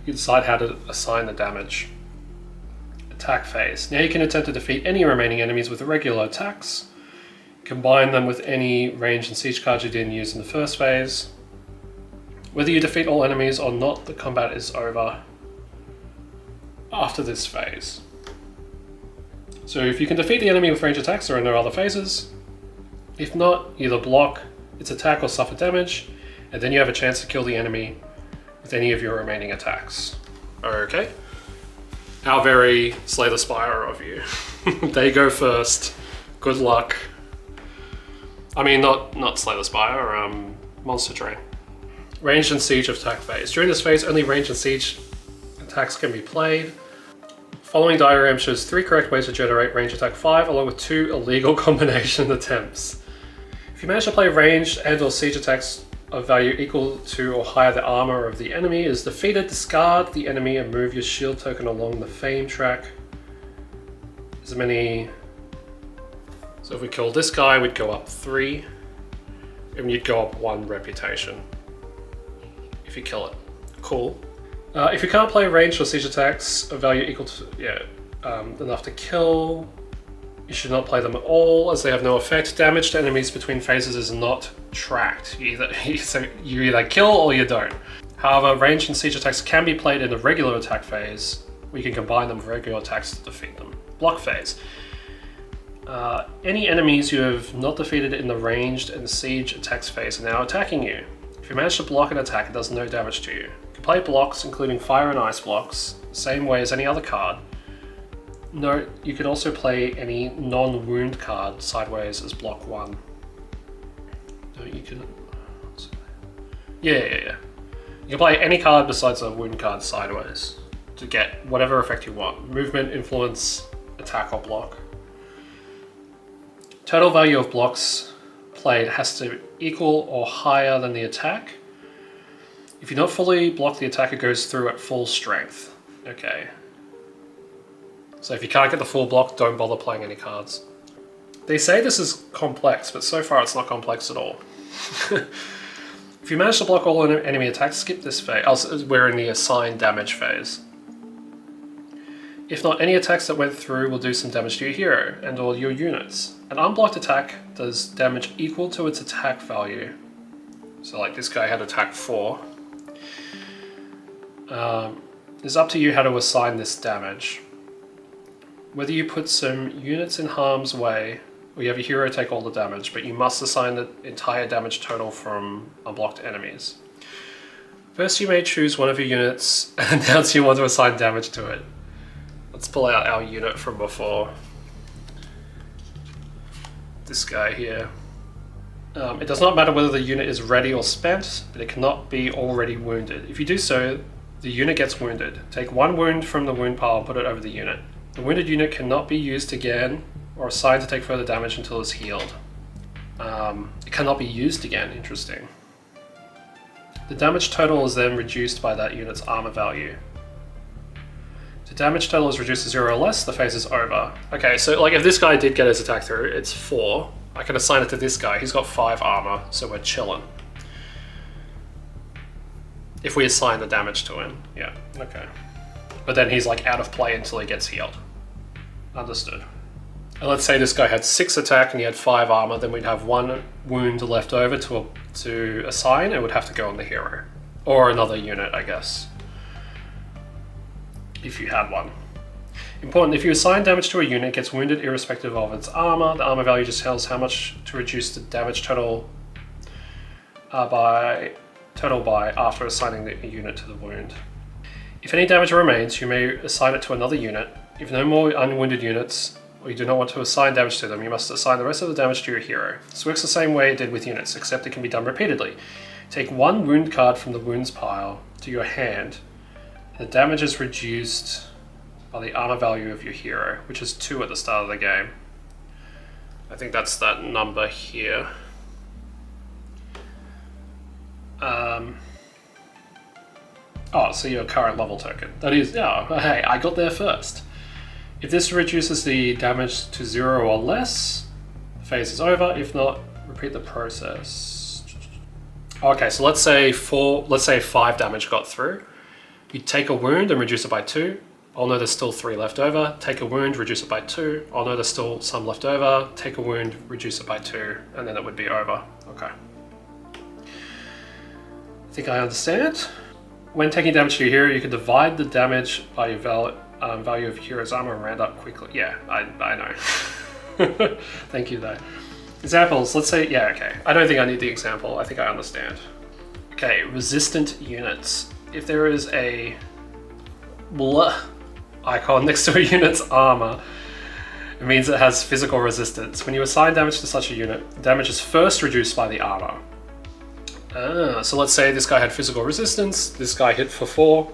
You decide how to assign the damage. Attack phase. Now you can attempt to defeat any remaining enemies with regular attacks. Combine them with any range and siege cards you didn't use in the first phase. Whether you defeat all enemies or not, the combat is over after this phase. So if you can defeat the enemy with range attacks, there are no other phases. If not, either block its attack or suffer damage, and then you have a chance to kill the enemy with any of your remaining attacks. Okay. How very Slay the Spire of you. They go first. Good luck. I mean, not Slay the Spire, Monster Train. Ranged and Siege attack phase. During this phase, only range and siege attacks can be played. Following diagram shows 3 correct ways to generate range attack 5, along with 2 illegal combination attempts. If you manage to play ranged and or siege attacks of value equal to or higher the armor of the enemy is defeated, discard the enemy and move your shield token along the fame track. As many... So if we kill this guy, we'd go up 3, and you'd go up 1 reputation. If you kill it. Cool. If you can't play ranged or siege attacks of value equal to, enough to kill, you should not play them at all, as they have no effect. Damage to enemies between phases is not tracked. You either kill or you don't. However, ranged and siege attacks can be played in the regular attack phase, where you can combine them with regular attacks to defeat them. Block phase. Any enemies you have not defeated in the ranged and siege attacks phase are now attacking you. If you manage to block an attack, it does no damage to you. You can play blocks, including fire and ice blocks, the same way as any other card. Note, you can also play any non-wound card sideways as block 1. No, you can... Yeah. You can play any card besides a wound card sideways to get whatever effect you want. Movement, influence, attack or block. Total value of blocks played has to equal or higher than the attack. If you don't fully block the attack, it goes through at full strength. Okay. So if you can't get the full block, don't bother playing any cards. They say this is complex, but so far it's not complex at all. If you manage to block all enemy attacks, skip this phase. We're in the assigned damage phase. If not, any attacks that went through will do some damage to your hero and all your units. An unblocked attack does damage equal to its attack value. So like this guy had attack 4. It's up to you how to assign this damage. Whether you put some units in harm's way, or you have your hero take all the damage, but you must assign the entire damage total from unblocked enemies. First, you may choose one of your units and announce you want to assign damage to it. Let's pull out our unit from before. This guy here. It does not matter whether the unit is ready or spent, but it cannot be already wounded. If you do so, the unit gets wounded. Take 1 wound from the wound pile and put it over the unit. The wounded unit cannot be used again or assigned to take further damage until it's healed. It cannot be used again, interesting. The damage total is then reduced by that unit's armor value. If the damage total is reduced to 0 or less, the phase is over. Okay, so like if this guy did get his attack through, it's 4. I can assign it to this guy. He's got 5 armor, so we're chilling. If we assign the damage to him, yeah, okay. But then he's like out of play until he gets healed. Understood. And let's say this guy had 6 attack and he had 5 armor, then we'd have 1 wound left over to assign, and would have to go on the hero. Or another unit, I guess. If you had one. Important, if you assign damage to a unit, it gets wounded irrespective of its armor. The armor value just tells how much to reduce the damage total by after assigning the unit to the wound. If any damage remains, you may assign it to another unit. If no more unwounded units, or you do not want to assign damage to them, you must assign the rest of the damage to your hero. This works the same way it did with units, except it can be done repeatedly. Take 1 wound card from the wounds pile to your hand. The damage is reduced by the armor value of your hero, which is 2 at the start of the game. I think that's that number here. Oh, so your current level token. That is, oh, hey, I got there first. If this reduces the damage to 0 or less, the phase is over. If not, repeat the process. Okay, so let's say 5 damage got through. You take a wound and reduce it by 2. I'll know there's still 3 left over, take a wound, reduce it by 2. I'll know there's still some left over, take a wound, reduce it by 2, and then it would be over. Okay. I think I understand. When taking damage to your hero, you can divide the damage by your value of your hero's armor and round up quickly. Yeah, I know. Thank you though. Examples, let's say, yeah, okay. I don't think I need the example, I think I understand. Okay, resistant units. If there is a blah icon next to a unit's armor, it means it has physical resistance. When you assign damage to such a unit, damage is first reduced by the armor. So let's say this guy had physical resistance, this guy hit for 4,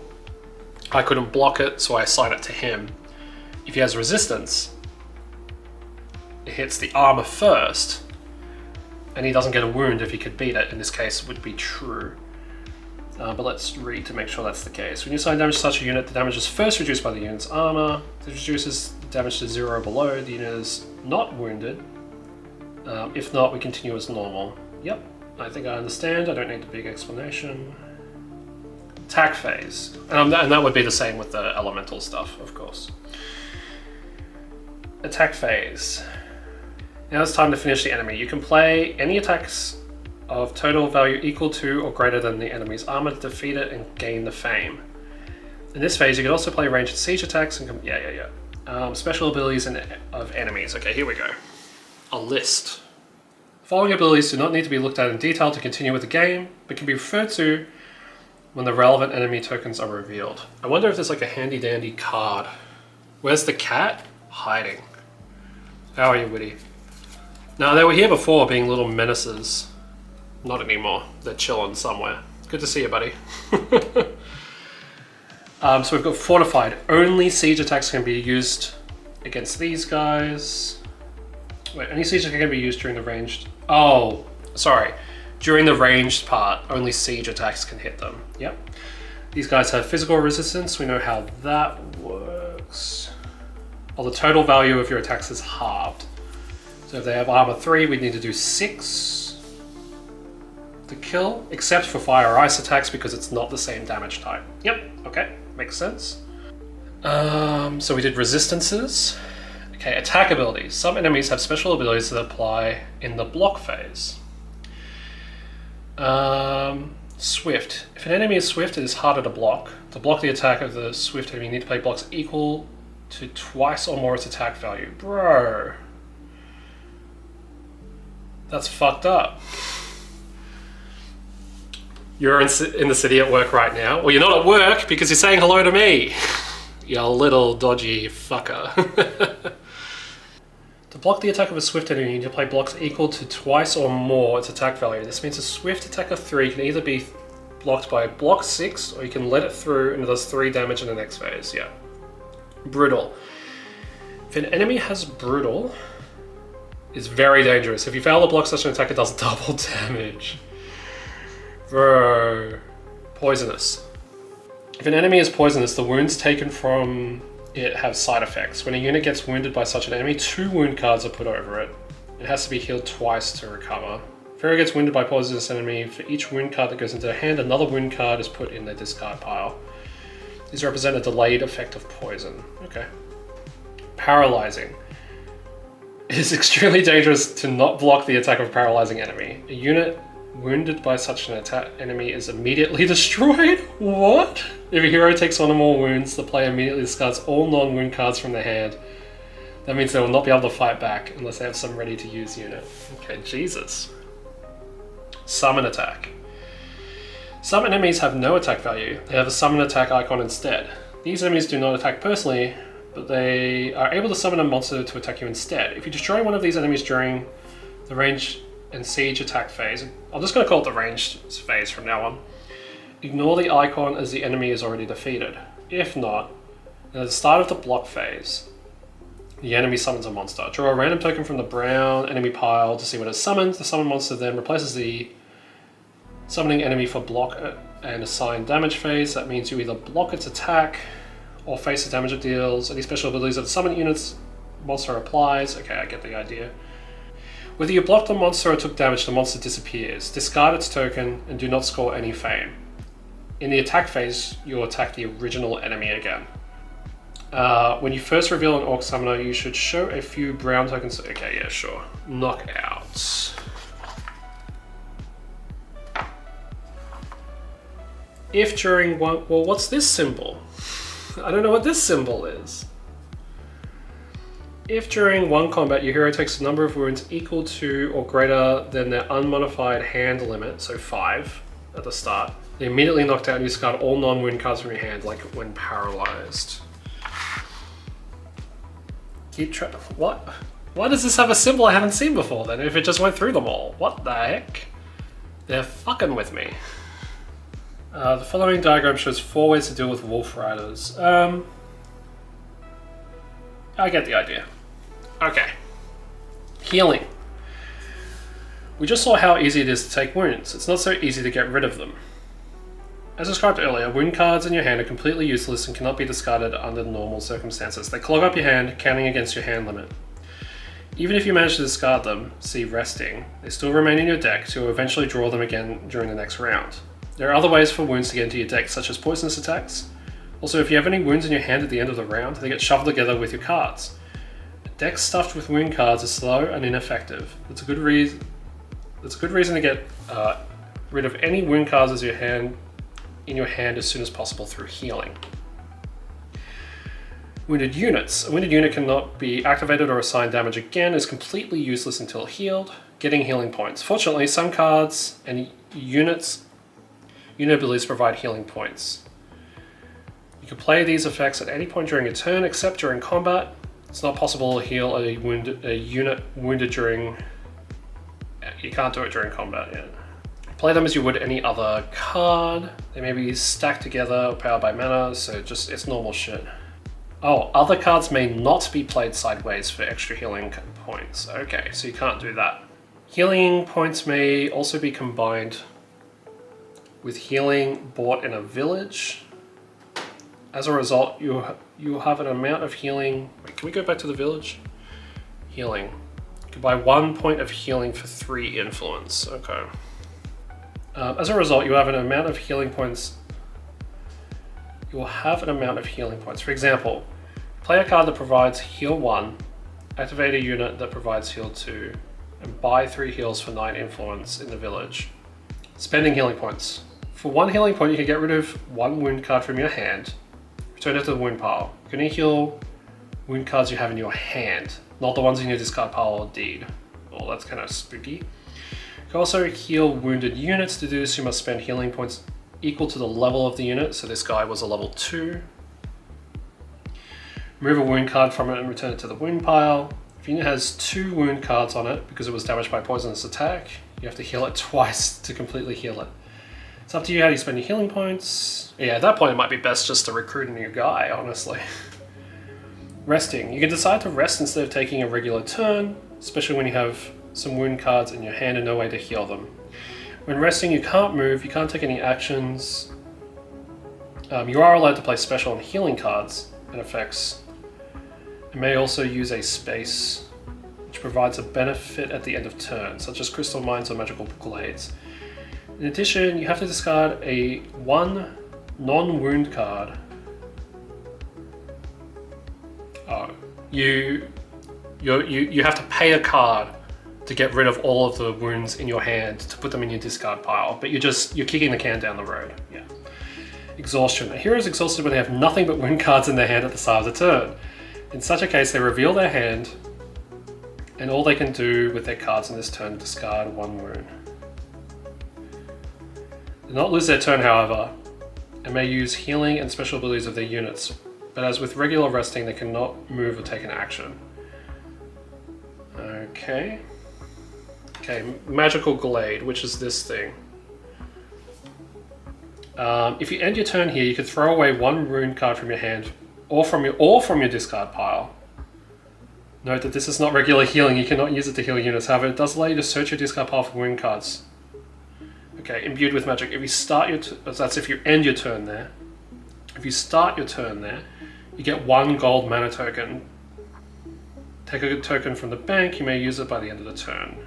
I couldn't block it, so I assign it to him. If he has resistance, it hits the armor first, and he doesn't get a wound if he could beat it. In this case, it would be true. But let's read to make sure that's the case. When you assign damage to such a unit, the damage is first reduced by the unit's armor. This reduces the damage to 0 below. The unit is not wounded. If not, we continue as normal. Yep, I think I understand. I don't need a big explanation. Attack phase. And that would be the same with the elemental stuff, of course. Attack phase. Now it's time to finish the enemy. You can play any attacks of total value equal to or greater than the enemy's armor to defeat it and gain the fame. In this phase, you can also play ranged siege attacks and special abilities of enemies. Okay, here we go. A list. The following abilities do not need to be looked at in detail to continue with the game, but can be referred to when the relevant enemy tokens are revealed. I wonder if there's like a handy dandy card. Where's the cat? Hiding. How are you, Witty? No, they were here before being little menaces. Not anymore. They're chilling somewhere. Good to see you, buddy. So we've got fortified. Only siege attacks can be used against these guys. Wait, any siege attack can be used during the ranged... Oh, sorry. During the ranged part, only siege attacks can hit them. Yep. These guys have physical resistance. We know how that works. Well, the total value of your attacks is halved. So if they have armor 3, we'd need to do 6 to kill, except for fire or ice attacks because it's not the same damage type. Yep, okay, makes sense. So we did resistances. Okay, attack abilities. Some enemies have special abilities that apply in the block phase. Swift. If an enemy is swift, it is harder to block. To block the attack of the swift enemy, you need to play blocks equal to twice or more its attack value. Bro. That's fucked up. You're in the city at work right now. Well, you're not at work because you're saying hello to me. You little dodgy fucker. To block the attack of a swift enemy, you need to play blocks equal to twice or more its attack value. This means a swift attack of 3 can either be blocked by block 6 or you can let it through and it does 3 damage in the next phase. Yeah. Brutal. If an enemy has brutal, it's very dangerous. If you fail to block such an attack, it does double damage. Bro. Poisonous. If an enemy is poisonous, the wounds taken from it have side effects. When a unit gets wounded by such an enemy, 2 wound cards are put over it. It has to be healed twice to recover. If hero gets wounded by a poisonous enemy, for each wound card that goes into their hand, another wound card is put in their discard pile. These represent a delayed effect of poison. Okay. Paralyzing. It is extremely dangerous to not block the attack of a paralyzing enemy. A unit wounded by such an enemy is immediately destroyed? What? If a hero takes 1 or more wounds, the player immediately discards all non-wound cards from their hand. That means they will not be able to fight back unless they have some ready-to-use unit. Okay, Jesus. Summon attack. Some enemies have no attack value. They have a summon attack icon instead. These enemies do not attack personally, but they are able to summon a monster to attack you instead. If you destroy one of these enemies during the range and siege attack phase, I'm just going to call it the ranged phase from now on, ignore the icon as the enemy is already defeated. If not, at the start of the block phase, the enemy summons a monster. Draw a random token from the brown enemy pile to see what it summons. The summoned monster then replaces the summoning enemy for block and assign damage phase. That means you either block its attack or face the damage it deals. Any special abilities that the summoned unit's monster applies. Okay, I get the idea. Whether you blocked the monster or took damage, the monster disappears. Discard its token and do not score any fame. In the attack phase, you'll attack the original enemy again. When you first reveal an Orc Summoner, you should show a few brown tokens. Okay, yeah, sure. Knockouts. If during one... Well, what's this symbol? I don't know what this symbol is. If during one combat your hero takes a number of wounds equal to or greater than their unmodified hand limit, so 5 at the start, they're immediately knocked out and you discard all non-wound cards from your hand, like when paralyzed. Keep track. What? Why does this have a symbol I haven't seen before then, if it just went through them all? What the heck? They're fucking with me. The following diagram shows 4 ways to deal with Wolf Riders. I get the idea. Okay. Healing. We just saw how easy it is to take wounds. It's not so easy to get rid of them. As described earlier, wound cards in your hand are completely useless and cannot be discarded under normal circumstances. They clog up your hand, counting against your hand limit. Even if you manage to discard them, see resting, they still remain in your deck, so you'll eventually draw them again during the next round. There are other ways for wounds to get into your deck, such as poisonous attacks. Also, if you have any wounds in your hand at the end of the round, they get shuffled together with your cards. A deck stuffed with wound cards is slow and ineffective. That's a good reason to get rid of any wound cards in your hand as soon as possible through healing. Wounded units. A wounded unit cannot be activated or assigned damage again, is completely useless until healed. Getting healing points. Fortunately, some cards and unit abilities provide healing points. You can play these effects at any point during your turn, except during combat. It's not possible to heal a unit wounded during... You can't do it during combat yet. Play them as you would any other card. They may be stacked together or powered by mana, so it's normal shit. Oh, other cards may not be played sideways for extra healing points. Okay, so you can't do that. Healing points may also be combined with healing bought in a village. As a result, you have an amount of healing... Wait, can we go back to the village? Healing. You can buy 1 point of healing for 3 influence. Okay. As a result, you have an amount of healing points. You will have an amount of healing points. For example, play a card that provides heal 1, activate a unit that provides heal 2, and buy 3 heals for 9 influence in the village. Spending healing points. For 1 healing point, you can get rid of 1 wound card from your hand, return it to the wound pile. You can only heal wound cards you have in your hand, not the ones in your discard pile or deed. Oh, that's kind of spooky. You can also heal wounded units. To do this, you must spend healing points equal to the level of the unit, so this guy was a level 2. Remove a wound card from it and return it to the wound pile. If a unit has 2 wound cards on it because it was damaged by poisonous attack, you have to heal it twice to completely heal it. It's up to you how you spend your healing points. Yeah, at that point it might be best just to recruit a new guy, honestly. Resting. You can decide to rest instead of taking a regular turn, especially when you have some wound cards in your hand and no way to heal them. When resting, you can't move, you can't take any actions. You are allowed to play special and healing cards and effects. You may also use a space, which provides a benefit at the end of turn, such as crystal mines or magical glades. In addition, you have to discard a 1 non-wound card. Oh, you have to pay a card to get rid of all of the wounds in your hand to put them in your discard pile, but you're kicking the can down the road. Yeah. Exhaustion. A hero is exhausted when they have nothing but wound cards in their hand at the start of the turn. In such a case, they reveal their hand, and all they can do with their cards in this turn is discard 1 wound. They do not lose their turn, however, and may use healing and special abilities of their units, but as with regular resting, they cannot move or take an action. Okay. Okay, Magical Glade, which is this thing. If you end your turn here, you could throw away 1 rune card from your hand or from your discard pile. Note that this is not regular healing, you cannot use it to heal units, however it does allow you to search your discard pile for wound cards. Okay, imbued with magic. If you start your that's if you end your turn there. If you start your turn there, you get 1 gold mana token. Take a token from the bank, you may use it by the end of the turn.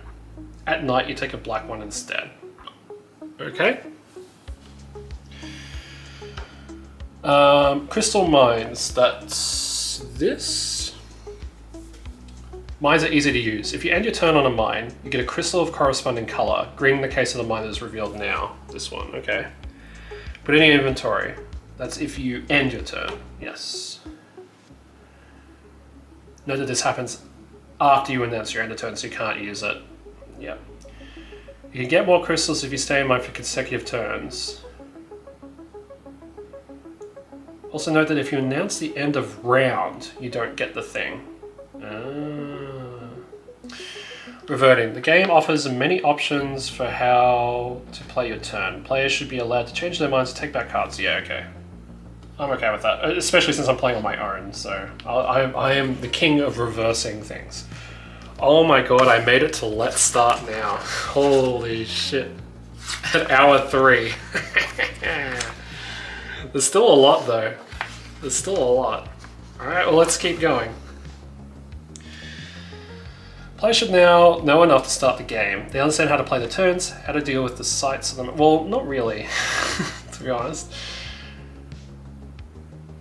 At night, you take a black one instead. Okay. Crystal mines, that's this. Mines are easy to use. If you end your turn on a mine, you get a crystal of corresponding color. Green in the case of the mine that is revealed now. This one, okay. Put it in your inventory. That's if you end your turn, yes. Note that this happens after you announce your end of turn, so you can't use it. Yep. You can get more crystals if you stay in mine for consecutive turns. Also note that if you announce the end of round, you don't get the thing. Reverting. The game offers many options for how to play your turn. Players should be allowed to change their minds to take back cards. Yeah, okay. I'm okay with that, especially since I'm playing on my own, so I am the king of reversing things. Oh my god, I made it to let's start now. Holy shit. At hour 3. There's still a lot though. There's still a lot. Alright, well let's keep going. Players should now know enough to start the game. They understand how to play the turns, how to deal with the sights of them. Well, not really, to be honest.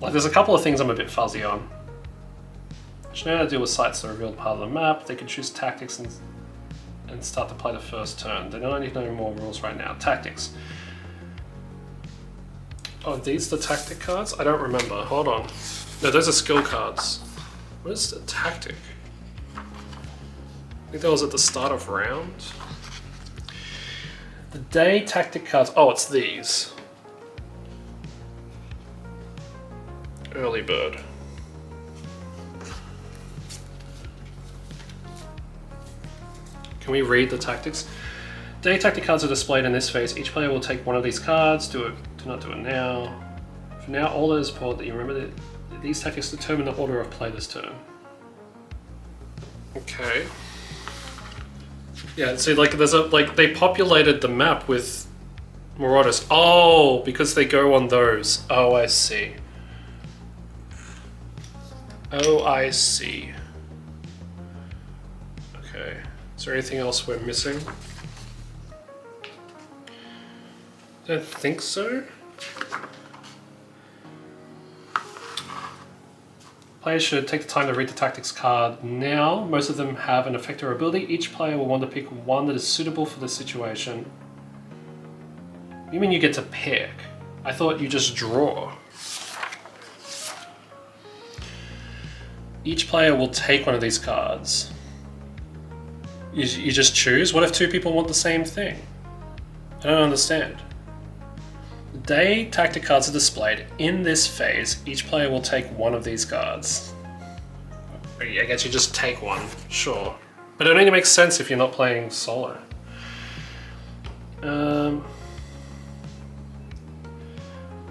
Like, there's a couple of things I'm a bit fuzzy on. They should know how to deal with sights that are revealed part of the map. They can choose tactics and start to play the first turn. They don't need to know more rules right now. Tactics. Oh, these the tactic cards? I don't remember. Hold on. No, those are skill cards. What is the tactic? I think that was at the start of round. The day tactic cards. Oh, it's these. Early bird. Can we read the tactics? Day tactic cards are displayed in this phase. Each player will take one of these cards. Do not do it now. For now, all that is important that you remember that these tactics determine the order of play this turn. Okay. Yeah, see, like there's they populated the map with marauders. Oh, because they go on those. Oh, I see. Oh, I see. Okay. Is there anything else we're missing? Don't think so. Players should take the time to read the tactics card now. Most of them have an effect or ability. Each player will want to pick one that is suitable for the situation. You mean you get to pick? I thought you just draw. Each player will take one of these cards. You just choose? What if two people want the same thing? I don't understand. The day tactic cards are displayed. In this phase, each player will take one of these cards. I guess you just take one, sure. But it only makes sense if you're not playing solo.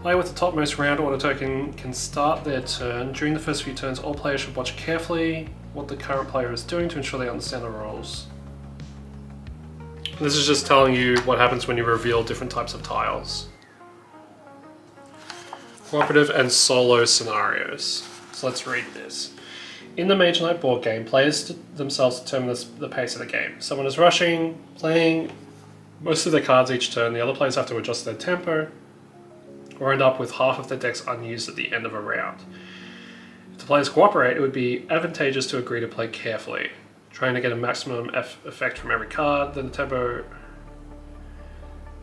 Player with the topmost round order token can start their turn. During the first few turns, all players should watch carefully what the current player is doing to ensure they understand the rules. This is just telling you what happens when you reveal different types of tiles. Cooperative and solo scenarios. So let's read this. In the Mage Knight board game, players themselves determine the pace of the game. Someone is rushing, playing most of their cards each turn. The other players have to adjust their tempo, or end up with half of their decks unused at the end of a round. If the players cooperate, it would be advantageous to agree to play carefully, trying to get a maximum effect from every card. Then the tempo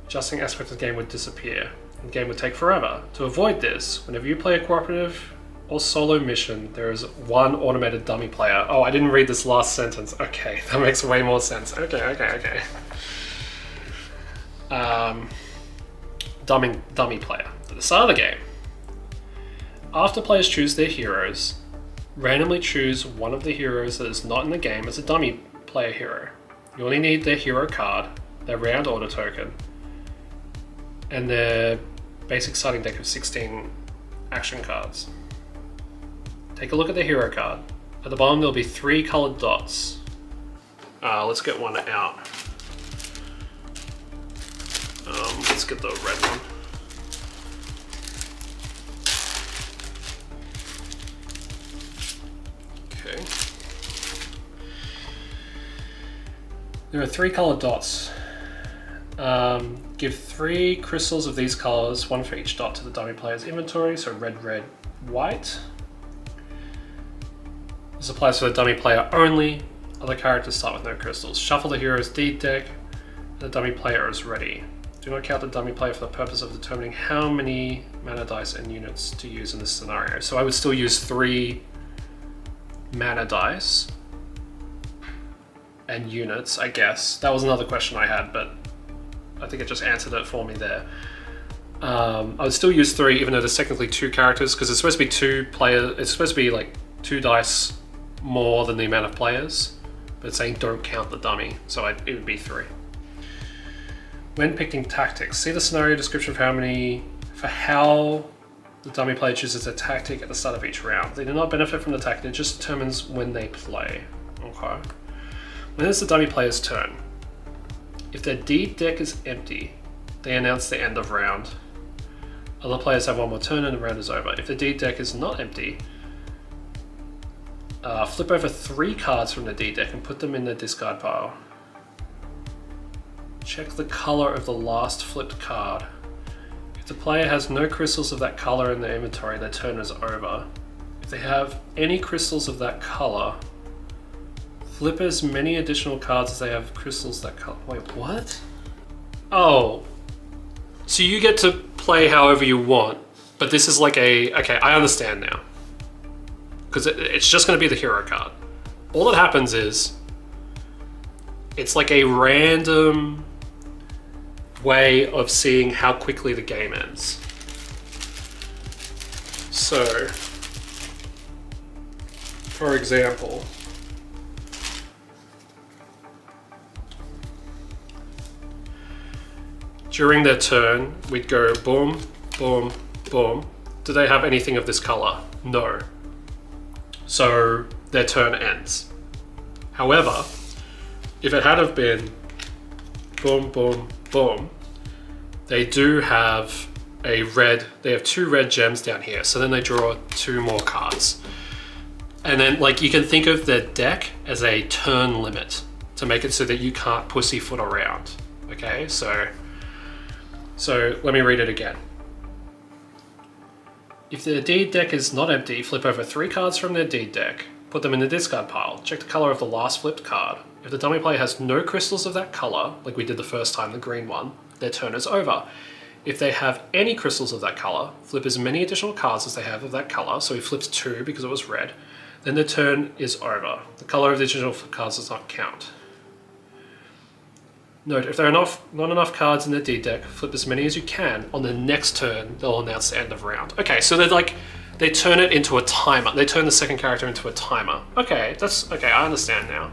adjusting aspect of the game would disappear. The game would take forever. To avoid this, whenever you play a cooperative or solo mission, there is one automated dummy player. Oh, I didn't read this last sentence. Okay, that makes way more sense. Okay. Dummy player. At the start of the game, after players choose their heroes, randomly choose one of the heroes that is not in the game as a dummy player hero. You only need their hero card, their round order token, and their basic starting deck of 16 action cards. Take a look at the hero card. At the bottom there'll be 3 colored dots. Let's get one out. Let's get the red one. Okay. There are 3 colored dots. Give 3 crystals of these colors, one for each dot, to the dummy player's inventory. So red, red, white. This applies for the dummy player only. Other characters start with no crystals. Shuffle the hero's deed deck. The dummy player is ready. Do not count the dummy player for the purpose of determining how many mana dice and units to use in this scenario. So I would still use 3 mana dice and units, I guess. That was another question I had, but I think it just answered it for me there. I would still use 3, even though there's technically 2 characters, because it's supposed to be 2 players. It's supposed to be like 2 dice more than the amount of players, but it's saying don't count the dummy, so it would be 3. When picking tactics, see the scenario description for how the dummy player chooses a tactic at the start of each round. They do not benefit from the tactic, it just determines when they play. Okay. When it's the dummy player's turn, if their deed deck is empty, they announce the end of round. Other players have one more turn and the round is over. If the deed deck is not empty, flip over 3 cards from the deed deck and put them in the discard pile. Check the color of the last flipped card. If the player has no crystals of that color in their inventory, their turn is over. If they have any crystals of that color, flip as many additional cards as they have crystals that color. Wait, what? Oh, so you get to play however you want, but this is like okay, I understand now. Because it's just going to be the hero card. All that happens is, it's like a random way of seeing how quickly the game ends. So, for example, during their turn, we'd go boom, boom, boom. Do they have anything of this color? No. So their turn ends. However, if it had have been boom, boom, boom, they do have they have 2 red gems down here. So then they draw 2 more cards. And then like you can think of the deck as a turn limit to make it so that you can't pussyfoot around. Okay, so let me read it again. If the deed deck is not empty, flip over 3 cards from their deed deck, put them in the discard pile, check the color of the last flipped card. If the dummy player has no crystals of that color, like we did the first time, the green one, their turn is over. If they have any crystals of that color, flip as many additional cards as they have of that color, so he flips 2 because it was red, then the turn is over. The color of the additional cards does not count. Note, if there are not enough cards in the deed deck, flip as many as you can. On the next turn, they'll announce the end of round. Okay, so they turn it into a timer. They turn the second character into a timer. Okay, I understand now.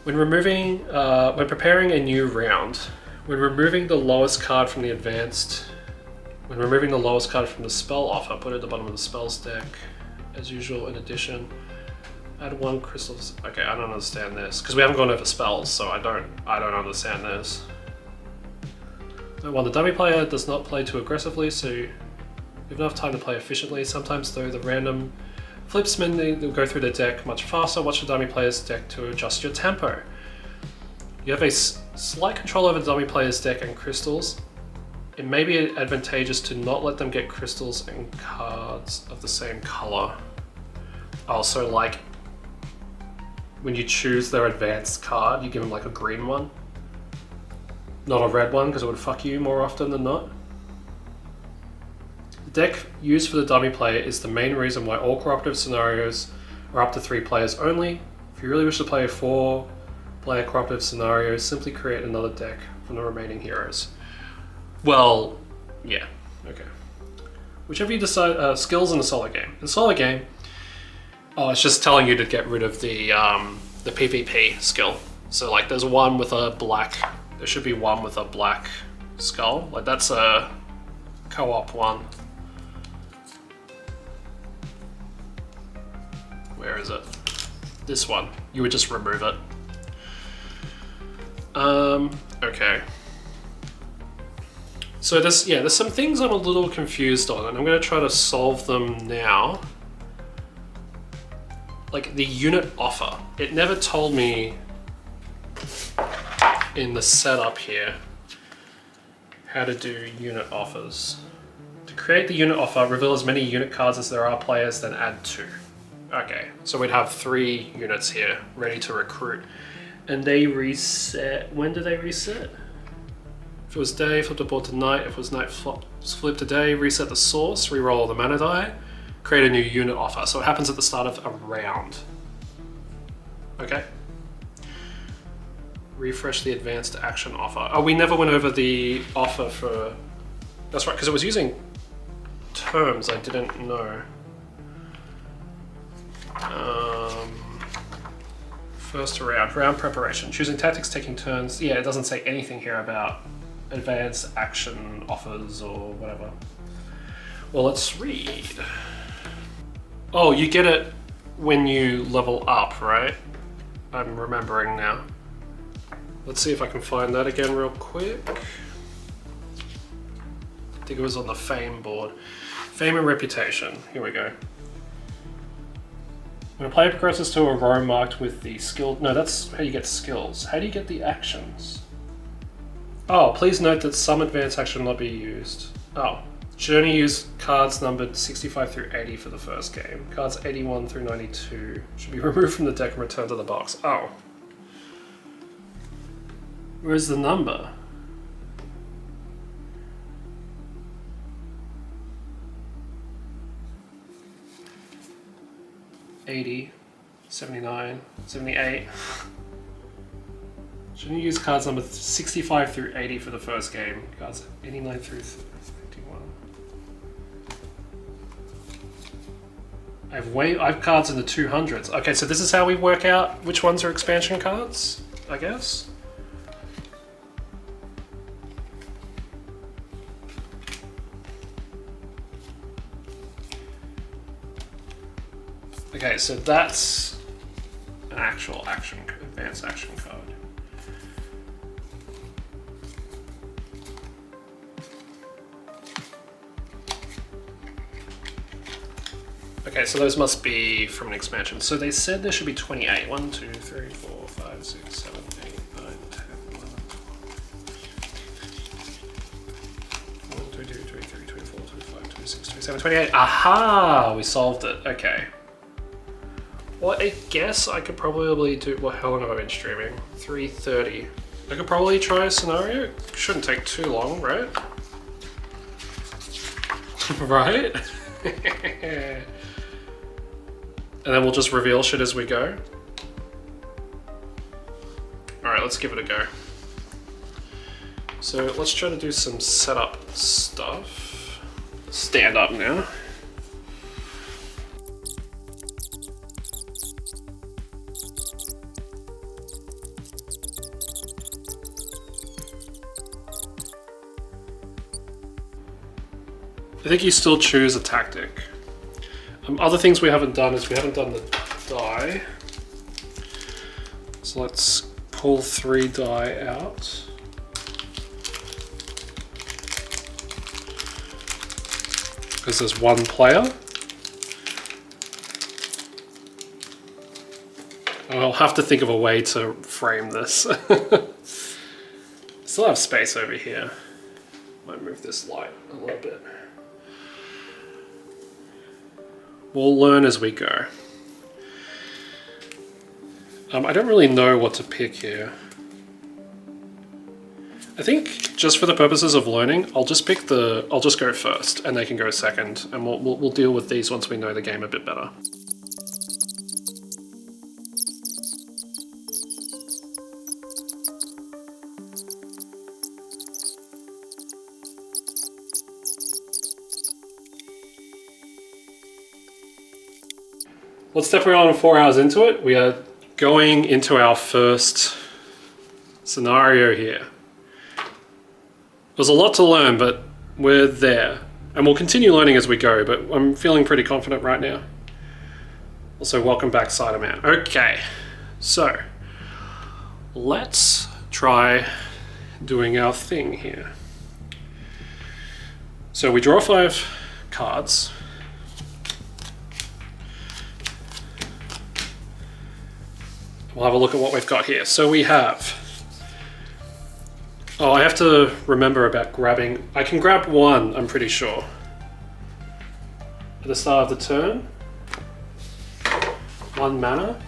When preparing a new round, when removing the lowest card from the spell offer, put it at the bottom of the spells deck. As usual, in addition, add 1 crystals. Okay, I don't understand this because we haven't gone over spells, so I don't understand this. While the dummy player does not play too aggressively, so you have enough time to play efficiently. Sometimes though, the random flips mean they'll go through the deck much faster. Watch the dummy player's deck to adjust your tempo. You have a slight control over the dummy player's deck and crystals. It may be advantageous to not let them get crystals and cards of the same color. Also, like, when you choose their advanced card, you give them like a green one, not a red one, because it would fuck you more often than not. The deck used for the dummy player is the main reason why all cooperative scenarios are up to 3 players only. If you really wish to play a 4-player cooperative scenario, simply create another deck from the remaining heroes. Well, yeah, okay. Whichever you decide, skills in the solo game. In the solo game, it's just telling you to get rid of the PvP skill. So like there's one with a black, there should be one with a black skull. Like that's a co-op one. Where is it? This one. You would just remove it. Okay. So there's some things I'm a little confused on, and I'm gonna try to solve them now. Like the unit offer, it never told me in the setup here how to do unit offers. To create the unit offer, reveal as many unit cards as there are players, then add 2. Okay, so we'd have 3 units here ready to recruit. And they reset, when do they reset? If it was day, flip the board to night. If it was night, flip to day, reset the source, re-roll the mana die, create a new unit offer. So it happens at the start of a round. Okay. Refresh the advanced action offer. Oh, we never went over the offer for, that's right, because it was using terms I didn't know. First round preparation. Choosing tactics, taking turns. Yeah, it doesn't say anything here about advanced action offers or whatever. Well, let's read. Oh, you get it when you level up, right? I'm remembering now. Let's see if I can find that again real quick. I think it was on the fame board. Fame and reputation. Here we go. When a player progresses to a row marked with the skill... No, that's how you get skills. How do you get the actions? Oh, please note that some advanced action will not be used. Oh. Should only use cards numbered 65 through 80 for the first game. Cards 81 through 92 should be removed from the deck and returned to the box. Oh. Where's the number? $80, $79, $78. Shouldn't you use cards number 65 through 80 for the first game? Cards 89 through 51. I have cards in the 200s. Okay, so this is how we work out which ones are expansion cards, I guess. Okay, so that's an actual advanced action card. Okay, so those must be from an expansion. So they said there should be 28. 1, 2, 3, 4, 5, 6, 7, 8, 9, 10, 11, 12. 1, 2, 3, 24, 25, 26, 27, 28. Aha! We solved it. Okay. Well, I guess I could probably do... Well, how long have I been streaming? 3:30. I could probably try a scenario. It shouldn't take too long, right? Right? And then we'll just reveal shit as we go. Alright, let's give it a go. So let's try to do some setup stuff. Stand up now. I think you still choose a tactic. Other things we haven't done is we haven't done the die. So let's pull 3 die out. Because there's 1 player. I'll have to think of a way to frame this. Still have space over here. Might move this light a little bit. We'll learn as we go. I don't really know what to pick here. I think just for the purposes of learning, I'll just go first and they can go second, and we'll deal with these once we know the game a bit better. Let's step on 4 hours into it. We are going into our first scenario here. There's a lot to learn, but we're there. And we'll continue learning as we go, but I'm feeling pretty confident right now. Also, welcome back, Cider-Man. Okay, so let's try doing our thing here. So we draw 5 cards. We'll have a look at what we've got here. So we have... Oh, I have to remember about grabbing... I can grab 1, I'm pretty sure. At the start of the turn. 1 mana.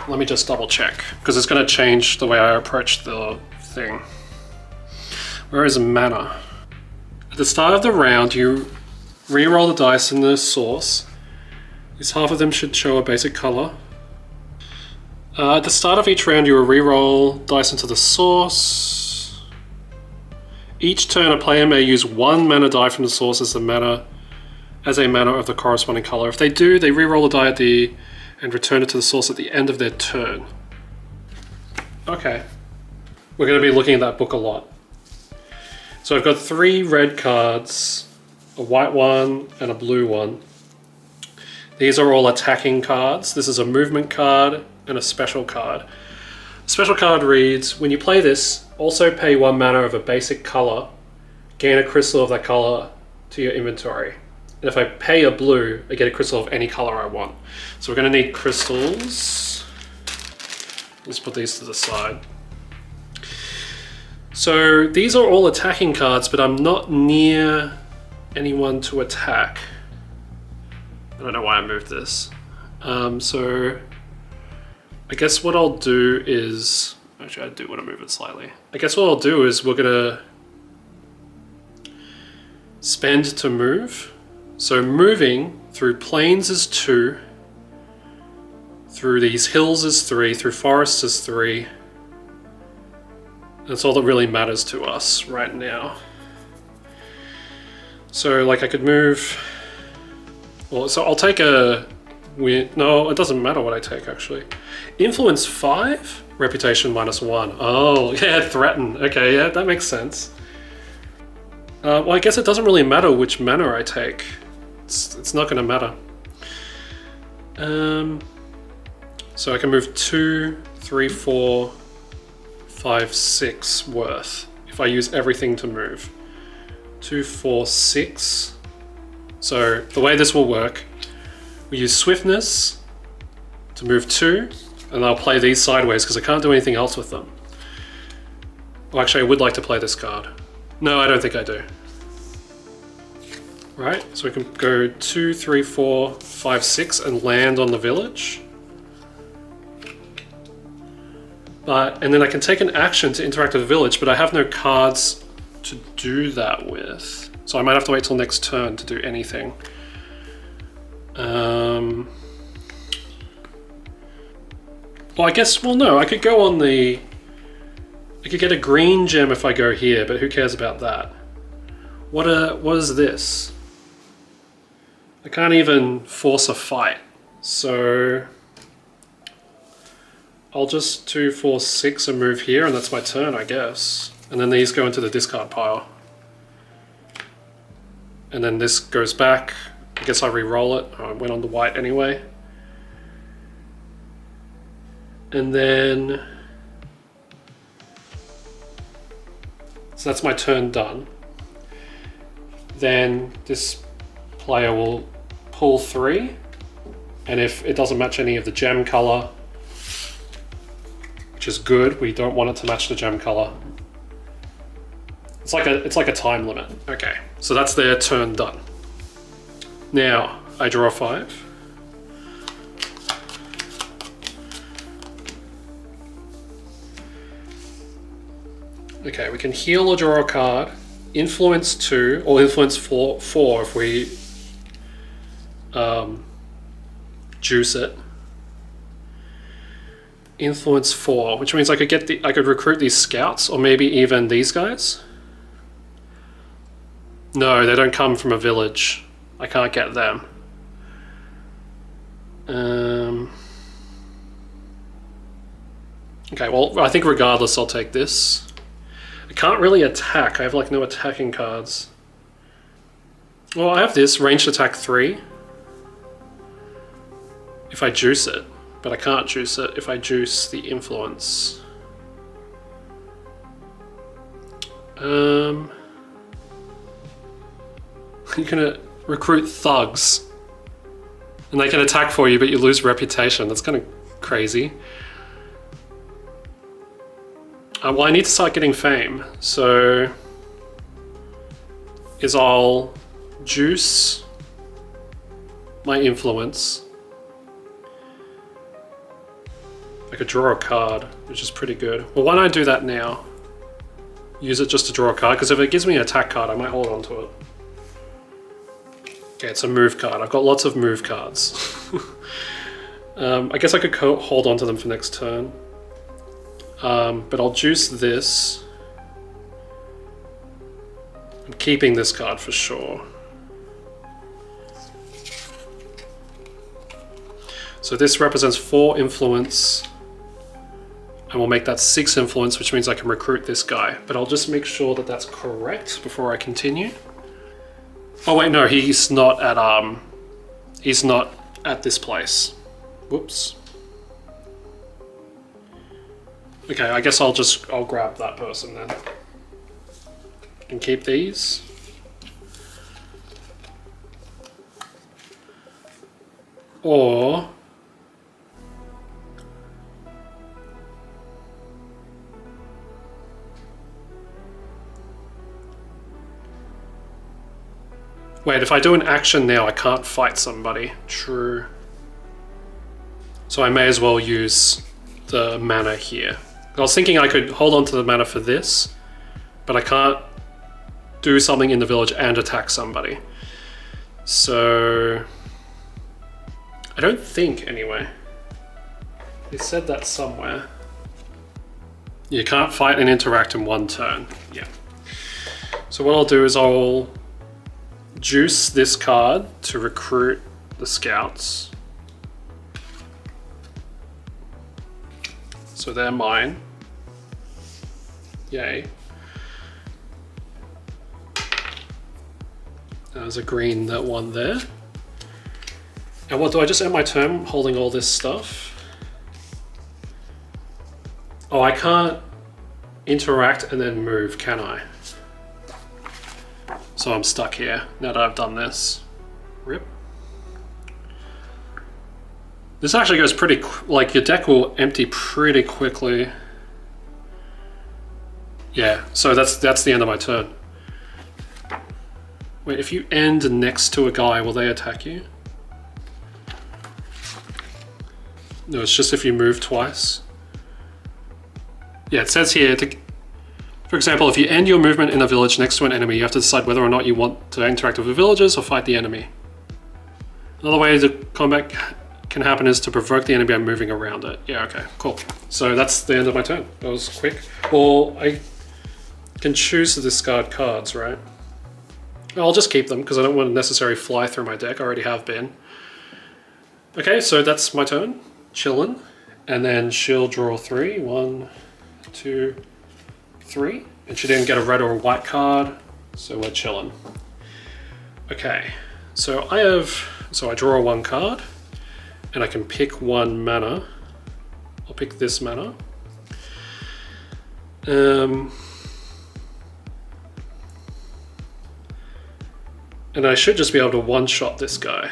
Let me just double check, because it's going to change the way I approach the thing. Where is mana? At the start of the round, you re-roll the dice in the source. These half of them should show a basic color. At the start of each round, you will re-roll dice into the source. Each turn, a player may use 1 mana die from the source as a mana of the corresponding color. If they do, they re-roll the die and return it to the source at the end of their turn. Okay. We're going to be looking at that book a lot. So I've got 3 red cards, a white one and a blue one. These are all attacking cards. This is a movement card and a special card. The special card reads, when you play this, also pay 1 mana of a basic color, gain a crystal of that color to your inventory. And if I pay a blue, I get a crystal of any color I want. So we're going to need crystals. Let's put these to the side. So these are all attacking cards, but I'm not near anyone to attack. I don't know why I moved this. So I guess what I'll do is... Actually, I do want to move it slightly. I guess what I'll do is we're going to spend to move. So moving through plains is 2, through these hills is 3, through forests is 3. That's all that really matters to us right now. So like I could move, well, so I'll take a win. No, it doesn't matter what I take actually. Influence 5, reputation -1. Oh yeah, threaten. Okay, yeah, that makes sense. Well, I guess it doesn't really matter which mana I take. It's not going to matter. So I can move 2, 3, 4, 5, 6 worth if I use everything to move. 2, 4, 6. So the way this will work, we use swiftness to move 2, and I'll play these sideways because I can't do anything else with them. Well, actually, I would like to play this card. No, I don't think I do. Right, so we can go 2, 3, 4, 5, 6 and land on the village. And then I can take an action to interact with the village, but I have no cards to do that with. So I might have to wait till next turn to do anything. Well, I guess, well no, I could go on the... I could get a green gem if I go here, but who cares about that? What is this? I can't even force a fight, so I'll just 2, 4, 6 and move here, and that's my turn, I guess. And then these go into the discard pile. And then this goes back. I guess I re-roll it. I went on the white anyway. And then... So that's my turn done. Then this player will pull 3, and if it doesn't match any of the gem color, which is good, we don't want it to match the gem color. It's like a time limit. Okay, so that's their turn done. Now I draw 5. Okay, we can heal or draw a card. Influence 2 or influence 4 if we juice it. Influence 4, which means I could recruit these scouts or maybe even these guys. No, they don't come from a village. I can't get them. Okay, well, I think regardless I'll take this. I can't really attack. I have like no attacking cards. Well, I have this, ranged attack 3. If I juice it, but I can't juice it if I juice the influence. You're gonna recruit thugs. And they can attack for you, but you lose reputation. That's kind of crazy. Well, I need to start getting fame, so I'll juice my influence, I could draw a card, which is pretty good. Well, why don't I do that now? Use it just to draw a card, because if it gives me an attack card, I might hold on to it. Okay, it's a move card. I've got lots of move cards. I guess I could hold on to them for next turn. But I'll juice this. I'm keeping this card for sure. So this represents 4 influence. And we'll make that 6 influence, which means I can recruit this guy. But I'll just make sure that that's correct before I continue. Oh wait, no, he's not at this place. Whoops. Okay, I guess I'll grab that person then. And keep these. Or wait, if I do an action now, I can't fight somebody. True. So I may as well use the mana here. I was thinking I could hold on to the mana for this, but I can't do something in the village and attack somebody. So I don't think, anyway. They said that somewhere. You can't fight and interact in one turn. Yeah. So what I'll do is I'll juice this card to recruit the scouts. So they're mine. Yay. There's a green that one there. And what do I just end my turn holding all this stuff? Oh, I can't interact and then move, can I? So I'm stuck here now that I've done this. Rip. This actually goes pretty, like your deck will empty pretty quickly. Yeah, so that's the end of my turn. Wait, if you end next to a guy, will they attack you? No, it's just if you move twice. Yeah, it says here, for example, if you end your movement in a village next to an enemy, you have to decide whether or not you want to interact with the villagers or fight the enemy. Another way the combat can happen is to provoke the enemy by moving around it. Yeah, okay, cool. So that's the end of my turn. That was quick. Or I can choose to discard cards, right? I'll just keep them because I don't want to necessarily fly through my deck. I already have been. Okay, so that's my turn. Chillin'. And then she'll draw 3. 1, 2, 3. And she didn't get a red or a white card, so we're chilling. Okay, so I draw 1 card, and I can pick 1 mana. I'll pick this mana. And I should just be able to one-shot this guy.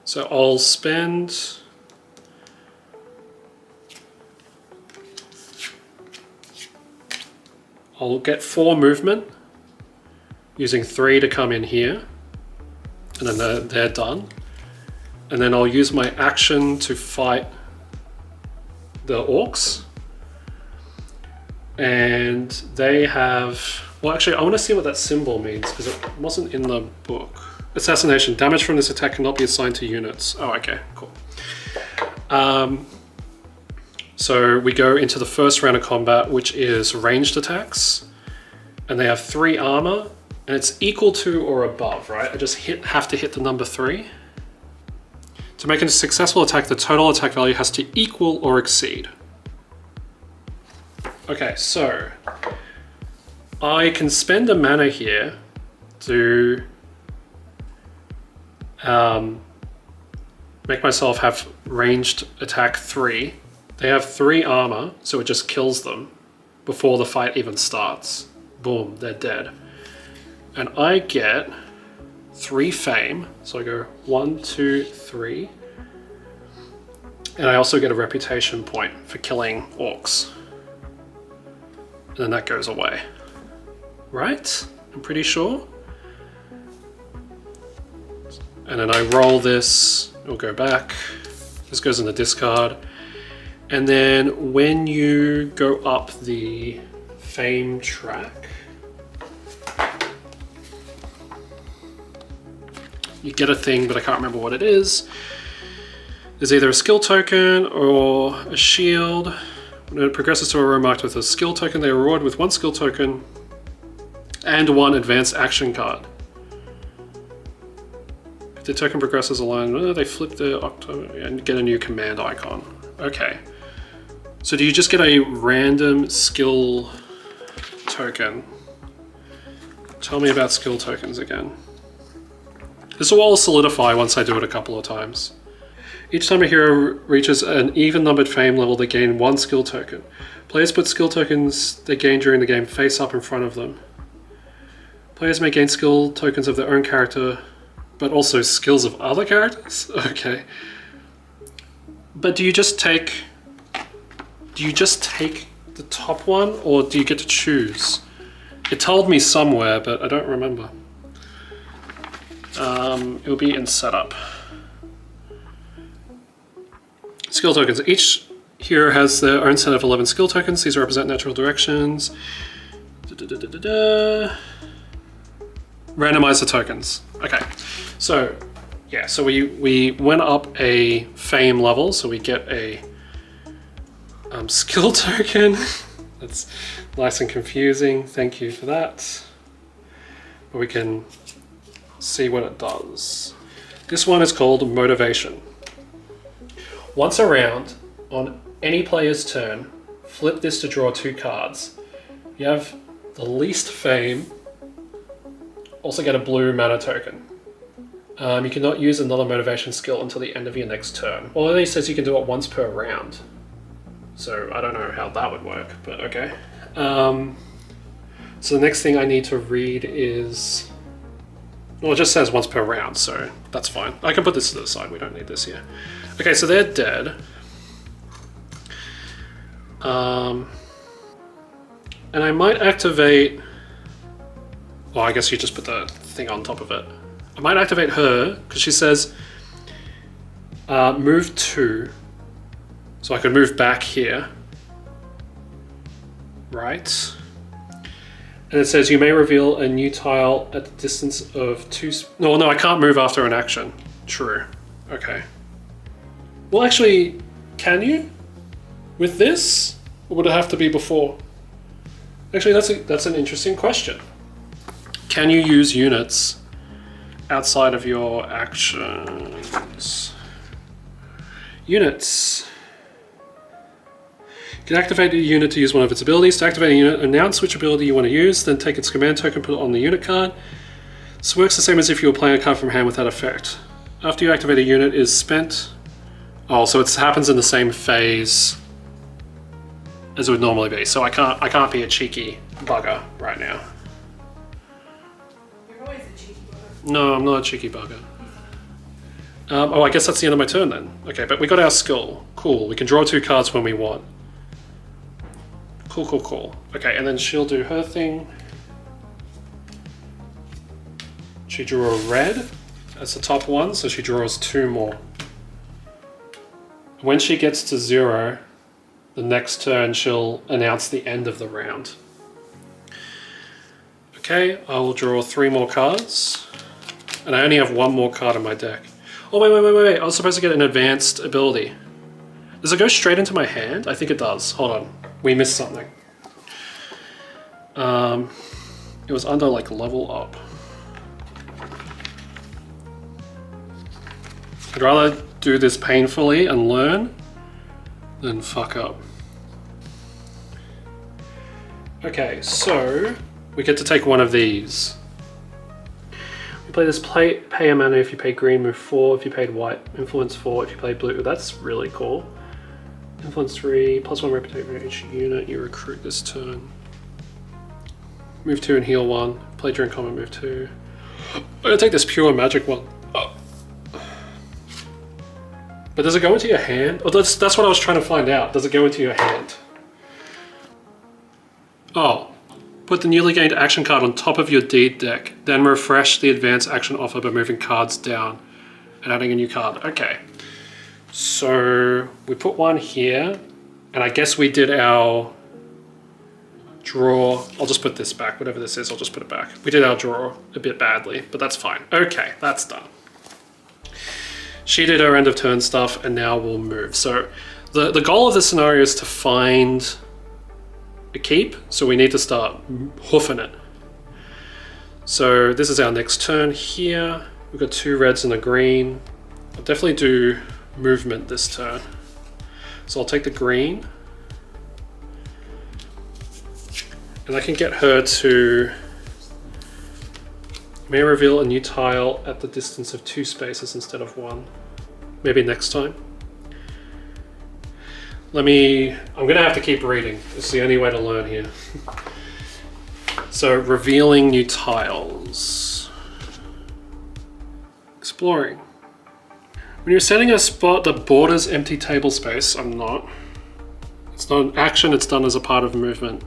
So I'll spend... I'll get 4 movement, using 3 to come in here, and then they're done. And then I'll use my action to fight the orcs. And they have... Well, actually, I want to see what that symbol means, because it wasn't in the book. Assassination. Damage from this attack cannot be assigned to units. Oh, okay, cool. So we go into the first round of combat, which is ranged attacks. And they have 3 armor, and it's equal to or above, right? I just have to hit the number 3. To make a successful attack, the total attack value has to equal or exceed. Okay, so I can spend a mana here to make myself have ranged attack 3. They have 3 armor, so it just kills them before the fight even starts. Boom, they're dead. And I get 3 fame, so I go 1, 2, 3. And I also get a reputation point for killing orcs. And then that goes away. Right? I'm pretty sure. And then I roll this, it'll go back. This goes in the discard. And then when you go up the fame track, you get a thing, but I can't remember what it is. There's either a skill token or a shield. When it progresses to a row marked with a skill token, they are rewarded with 1 skill token and 1 advanced action card. If the token progresses along, they flip the octo and get a new command icon. Okay. So do you just get a random skill token? Tell me about skill tokens again. This will all solidify once I do it a couple of times. Each time a hero reaches an even numbered fame level, they gain 1 skill token. Players put skill tokens they gain during the game face up in front of them. Players may gain skill tokens of their own character, but also skills of other characters? Okay. But do you just take the top one, or do you get to choose? It told me somewhere, but I don't remember. It'll be in setup. Skill tokens. Each hero has their own set of 11 skill tokens. These represent natural directions. Randomize the tokens. Okay, so yeah, so we went up a fame level, so we get a skill token. That's nice and confusing. Thank you for that. But we can see what it does. This one is called Motivation. Once a round, on any player's turn, flip this to draw 2 cards. You have the least fame, also get a blue mana token. You cannot use another motivation skill until the end of your next turn. Well, it only says you can do it once per round. So I don't know how that would work, but okay. So the next thing I need to read is... Well, it just says once per round, so that's fine. I can put this to the side, we don't need this here. Okay, so they're dead. And I might activate... Well, I guess you just put the thing on top of it. I might activate her, because she says move 2. So I could move back here. Right. And it says you may reveal a new tile at the distance of 2... No, I can't move after an action. True. Okay. Well, actually, can you? With this? Or would it have to be before? Actually, that's an interesting question. Can you use units outside of your actions? Units. You can activate a unit to use one of its abilities. To activate a unit, announce which ability you want to use, then take its command token, put it on the unit card. This works the same as if you were playing a card from hand with that effect. After you activate a unit is spent... Oh, so it happens in the same phase as it would normally be. So I can't be a cheeky bugger right now. You're always a cheeky bugger. No, I'm not a cheeky bugger. Oh, I guess that's the end of my turn then. Okay, but we got our skill. Cool, we can draw 2 cards when we want. Cool, cool, cool. Okay, and then she'll do her thing. She drew a red as the top one, so she draws 2 more. When she gets to 0, the next turn she'll announce the end of the round. Okay, I will draw 3 more cards. And I only have 1 more card in my deck. Oh, wait. I was supposed to get an advanced ability. Does it go straight into my hand? I think it does. Hold on. We missed something. It was under, like, level up. I'd rather do this painfully and learn than fuck up. Okay, so we get to take one of these. We play this pay a mana if you pay green, move 4 if you paid white, influence 4 if you play blue. That's really cool. Influence 3, +1 reputation for each unit you recruit this turn. Move 2 and heal 1. Play during combat, move 2. I'm gonna take this pure magic one. But does it go into your hand? Oh, that's what I was trying to find out. Does it go into your hand? Oh. Put the newly gained action card on top of your deed deck. Then refresh the advanced action offer by moving cards down. and adding a new card. Okay. So we put one here, and I guess we did our draw. I'll just put this back, whatever this is, I'll just put it back. We did our draw a bit badly, but that's fine. Okay, that's done. She did her end of turn stuff, and now we'll move. So the goal of this scenario is to find a keep, so we need to start hoofing it. So this is our next turn here. We've got 2 reds and a green. I'll definitely do movement this turn. So I'll take the green. And I can get her to may reveal a new tile at the distance of 2 spaces instead of 1. Maybe next time. I'm gonna have to keep reading. It's the only way to learn here. So revealing new tiles. Exploring. When you're setting a spot that borders empty table space, I'm not. It's not an action, it's done as a part of movement.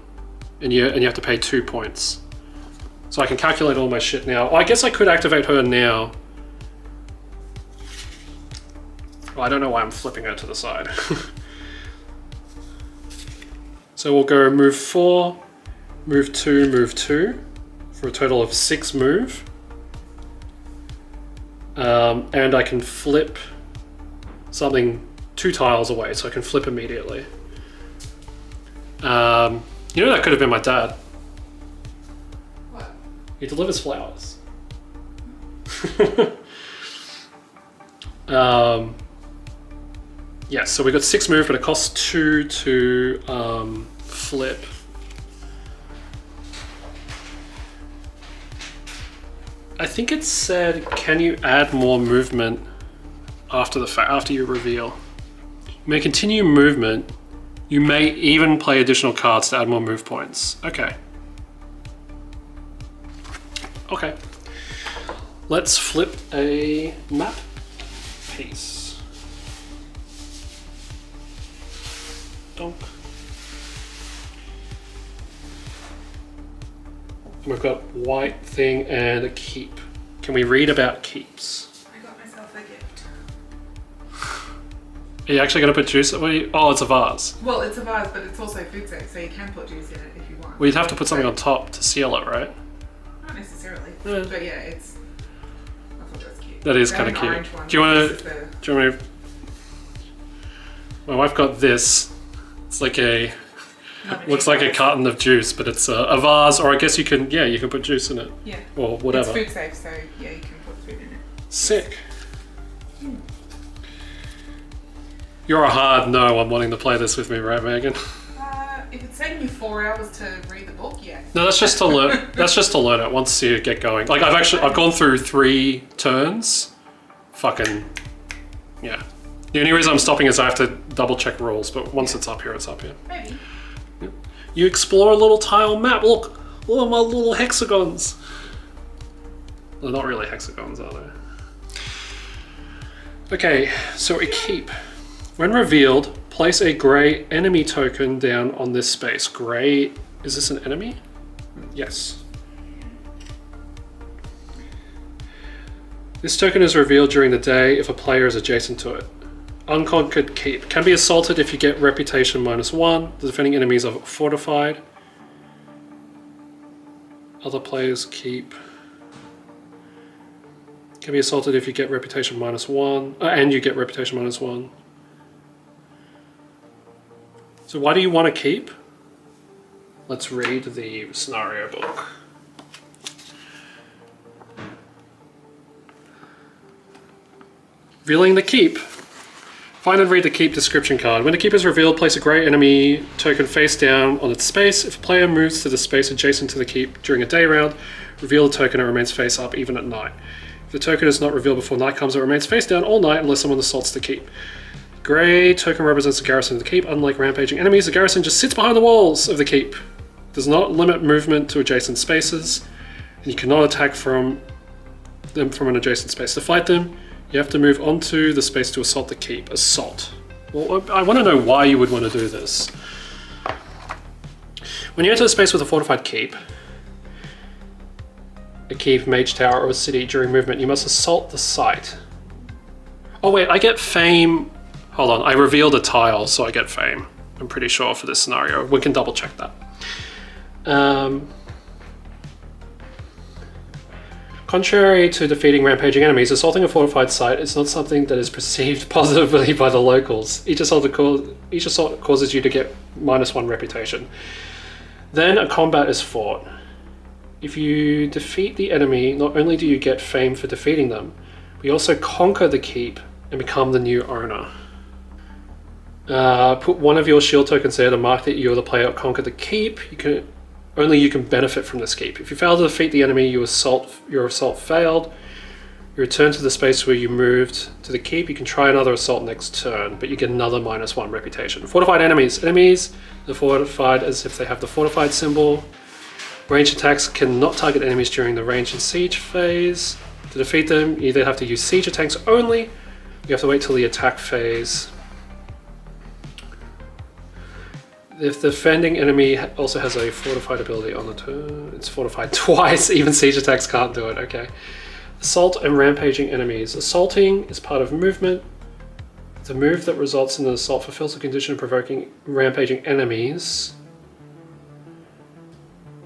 And you have to pay 2 points. So I can calculate all my shit now. Oh, I guess I could activate her now. Well, I don't know why I'm flipping her to the side. So we'll go move 4, move 2, for a total of 6 move. And I can flip something 2 tiles away, so I can flip immediately. You know, that could have been my dad. What? He delivers flowers. Yeah, so we got 6 move, but it costs 2 to flip. I think it said, can you add more movement after you reveal? You may continue movement. You may even play additional cards to add more move points. Okay. Okay. Let's flip a map piece. Donk. And we've got white thing and a keep. Can we read about keeps? I got myself a gift. Are you actually going to put juice? Oh, it's a vase. Well, it's a vase, but it's also food safe, so you can put juice in it if you want. Well, you'd have to put something on top to seal it, right? Not necessarily, Yeah. but yeah, it's. I thought that was cute. That is They kind of have an cute. orange one. Do you want This is to? Do you want to? My wife got this. It's like looks like a carton of juice, but it's a vase, or I guess you can put juice in it. Yeah. Or whatever. It's food safe, so yeah, you can put food in it. Sick. You're a hard no on wanting to play this with me, right, Megan? If it's taking you 4 hours to read the book, yeah. No, that's just to learn. That's just to learn it once you get going. Like I've gone through 3 turns. Fucking yeah. The only reason I'm stopping is I have to double check rules, but once it's up here, it's up here. Maybe. Yep. You explore a little tile map. Look at my little hexagons. They're not really hexagons, are they? Okay, so a keep. When revealed, place a grey enemy token down on this space. Grey, is this an enemy? Yes. This token is revealed during the day if a player is adjacent to it. Unconquered keep. Can be assaulted if you get reputation -1. The defending enemies are fortified. Other players keep. Can be assaulted if you get reputation -1. And you get reputation -1. So why do you want to keep? Let's read the scenario book. Revealing the keep. Find and read the keep description card. When the keep is revealed, place a grey enemy token face down on its space. If a player moves to the space adjacent to the keep during a day round, reveal the token and it remains face up even at night. If the token is not revealed before night comes, it remains face down all night unless someone assaults the keep. Grey token represents the garrison of the keep. Unlike rampaging enemies, the garrison just sits behind the walls of the keep. It does not limit movement to adjacent spaces, and you cannot attack from them from an adjacent space. To fight them, you have to move onto the space to assault the keep. Assault. Well, I want to know why you would want to do this. When you enter a space with a fortified keep, a keep, mage tower, or a city during movement, you must assault the site. Oh wait, I get fame. Hold on, I revealed a tile, so I get fame. I'm pretty sure for this scenario. We can double check that. Contrary to defeating rampaging enemies, assaulting a fortified site is not something that is perceived positively by the locals. Each assault causes you to get -1 reputation. Then a combat is fought. If you defeat the enemy, not only do you get fame for defeating them, but you also conquer the keep and become the new owner. Put one of your shield tokens there to mark that you're the player that conquered the keep. Only you can benefit from this keep. If you fail to defeat the enemy, your assault failed. You return to the space where you moved to the keep. You can try another assault next turn, but you get another -1 reputation. Fortified enemies. Enemies are fortified as if they have the fortified symbol. Ranged attacks cannot target enemies during the range and siege phase. To defeat them, you either have to use siege attacks only, or you have to wait till the attack phase. If the defending enemy also has a fortified ability on the turn, it's fortified twice. Even siege attacks can't do it, okay. Assault and rampaging enemies. Assaulting is part of movement. The move that results in an assault fulfills the condition of provoking rampaging enemies.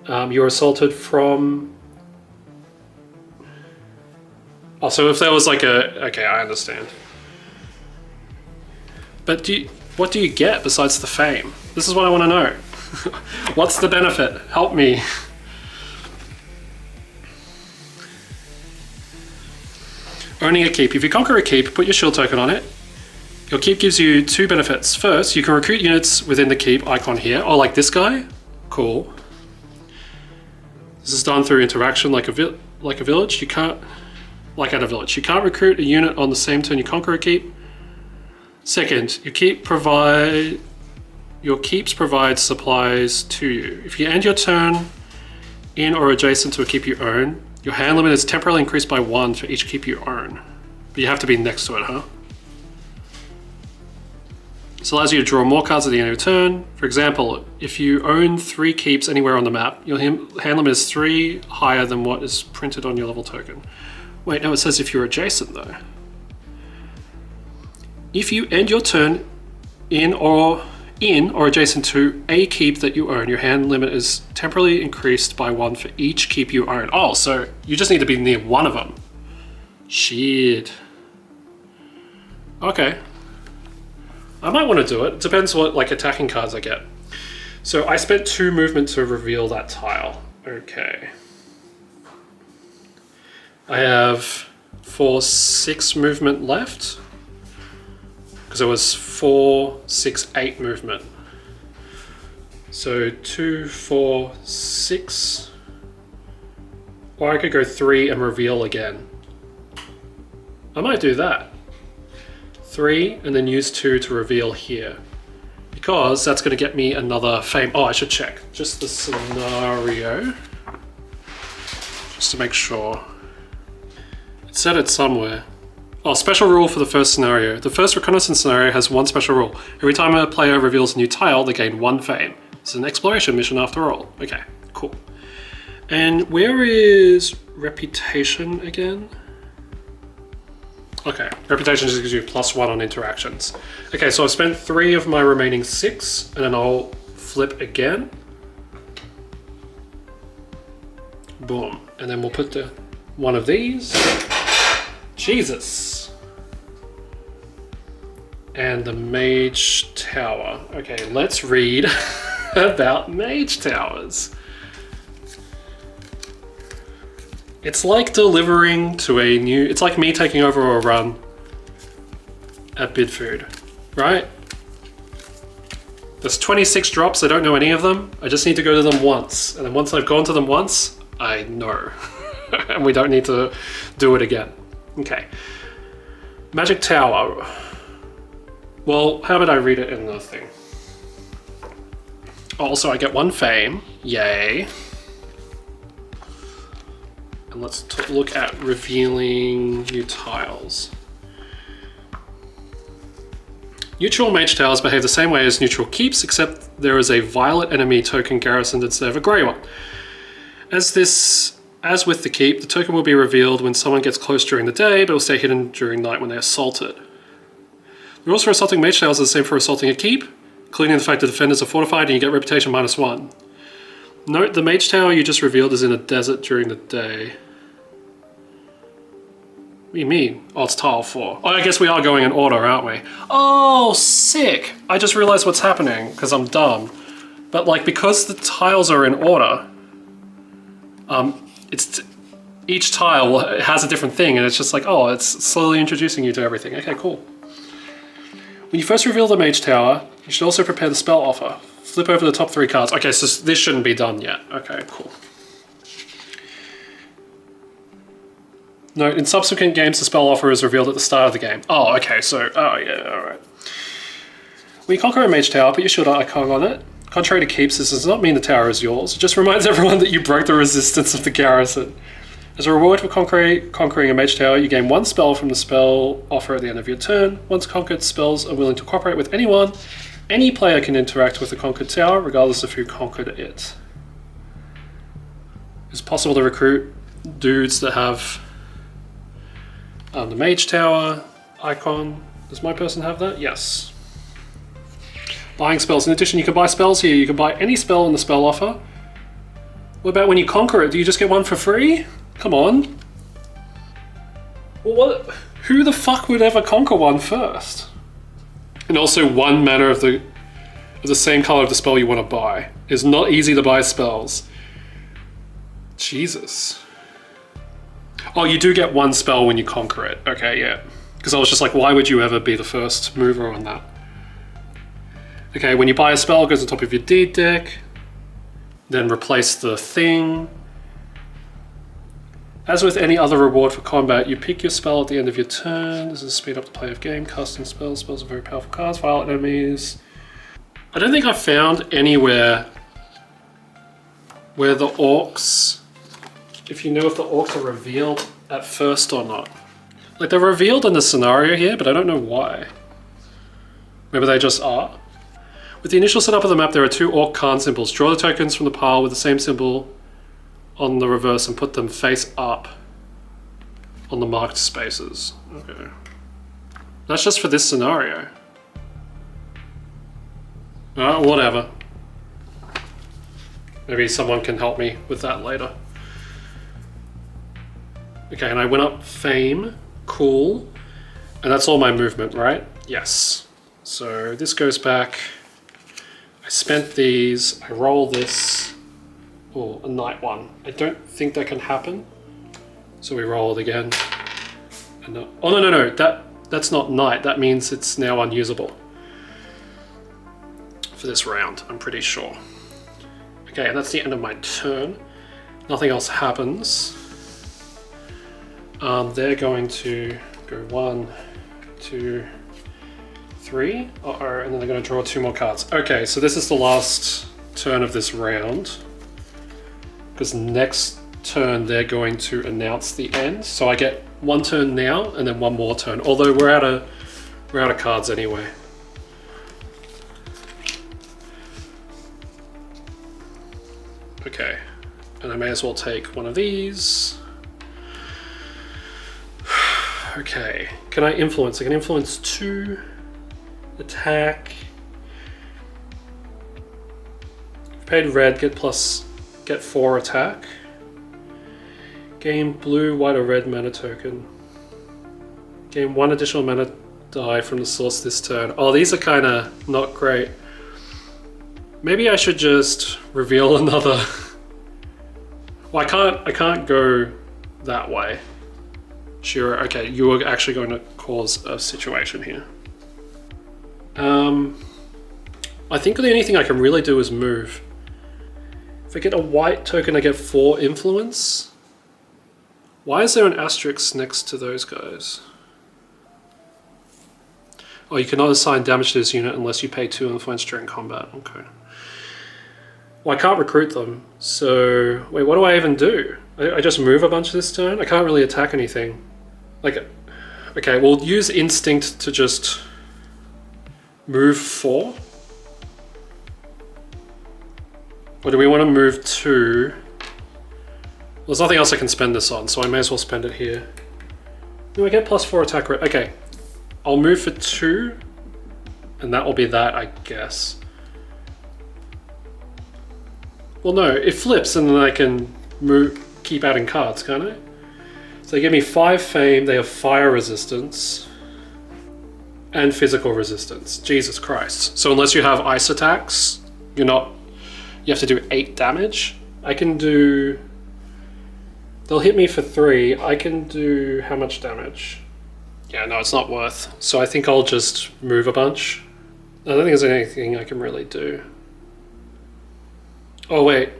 You're assaulted from... Oh, so if there was like a... Okay, I understand. But what do you get besides the fame? This is what I want to know. What's the benefit? Help me. Owning a keep. If you conquer a keep, put your shield token on it. Your keep gives you 2 benefits. First, you can recruit units within the keep icon here. Oh, like this guy? Cool. This is done through interaction like a village. You can't... Like at a village. You can't recruit a unit on the same turn you conquer a keep. Second, your keeps provide supplies to you. If you end your turn in or adjacent to a keep you own, your hand limit is temporarily increased by 1 for each keep you own. But you have to be next to it, huh? This allows you to draw more cards at the end of your turn. For example, if you own 3 keeps anywhere on the map, your hand limit is 3 higher than what is printed on your level token. Wait, no, it says if you're adjacent though. If you end your turn in or adjacent to a keep that you own, your hand limit is temporarily increased by 1 for each keep you own. Oh, so you just need to be near one of them. Shit. Okay. I might want to do it. It depends what like attacking cards I get. So I spent 2 movement to reveal that tile. Okay. I have 6 movement left. Because it was 4, 6, 8 movement. So 2, 4, 6. Or I could go 3 and reveal again. I might do that. 3 and then use 2 to reveal here. Because that's going to get me another fame. Oh, I should check just the scenario. Just to make sure. It said it somewhere. Oh, special rule for the first scenario. The first reconnaissance scenario has 1 special rule. Every time a player reveals a new tile, they gain 1 fame. It's an exploration mission after all. Okay, cool. And where is reputation again? Okay, reputation just gives you +1 on interactions. Okay, so I've spent 3 of my remaining 6, and then I'll flip again. Boom. And then we'll put one of these. Jesus. And the Mage Tower. Okay, let's read about Mage Towers. It's like delivering to a new... It's like me taking over a run at Bidfood, right? There's 26 drops, I don't know any of them. I just need to go to them once. And then once I've gone to them once, I know. And we don't need to do it again. Okay. Magic Tower. Well, how about I read it in the thing? Also, I get 1 fame. Yay. And let's look at revealing new tiles. Neutral mage towers behave the same way as neutral keeps, except there is a violet enemy token garrisoned instead of a grey one. As with the keep, the token will be revealed when someone gets close during the day, but will stay hidden during night when they're assaulted. The rules for assaulting mage towers are the same for assaulting a keep, including the fact that defenders are fortified and you get reputation -1. Note the mage tower you just revealed is in a desert during the day. What do you mean? Oh, it's tile 4. Oh, I guess we are going in order, aren't we? Oh, sick! I just realized what's happening, because I'm dumb. But like, because the tiles are in order, each tile has a different thing, and it's just like, oh, it's slowly introducing you to everything. Okay, cool. When you first reveal the mage tower, you should also prepare the spell offer. Flip over the top 3 cards. Okay, so this shouldn't be done yet. Okay, cool. Note, in subsequent games, the spell offer is revealed at the start of the game. Oh, okay, so, oh yeah, alright. When you conquer a mage tower, put your shield icon on it. Contrary to keeps, this does not mean the tower is yours. It just reminds everyone that you broke the resistance of the garrison. As a reward for conquering a mage tower, you gain 1 spell from the spell offer at the end of your turn. Once conquered, spells are willing to cooperate with anyone. Any player can interact with the conquered tower, regardless of who conquered it. It's possible to recruit dudes that have the mage tower icon. Does my person have that? Yes. Buying spells. In addition, you can buy spells here. You can buy any spell in the spell offer. What about when you conquer it? Do you just get 1 for free? Come on. Well, what? Who the fuck would ever conquer 1 first? And also 1 mana of the same color of the spell you want to buy. It's not easy to buy spells. Jesus. Oh, you do get 1 spell when you conquer it. Okay, yeah. Because I was just like, why would you ever be the first mover on that? Okay, when you buy a spell, it goes on top of your deed deck. Then replace the thing. As with any other reward for combat, you pick your spell at the end of your turn. This is speed up the play of game. Casting spells. Spells are very powerful cards. Violent enemies. I don't think I found anywhere where the orcs, if you know if the orcs are revealed at first or not. Like, they're revealed in the scenario here, but I don't know why. Maybe they just are. With the initial setup of the map, there are 2 orc Khan symbols. Draw the tokens from the pile with the same symbol on the reverse and put them face up on the marked spaces. Okay. That's just for this scenario. Whatever. Maybe someone can help me with that later. Okay, and I went up fame. Cool. And that's all my movement, right? Yes. So this goes back. I spent these. I roll this. Oh, a night 1. I don't think that can happen. So we roll it again. And oh, no. That's not night. That means it's now unusable. For this round, I'm pretty sure. Okay, and that's the end of my turn. Nothing else happens. They're going to go 1, 2, 3. Uh-oh, and then they're going to draw 2 more cards. Okay, so this is the last turn of this round. Because next turn they're going to announce the end. So I get 1 turn now and then 1 more turn. Although we're out of cards anyway. Okay, and I may as well take one of these. Okay, can I influence? I can influence 2, attack. Paid red, get 4 attack. Gain blue, white or red mana token. Gain 1 additional mana die from the source this turn. Oh, these are kind of not great. Maybe I should just reveal another. Well, I can't go that way. Sure, okay, you are actually going to cause a situation here. I think the only thing I can really do is move. If I get a white token, I get 4 influence. Why is there an asterisk next to those guys? Oh, you cannot assign damage to this unit unless you pay 2 influence during combat. Okay. Well, I can't recruit them, so... Wait, what do I even do? I just move a bunch this turn? I can't really attack anything. Like, okay, we'll use instinct to just move 4. Or do we want to move 2? Well, there's nothing else I can spend this on, so I may as well spend it here. Do I get +4 attack rate? Okay, I'll move for 2 And that will be that, I guess. Well, no, it flips and then I can keep adding cards, can't I? So they give me 5 fame, they have fire resistance and physical resistance. Jesus Christ. So unless you have ice attacks, you have to do 8 damage. I can do, they'll hit me for 3. I can do how much damage? Yeah, no, it's not worth. So I think I'll just move a bunch. I don't think there's anything I can really do. Oh wait.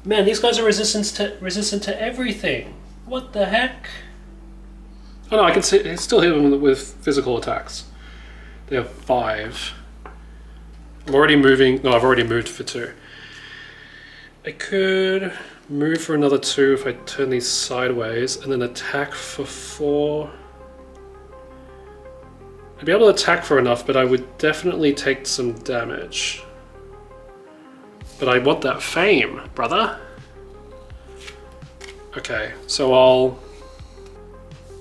Man, these guys are resistant to everything. What the heck? Oh no, I can still hit them with physical attacks. They have 5. I'm already moving. No, I've already moved for 2. I could move for another 2 if I turn these sideways and then attack for 4. I'd be able to attack for enough, but I would definitely take some damage. But I want that fame, brother. Okay, so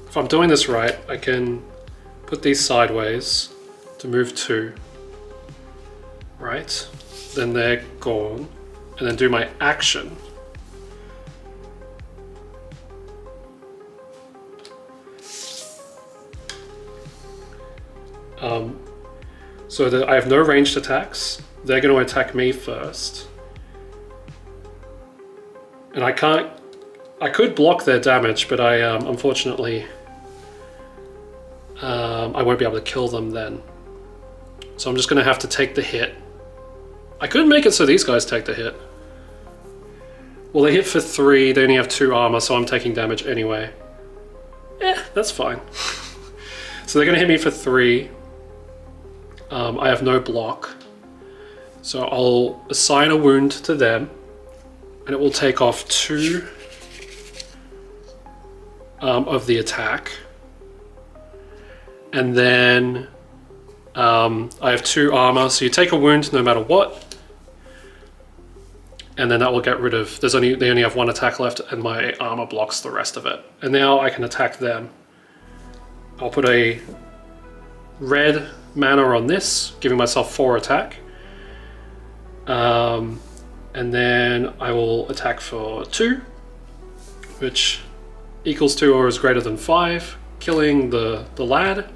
if I'm doing this right, I can put these sideways to move 2. Right? Then they're gone. And then do my action. So that I have no ranged attacks. They're going to attack me first. And I could block their damage, but unfortunately, I won't be able to kill them then. So I'm just going to have to take the hit. I could make it so these guys take the hit. Well, they hit for 3, they only have 2 armor, so I'm taking damage anyway. That's fine. So they're going to hit me for 3. I have no block. So I'll assign a wound to them, and it will take off 2 of the attack. And then I have 2 armor, so you take a wound no matter what. And then that will get rid of, they only have 1 attack left and my armor blocks the rest of it. And now I can attack them. I'll put a red mana on this, giving myself 4 attack. And then I will attack for 2, which equals 2 or is greater than 5, killing the lad.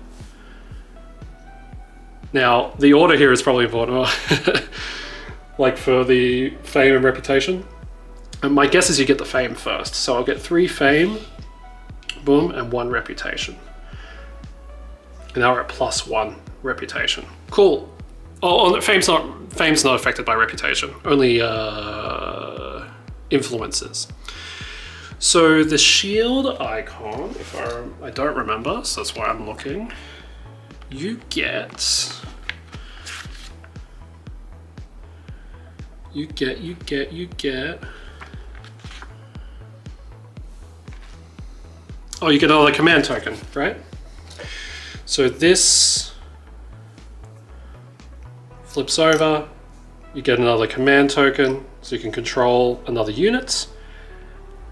Now, the order here is probably important. Like for the fame and reputation. And my guess is you get the fame first. So I'll get 3 fame, boom, and 1 reputation. And now we're at +1 reputation. Cool. Oh, fame's not affected by reputation, only influences. So the shield icon, if I don't remember, so that's why I'm looking. You get. Oh, you get another command token, right? So this flips over, you get another command token, so you can control another unit.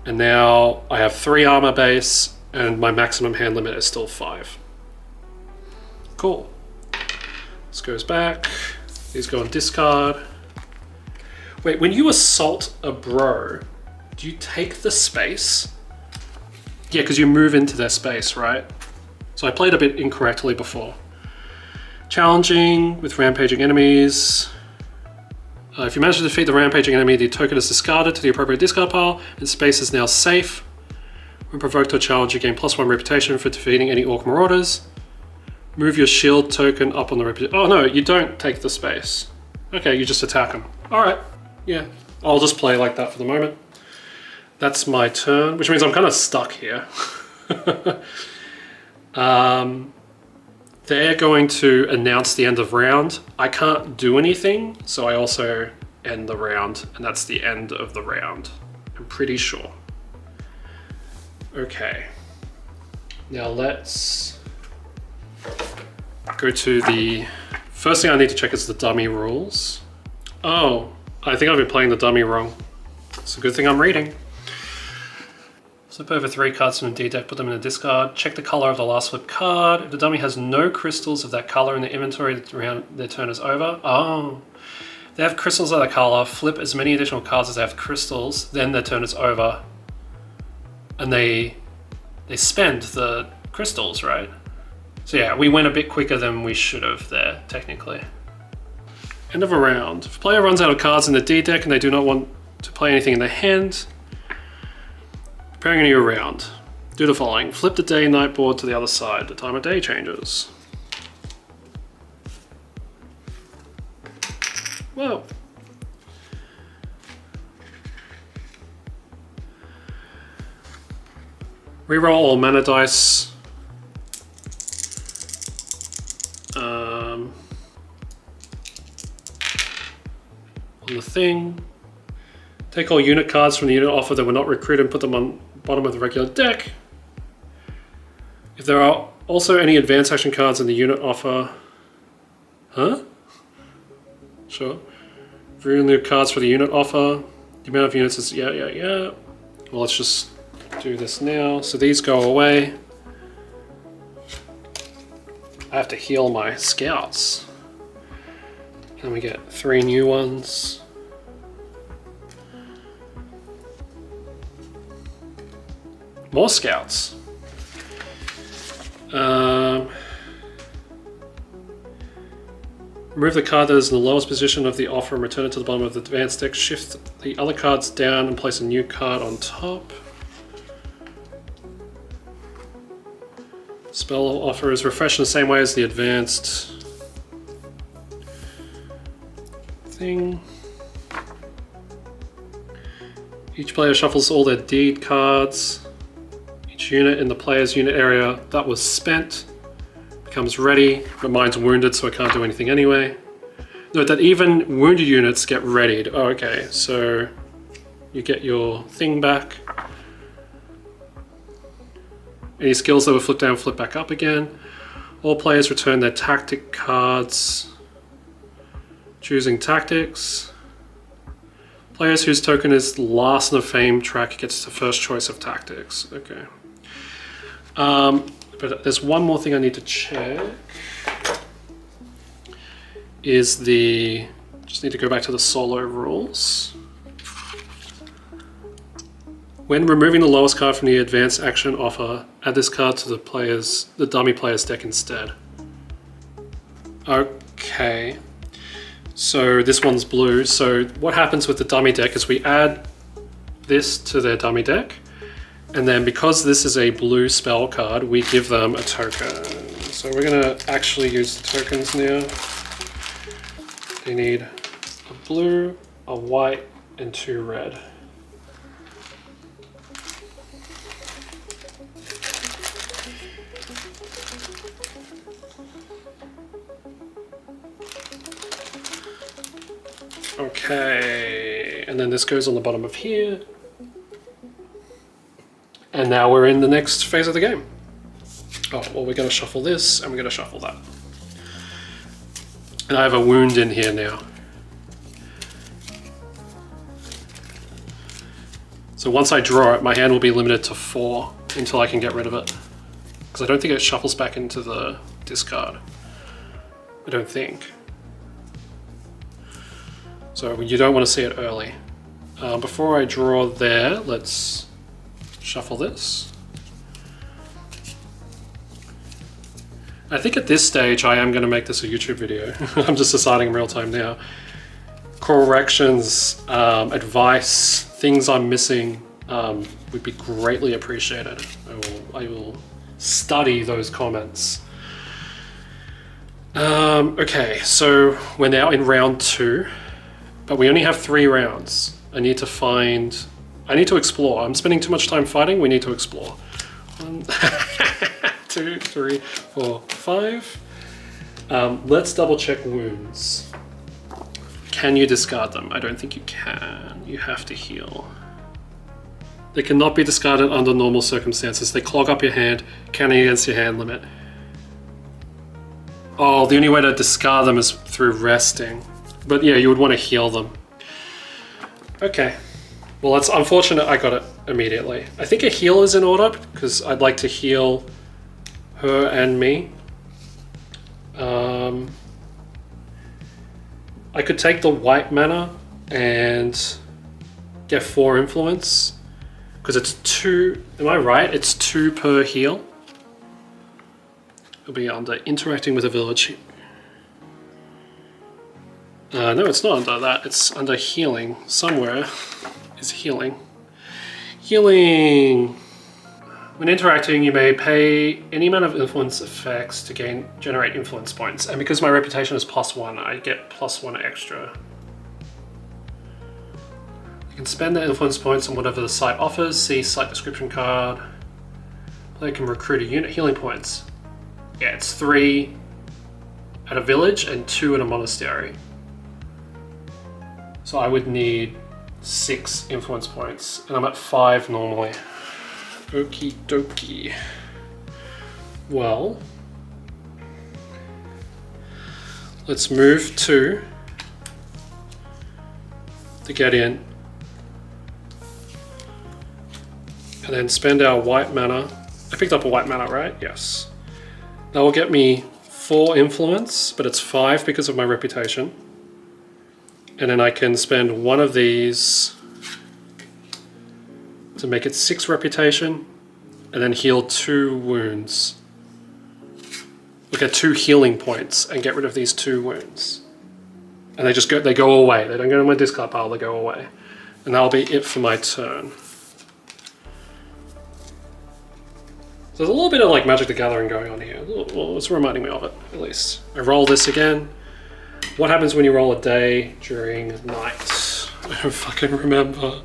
And now I have 3 armor base, and my maximum hand limit is still 5. Cool. This goes back, these go on discard. Wait, when you assault a bro, do you take the space? Yeah, because you move into their space, right? So I played a bit incorrectly before. Challenging with rampaging enemies. If you manage to defeat the rampaging enemy, the token is discarded to the appropriate discard pile, and space is now safe. When provoked or challenged, you gain +1 reputation for defeating any orc marauders. Move your shield token up on the reputation. Oh no, you don't take the space. Okay, you just attack them. All right. Yeah, I'll just play like that for the moment. That's my turn, which means I'm kind of stuck here. They're going to announce the end of round. I can't do anything, so I also end the round, and that's the end of the round. I'm pretty sure. Okay. Now let's go to the... First thing I need to check is the dummy rules. Oh. I think I've been playing the dummy wrong. It's a good thing I'm reading. Flip over 3 cards from the D deck, put them in a discard. Check the color of the last flip card. If the dummy has no crystals of that color in the inventory around their turn is over. Oh. They have crystals of that color. Flip as many additional cards as they have crystals. Then their turn is over. And they spend the crystals, right? So yeah, we went a bit quicker than we should have there, technically. End of a round. If a player runs out of cards in the D deck and they do not want to play anything in their hand, preparing a new round. Do the following. Flip the day and night board to the other side. The time of day changes. Whoa. Reroll all mana dice. On the thing. Take all unit cards from the unit offer that were not recruited and put them on the bottom of the regular deck. If there are also any advanced action cards in the unit offer... Huh? Sure. Reviewing the cards for the unit offer. The amount of units is... Yeah. Well, let's just do this now. So these go away. I have to heal my scouts. Then we get 3 new ones. More scouts. Remove the card that is in the lowest position of the offer and return it to the bottom of the advanced deck. Shift the other cards down and place a new card on top. Spell offer is refreshed in the same way as the advanced thing. Each player shuffles all their deed cards. Each unit in the player's unit area that was spent becomes ready, but mine's wounded, so I can't do anything anyway. Note that even wounded units get readied. Oh, okay, so you get your thing back. Any skills that were flipped down flip back up again. All players return their tactic cards. Choosing tactics. Players whose token is last in the fame track gets the first choice of tactics. Okay. But there's one more thing I need to check. Just need to go back to the solo rules. When removing the lowest card from the advanced action offer, add this card to the dummy player's deck instead. Okay. So this one's blue. So what happens with the dummy deck is we add this to their dummy deck, and then because this is a blue spell card, we give them a token. So we're gonna actually use the tokens now. They need a blue, a white, and 2 red. Okay, and then this goes on the bottom of here. And now we're in the next phase of the game. Oh, well, we're gonna shuffle this and we're gonna shuffle that. And I have a wound in here now. So once I draw it, my hand will be limited to 4 until I can get rid of it. Because I don't think it shuffles back into the discard. I don't think. So you don't want to see it early. Before I draw there, let's shuffle this. I think at this stage I am going to make this a YouTube video. I'm just deciding in real time now. Corrections, advice, things I'm missing would be greatly appreciated. I will study those comments. Okay, so we're now in round 2. But we only have 3 rounds. I need to explore. I'm spending too much time fighting. We need to explore. 1, 2, 3, 4, 5. Let's double check wounds. Can you discard them? I don't think you can. You have to heal. They cannot be discarded under normal circumstances. They clog up your hand, counting against your hand limit. Oh, the only way to discard them is through resting. But yeah, you would want to heal them. Okay. Well, it's unfortunate I got it immediately. I think a heal is in order because I'd like to heal her and me. I could take the white mana and get 4 influence because it's 2. Am I right? It's 2 per heal. It'll be under interacting with a village. No, it's not under that. It's under healing. Somewhere is healing. Healing! When interacting, you may pay any amount of influence effects to generate influence points. And because my reputation is +1, I get +1 extra. You can spend the influence points on whatever the site offers. See site description card. Player can recruit a unit healing points. Yeah, it's 3 at a village and 2 at a monastery. So I would need 6 influence points, and I'm at 5 normally. Okie dokie. Well, let's move to the get in, and then spend our white mana. I picked up a white mana, right? Yes. That will get me 4 influence, but it's 5 because of my reputation. And then I can spend 1 of these to make it 6 reputation, and then heal 2 wounds. We'll get 2 healing points and get rid of these 2 wounds. And they go away. They don't go to my discard pile, they go away. And that'll be it for my turn. So there's a little bit of like Magic the Gathering going on here. Well, it's reminding me of it, at least. I roll this again. What happens when you roll a day during night? I don't fucking remember.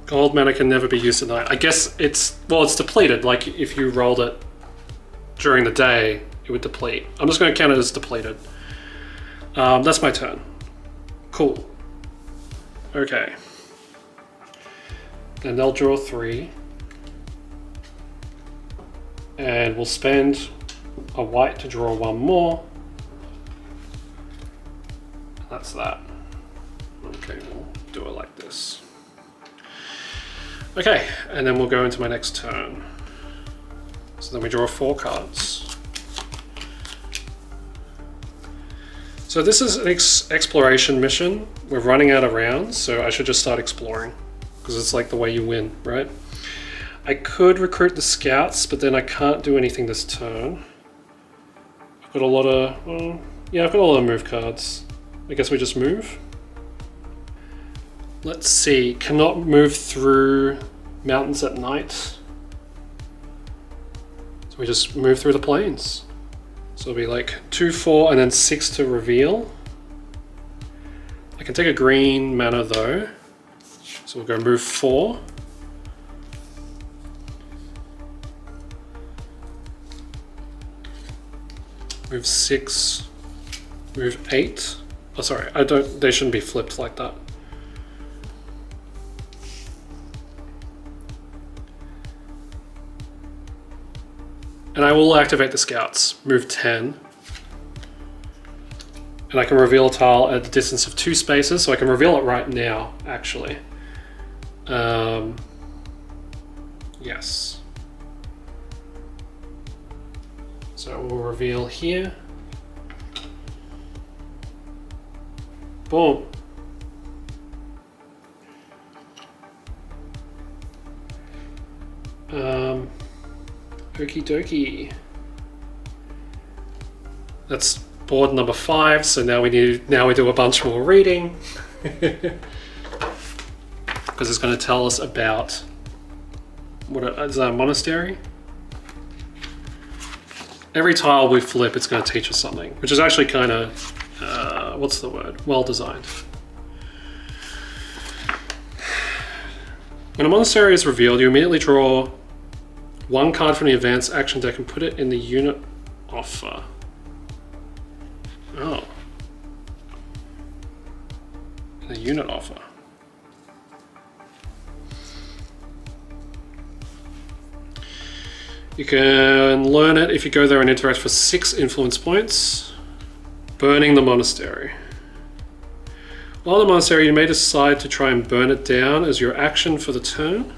Gold mana can never be used at night. I guess it's depleted. Like if you rolled it during the day, it would deplete. I'm just going to count it as depleted. That's my turn. Cool. Okay. Then they'll draw 3. And we'll spend a white to draw 1 more. That's that. Okay, we'll do it like this. Okay, and then we'll go into my next turn. So then we draw 4 cards. So this is an exploration mission. We're running out of rounds, so I should just start exploring because it's like the way you win, right? I could recruit the scouts, but then I can't do anything this turn. I've got a lot of, yeah, I've got a lot of move cards. I guess we just move. Let's see, cannot move through mountains at night. So we just move through the plains. So it'll be like 2, 4, and then 6 to reveal. I can take a green mana though. So we'll go move 4. Move 6, move 8. Oh, sorry, they shouldn't be flipped like that. And I will activate the scouts, move 10. And I can reveal a tile at a distance of 2 spaces, so I can reveal it right now, actually. Yes. So we'll reveal here. Boom. Okie dokie. That's board number 5. So now we do a bunch more reading because it's going to tell us about what is a monastery. Every tile we flip, it's going to teach us something, which is actually kind of, what's the word? Well designed. When a monastery is revealed, you immediately draw 1 card from the advanced action deck and put it in the unit offer. Oh. The unit offer. You can learn it if you go there and interact for 6 influence points. Burning the monastery. While in the monastery, you may decide to try and burn it down as your action for the turn.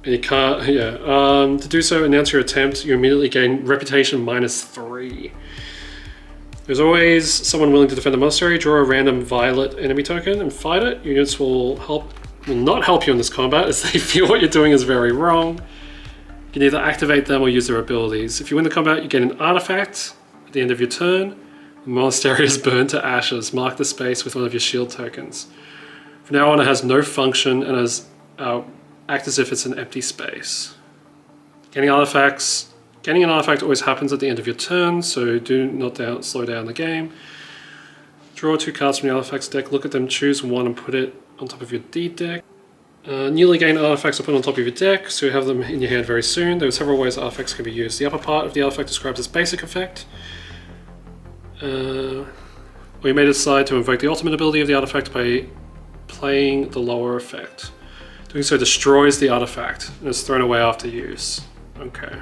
And you can't, to do so, announce your attempt, you immediately gain reputation -3. There's always someone willing to defend the monastery. Draw a random violet enemy token and fight it. Units will not help you in this combat as they feel what you're doing is very wrong. You can either activate them or use their abilities. If you win the combat, you get an artifact at the end of your turn. The monastery is burned to ashes. Mark the space with one of your shield tokens. From now on, it has no function and act as if it's an empty space. Getting an artifact always happens at the end of your turn, so do not slow down the game. Draw 2 cards from the artifacts deck, look at them, choose one and put it on top of your deed deck. Newly gained artifacts are put on top of your deck, so you have them in your hand very soon. There are several ways artifacts can be used. The upper part of the artifact describes its basic effect. Or you may decide to invoke the ultimate ability of the artifact by playing the lower effect. Doing so destroys the artifact and is thrown away after use. Okay.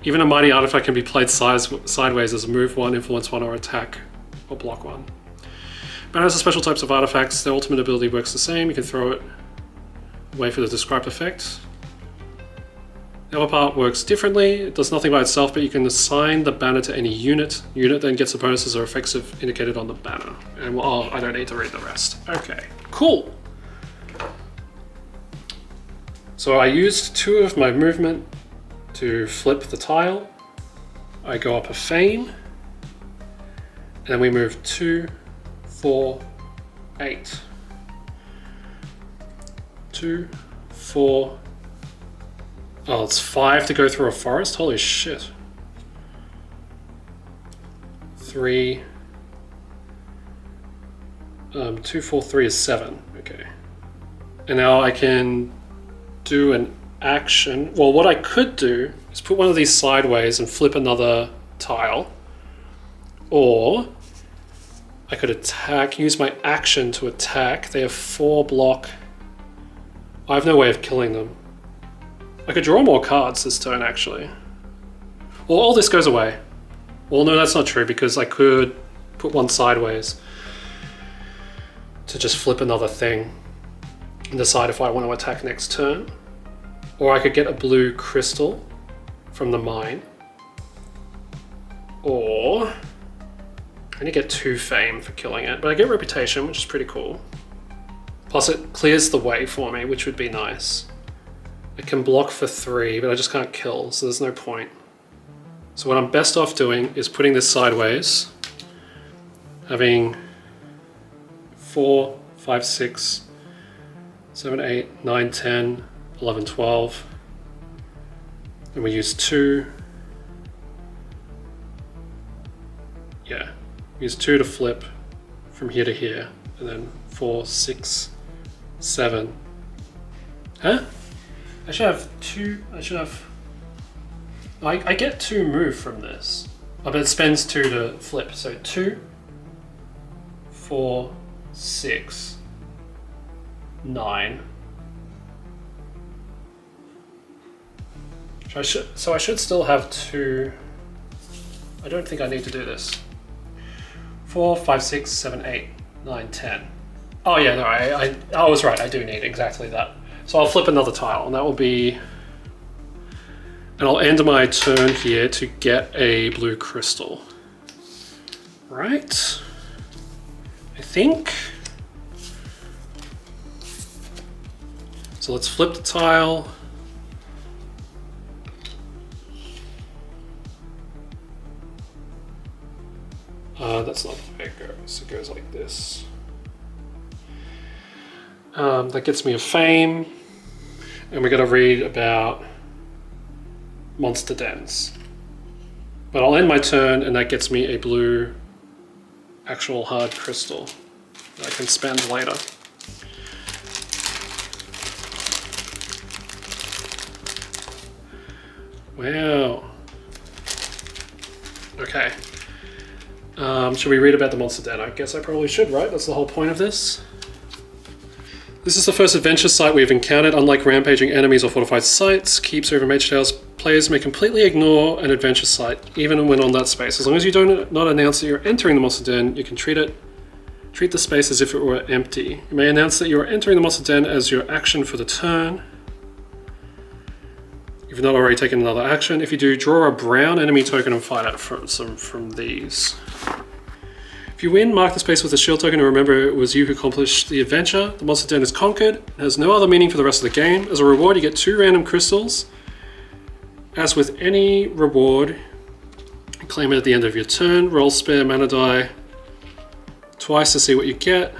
Even a mighty artifact can be played sideways as a move 1, influence 1, or attack or block 1. Banners are special types of artifacts. Their ultimate ability works the same. You can throw it away for the described effect. The other part works differently. It does nothing by itself, but you can assign the banner to any unit. Unit then gets the bonuses or effects indicated on the banner. And I don't need to read the rest. Okay, cool. So I used 2 of my movement to flip the tile. I go up a fame, and then we move 2, 4, 8. 2, 4. Oh, it's 5 to go through a forest? Holy shit. 3. 2, 4, 3 is 7. Okay. And now I can do an action. Well, what I could do is put one of these sideways and flip another tile. Or I could use my action to attack. They have 4 block. I have no way of killing them. I could draw more cards this turn, actually. Well, all this goes away. Well, no, that's not true, because I could put one sideways to just flip another thing and decide if I want to attack next turn. Or I could get a blue crystal from the mine. Or I only get 2 fame for killing it, but I get reputation, which is pretty cool. Plus it clears the way for me, which would be nice. It can block for 3, but I just can't kill, so there's no point. So what I'm best off doing is putting this sideways, having 4, 5, 6, 7, 8, 9, 10, 11, 12. And we use 2. Yeah, use 2 to flip from here to here, and then 4, 6, 7. Huh? I should have 2. I get 2 move from this. Oh, but it spends 2 to flip. So 2, 4, 6, 9. So I should still have 2. I don't think I need to do this. 4, 5, 6, 7, 8, 9, 10. Oh yeah, no, I was right. I do need exactly that. So I'll flip another tile, and that will be... And I'll end my turn here to get a blue crystal. Right? I think. So let's flip the tile. That's not the way it goes. It goes like this. That gets me a fame. And we got to read about monster dens. But I'll end my turn, and that gets me a blue actual hard crystal that I can spend later. Wow. Okay. Should we read about the monster den? I guess I probably should, right? That's the whole point of this. This is the first adventure site we have encountered. Unlike rampaging enemies or fortified sites, Keeps over Mage Tales, players may completely ignore an adventure site, even when on that space. As long as you do not announce that you're entering the monster den, you can treat Treat the space as if it were empty. You may announce that you are entering the monster den as your action for the turn. If you've not already taken another action, if you do, draw a brown enemy token and fight it from these. If you win, mark the space with a shield token and remember it was you who accomplished the adventure. The monster den is conquered. It has no other meaning for the rest of the game. As a reward, you get 2 random crystals. As with any reward, claim it at the end of your turn. Roll spare mana die twice to see what you get.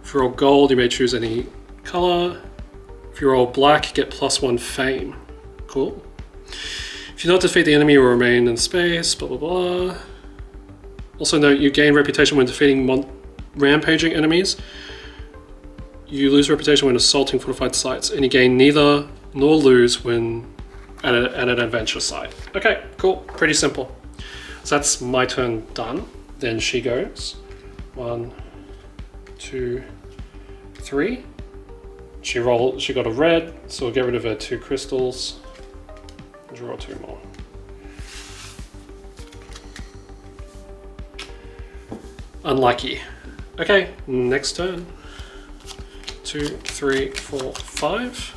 If you roll gold, you may choose any color. If you roll black, you get +1 fame. Cool. If you not defeat the enemy, you will remain in space, blah blah blah. Also note, you gain reputation when defeating rampaging enemies. You lose reputation when assaulting fortified sites, and you gain neither nor lose when at an adventure site. Okay, cool, pretty simple. So that's my turn done. Then she goes. 1, 2, 3. She got a red, so we'll get rid of her 2 crystals. Draw 2 more. Unlucky. Okay, next turn. 2, 3, 4, 5.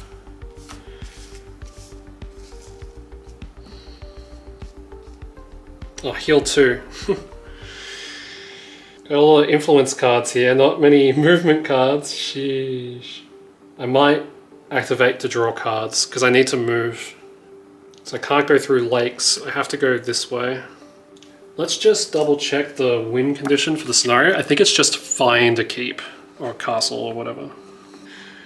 Oh, heal 2. Got a lot of influence cards here, not many movement cards. Sheesh. I might activate to draw cards because I need to move. So I can't go through lakes. I have to go this way. Let's just double check the win condition for the scenario. I think it's just find a keep or a castle or whatever.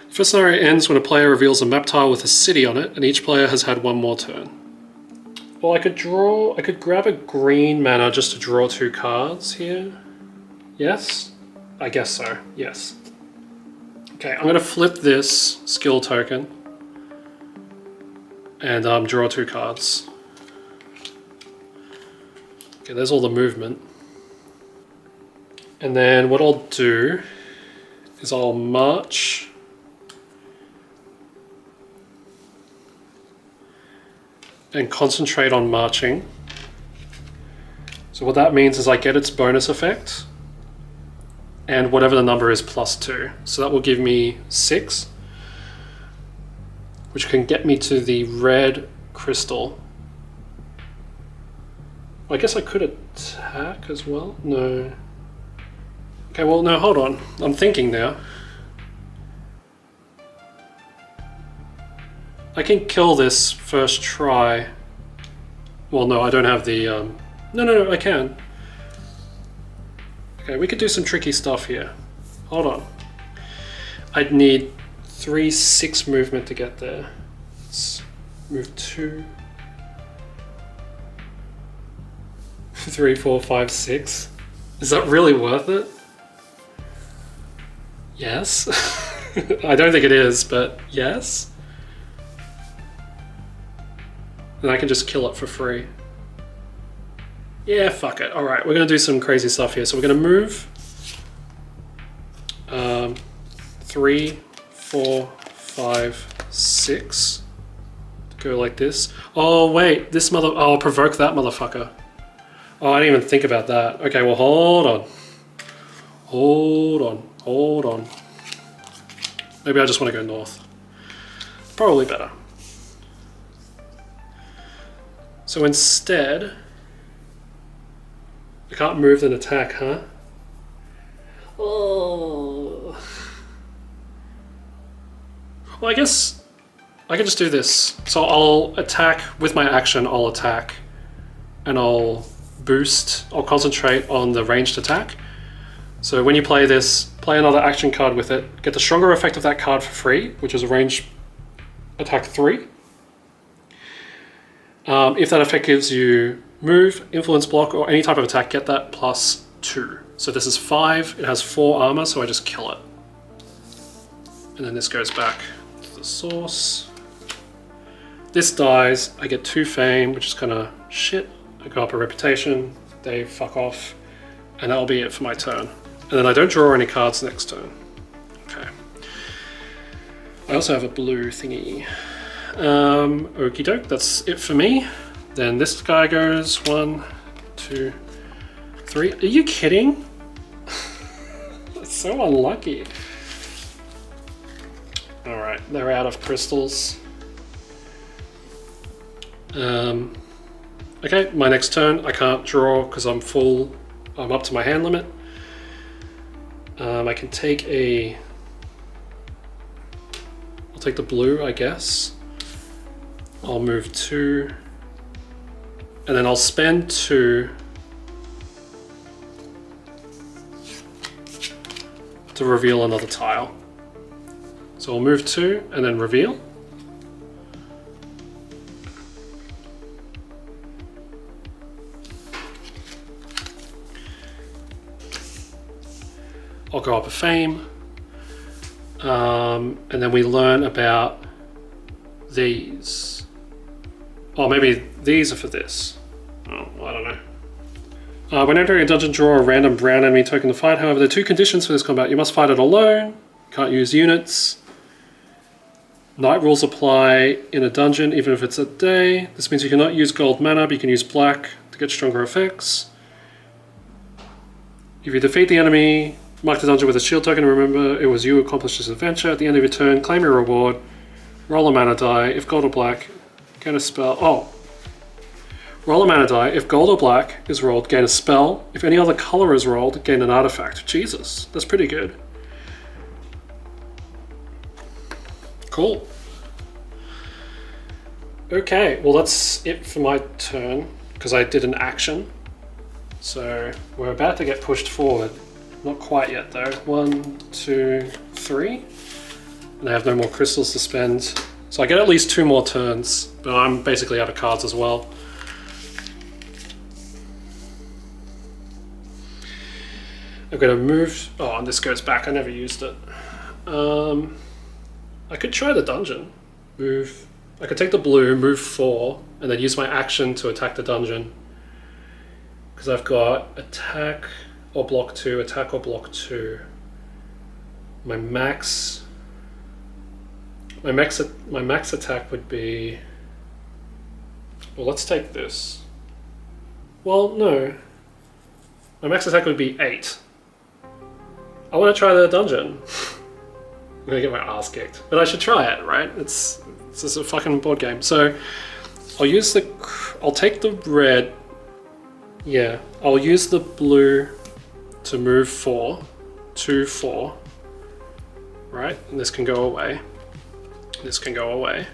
The first scenario ends when a player reveals a map tile with a city on it and each player has had 1 more turn. Well, I could grab a green mana just to draw 2 cards here. Yes? I guess so, yes. Okay, I'm gonna flip this skill token and draw 2 cards. Okay, there's all the movement. And then what I'll do is I'll march and concentrate on marching. So what that means is I get its bonus effect and whatever the number is +2. So that will give me 6, which can get me to the red crystal. I guess I could attack as well? No. Okay, well, no, hold on. I'm thinking now. I can kill this first try. Well, no, I don't have the... No, I can. Okay, we could do some tricky stuff here. Hold on. I'd need 3, 6 movement to get there. Let's move 2. 3, 4, 5, 6. Is that really worth it? Yes. I don't think it is, but yes. Then I can just kill it for free. Yeah, fuck it. Alright, we're gonna do some crazy stuff here. So we're gonna move 3, 4, 5, 6. Go like this. Oh wait, this I'll provoke that motherfucker. Oh, I didn't even think about that. Okay, well, hold on. Hold on. Maybe I just want to go north. Probably better. So instead, I can't move then attack, huh? Oh. Well, I guess I can just do this. So I'll attack with my action, I'll attack, and I'll concentrate on the ranged attack. So when you play this, play another action card with it, get the stronger effect of that card for free, which is a ranged attack 3. If that effect gives you move, influence, block, or any type of attack, get that +2. So this is 5, it has 4 armor, so I just kill it. And then this goes back to the source. This dies, I get 2 fame, which is kind of shit. I go up a reputation, they fuck off, and that'll be it for my turn. And then I don't draw any cards next turn. Okay. I also have a blue thingy. Okie doke, that's it for me. Then this guy goes 1, 2, 3. Are you kidding? So unlucky. Alright, they're out of crystals. Okay, my next turn, I can't draw because I'm full. I'm up to my hand limit. I can take a... I'll take the blue, I guess. I'll move 2. And then I'll spend 2 to reveal another tile. So I'll move 2 and then reveal. I'll go up a fame. And then we learn about these. Oh, maybe these are for this. Oh, I don't know. When entering a dungeon, draw a random brown enemy token to fight. However, there are 2 conditions for this combat. You must fight it alone. Can't use units. Night rules apply in a dungeon, even if it's at day. This means you cannot use gold mana, but you can use black to get stronger effects. If you defeat the enemy, mark the dungeon with a shield token. Remember, it was you who accomplished this adventure. At the end of your turn, claim your reward. Roll a mana die. If gold or black, gain a spell. Oh. Roll a mana die. If gold or black is rolled, gain a spell. If any other color is rolled, gain an artifact. Jesus, that's pretty good. Cool. Okay, well that's it for my turn, because I did an action. So we're about to get pushed forward. Not quite yet though. 1, 2, 3. And I have no more crystals to spend. So I get at least 2 more turns, but I'm basically out of cards as well. I'm gonna move, oh, and this goes back, I never used it. I could try the dungeon. Move, I could take the blue, move 4, and then use my action to attack the dungeon. Because I've got attack or block 2, attack or block 2. My max attack would be, well, let's take this. Well, no. My max attack would be 8. I want to try the dungeon. I'm gonna get my ass kicked, but I should try it, right? It's just a fucking board game. So I'll take the red. Yeah, I'll use the blue to move 4, 2, 4, right? And this can go away. This can go away.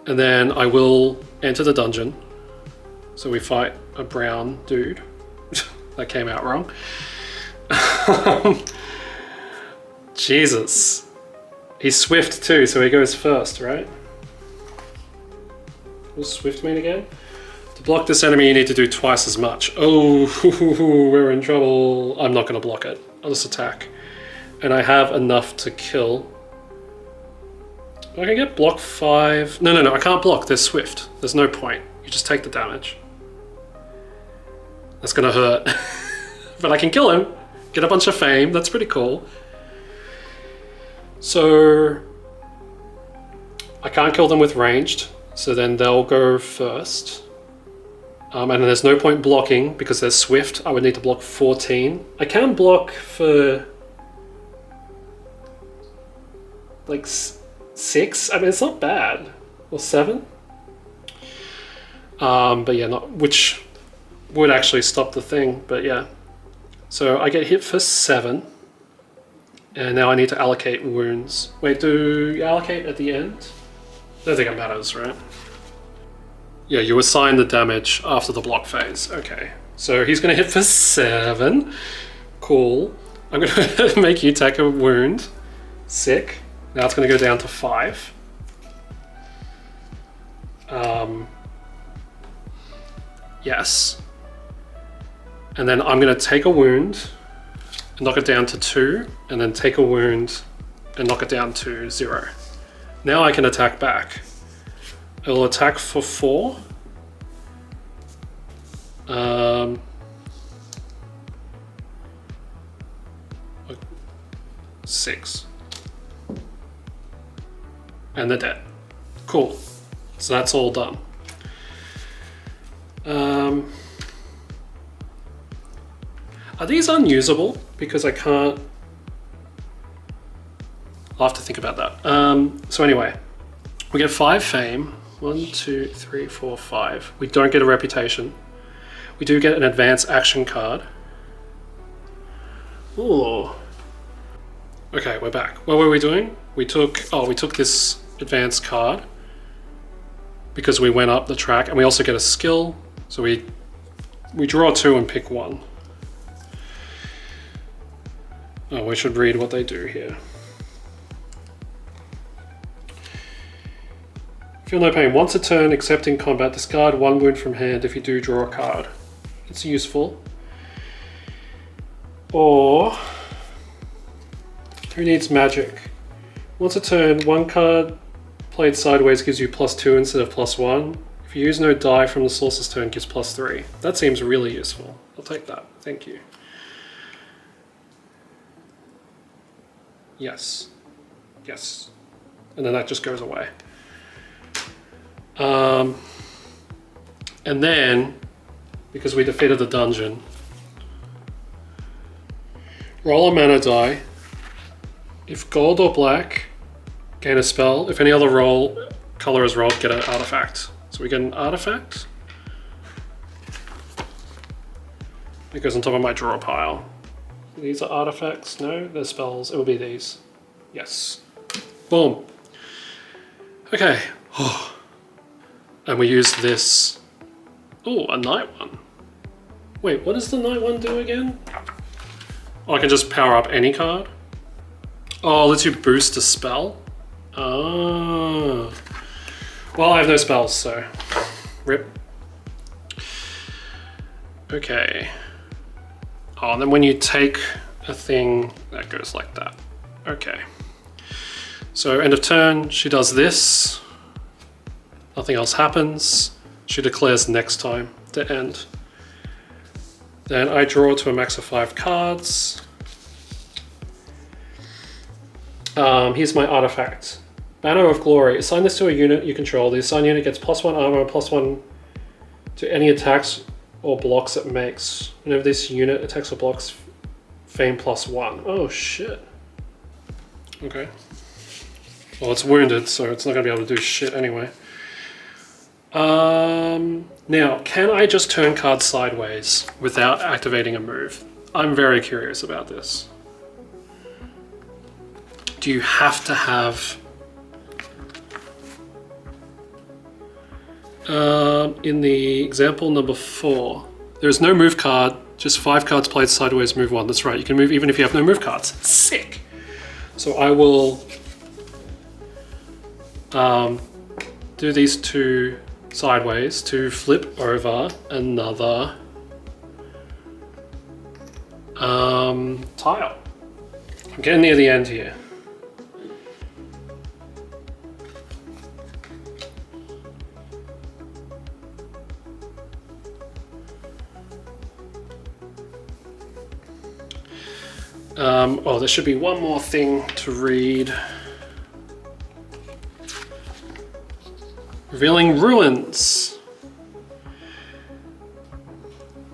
And then I will enter the dungeon. So we fight a brown dude. That came out wrong. Jesus. He's swift too, so he goes first, right? What does swift mean again? To block this enemy, you need to do twice as much. Oh, we're in trouble. I'm not going to block it. I'll just attack. And I have enough to kill. I can get block 5. No, I can't block. There's swift. There's no point. You just take the damage. That's going to hurt. But I can kill him. Get a bunch of fame. That's pretty cool. So I can't kill them with ranged. So then they'll go first. And then there's no point blocking because there's swift. I would need to block 14. I can block for like 6. I mean, it's not bad. Or 7. But yeah, which would actually stop the thing. But yeah. So I get hit for 7. And now I need to allocate wounds. Wait, do you allocate at the end? I don't think it matters, right? Yeah, you assign the damage after the block phase. Okay, so he's going to hit for 7. Cool. I'm going to make you take a wound. Sick. Now it's going to go down to 5. Yes. And then I'm going to take a wound and knock it down to 2, and then take a wound and knock it down to 0. Now I can attack back. I will attack for 4. 6. And they're dead. Cool. So that's all done. Are these unusable? because I can't. I'll have to think about that. So anyway, we get 5 fame. 1, 2, 3, 4, 5. We don't get a reputation. We do get an advanced action card. Ooh. Okay, we're back. What were we doing? We took this advanced card because we went up the track, and we also get a skill. So we draw 2 and pick 1. Oh, we should read what they do here. Feel no pain. Once a turn, except in combat, discard 1 wound from hand if you do draw a card. It's useful. Or, who needs magic? Once a turn, 1 card played sideways gives you +2 instead of +1. If you use no die from the source's turn, gives +3. That seems really useful. I'll take that. Thank you. Yes. Yes. And then that just goes away. And then, because we defeated the dungeon, roll a mana die. If gold or black, gain a spell. If any other color is rolled, get an artifact. So we get an artifact. It goes on top of my draw pile. These are artifacts. No, they're spells. It will be these. Yes. Boom. Okay. And we use this. Oh, a night one. Wait, what does the night one do again? Oh, I can just power up any card? Oh, it lets you boost a spell? Ah. Well, I have no spells, so rip. Okay. Oh, and then when you take a thing, that goes like that. Okay. So end of turn, she does this. Nothing else happens. She declares next time to end. Then I draw to a max of 5 cards. Here's my artifact. Banner of Glory. Assign this to a unit you control. The assigned unit gets +1 armor, +1 to any attacks or blocks it makes. Whenever this unit attacks or blocks, fame +1. Oh shit. Okay. Well, it's wounded, so it's not gonna be able to do shit anyway. Now, can I just turn cards sideways without activating a move? I'm very curious about this. Do you have to have... in the example number 4, there's no move card, just 5 cards played sideways, move 1. That's right, you can move even if you have no move cards. Sick! So I will do these 2 sideways to flip over another tile. I'm getting near the end here. Oh, there should be one more thing to read. Revealing Ruins.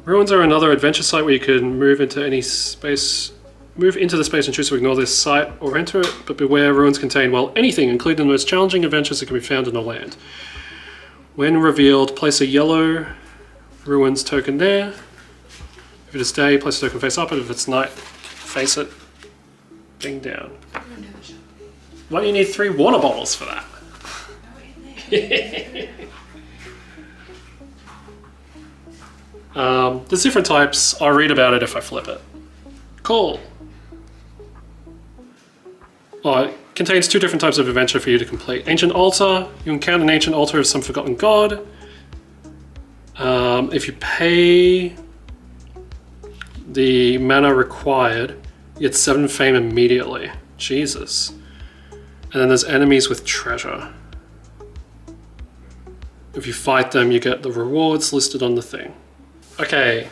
Ruins are another adventure site where you can move into any space, move into the space and choose to ignore this site or enter it, but beware, ruins contain, well, anything, including the most challenging adventures that can be found in the land. When revealed, place a yellow ruins token there. If it is day, place a token face up, and if it's night, face it, bing down. Why do you need 3 water bottles for that? There's different types. I'll read about it if I flip it. Cool. Well, it contains 2 different types of adventure for you to complete. Ancient Altar. You encounter an ancient altar of some forgotten god. If you pay the mana required, you get 7 fame immediately. Jesus. And then there's enemies with treasure. If you fight them, you get the rewards listed on the thing. Okay,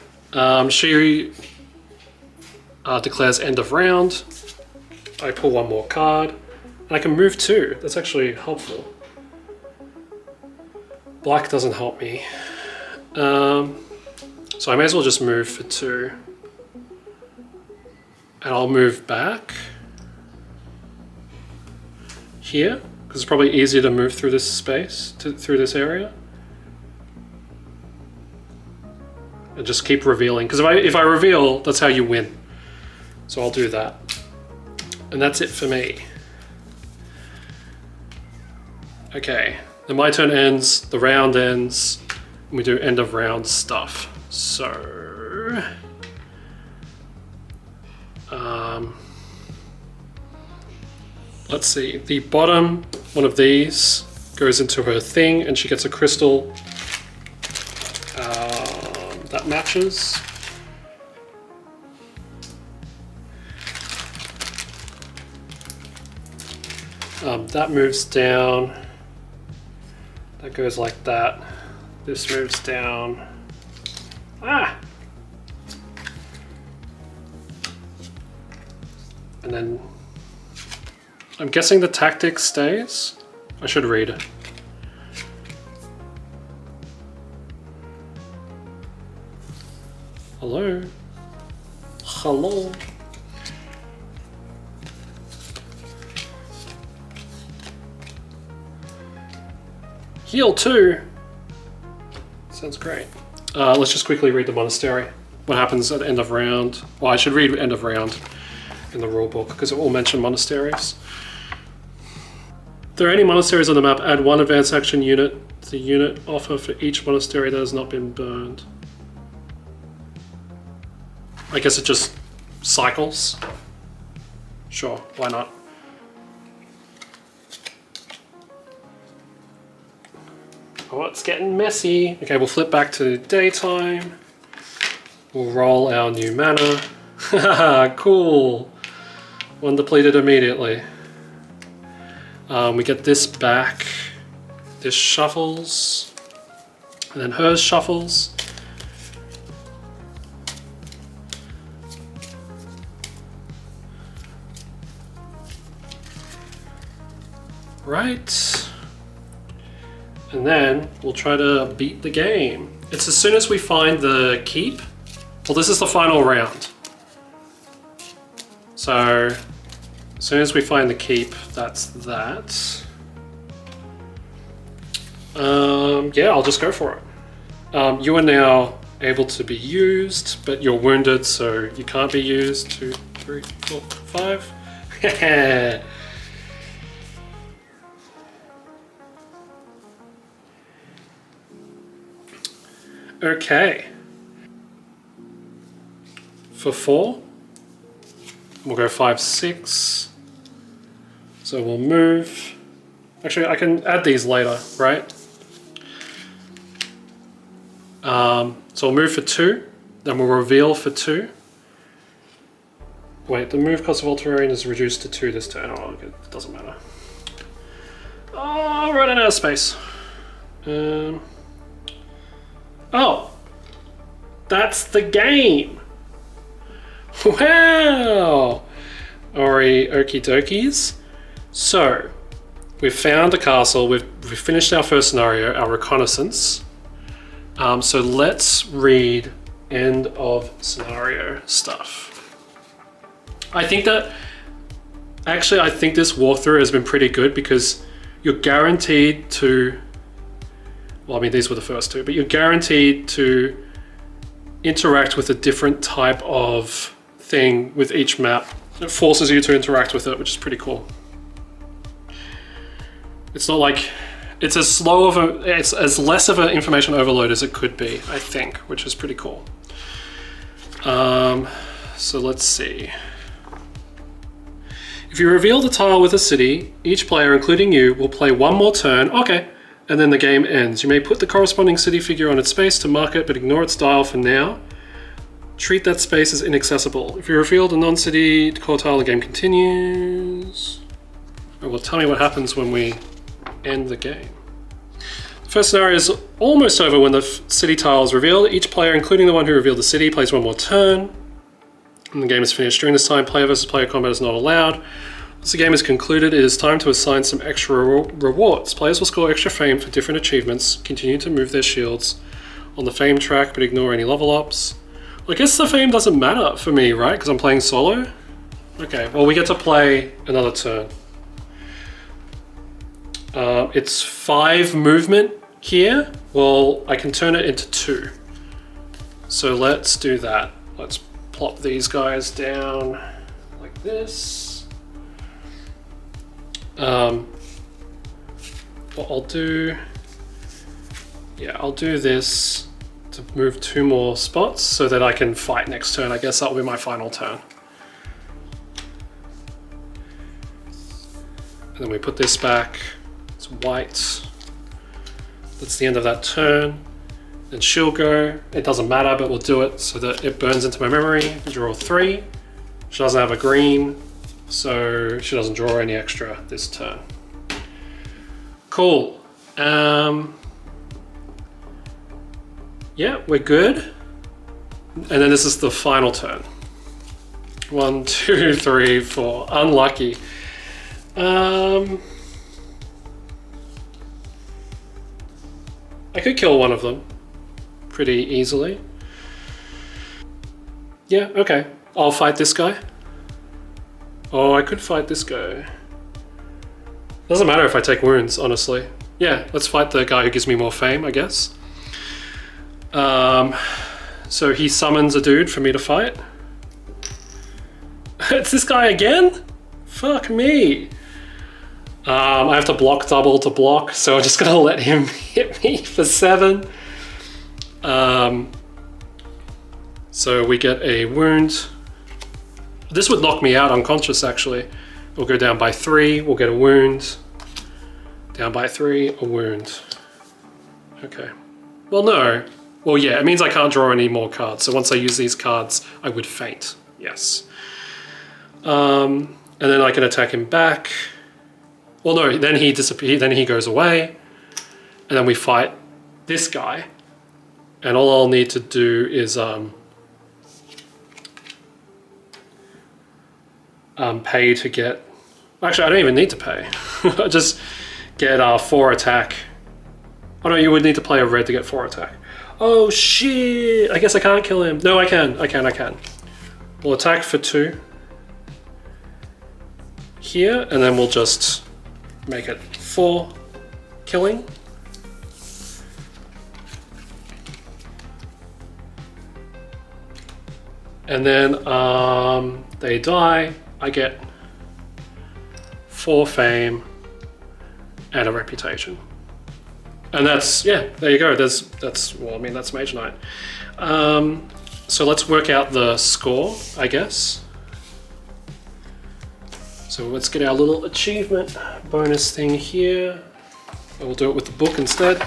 she declares end of round. I pull 1 more card, and I can move 2. That's actually helpful. Black doesn't help me. So I may as well just move for 2. And I'll move back here, because it's probably easier to move through this space, through this area. And just keep revealing, because if I reveal, that's how you win. So I'll do that. And that's it for me. Okay, then my turn ends, the round ends, and we do end of round stuff. So... let's see, the bottom one of these goes into her thing and she gets a crystal that matches. That moves down, that goes like that, this moves down. And then I'm guessing the tactic stays. I should read it. Hello? Hello? Heal 2! Sounds great. Let's just quickly read the monastery. What happens at the end of round? Well, I should read end of round in the rulebook because it will mention monasteries. If there are any monasteries on the map, add 1 advanced action unit to the unit offer for each monastery that has not been burned. I guess it just cycles. Sure, why not? Oh, it's getting messy. Okay, we'll flip back to daytime. We'll roll our new mana. Haha, cool. 1 depleted immediately. We get this back. This shuffles. And then hers shuffles. Right. And then we'll try to beat the game. It's as soon as we find the keep. Well, this is the final round. So, as soon as we find the keep, that's that. Yeah, I'll just go for it. You are now able to be used, but you're wounded, so you can't be used. 2, 3, 4, 5. Okay. For 4, we'll go 5, 6. So we'll move. Actually, I can add these later, right? So we'll move for 2, then we'll reveal for 2. Wait, the move cost of all terrain is reduced to 2 this turn. Oh, it doesn't matter. Oh, running out of space. Oh, that's the game. Wow. Alright, okie dokies. So, we've found a castle. We've finished our first scenario, our reconnaissance. So let's read end of scenario stuff. I think this walkthrough has been pretty good because you're guaranteed to, well, I mean, these were the first 2, but you're guaranteed to interact with a different type of thing with each map. It forces you to interact with it, which is pretty cool. It's not like, it's as less of an information overload as it could be, I think, which is pretty cool. So let's see. If you reveal the tile with a city, each player, including you, will play 1 more turn. Okay. And then the game ends. You may put the corresponding city figure on its space to mark it, but ignore its dial for now. Treat that space as inaccessible. If you revealed a non-city core tile, the game continues. Oh, well, tell me what happens when we end the game. The first scenario is almost over when the city tile is revealed. Each player, including the one who revealed the city, plays 1 more turn. And the game is finished. During this time, player versus player combat is not allowed. Once the game is concluded, it is time to assign some extra rewards. Players will score extra fame for different achievements, continue to move their shields on the fame track, but ignore any level ups. Well, I guess the fame doesn't matter for me, right? Because I'm playing solo. Okay, well we get to play another turn. It's 5 movement here. Well, I can turn it into 2. So let's do that. Let's plop these guys down like this. What I'll do, yeah, I'll do this to move 2 more spots so that I can fight next turn. I guess that'll be my final turn. And then we put this back. It's white. That's the end of that turn. Then she'll go. It doesn't matter, but we'll do it so that it burns into my memory. Draw 3. She doesn't have a green, so she doesn't draw any extra this turn. Cool. Yeah, we're good. And then this is the final turn. 1, 2, 3, 4. Unlucky. I could kill one of them pretty easily. Yeah, okay. I'll fight this guy. Oh, I could fight this guy. Doesn't matter if I take wounds, honestly. Yeah, let's fight the guy who gives me more fame, I guess. So he summons a dude for me to fight. It's this guy again? Fuck me. I have to block double to block, so I'm just gonna let him hit me for 7. So we get a wound. This would knock me out unconscious, actually. We'll go down by 3, we'll get a wound. Down by 3, a wound. Okay. Well, no. Well, yeah, it means I can't draw any more cards. So once I use these cards, I would faint. Yes. And then I can attack him back. Well, no, then he disappears, then he goes away. And then we fight this guy. And all I'll need to do is pay to get... Actually, I don't even need to pay. I just get 4 attack. Oh no, you would need to play a red to get 4 attack. Oh shit! I guess I can't kill him. No, I can. We'll attack for 2. Here, and then we'll just make it 4 killing. And then they die. I get 4 fame and a reputation. And that's, yeah, there you go. Well, I mean, that's Mage Knight. So let's work out the score, I guess. So let's get our little achievement bonus thing here. We'll do it with the book instead.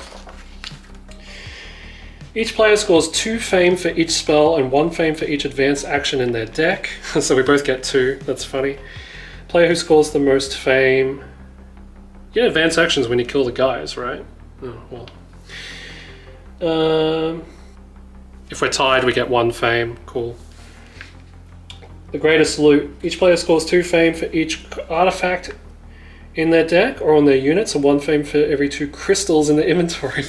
Each player scores 2 fame for each spell and 1 fame for each advanced action in their deck. So we both get 2, that's funny. Player who scores the most fame. Yeah, advanced actions when you kill the guys, right? Oh, well. If we're tied, we get 1 fame, cool. The greatest loot. Each player scores 2 fame for each artifact in their deck or on their units, and 1 fame for every 2 crystals in the inventory.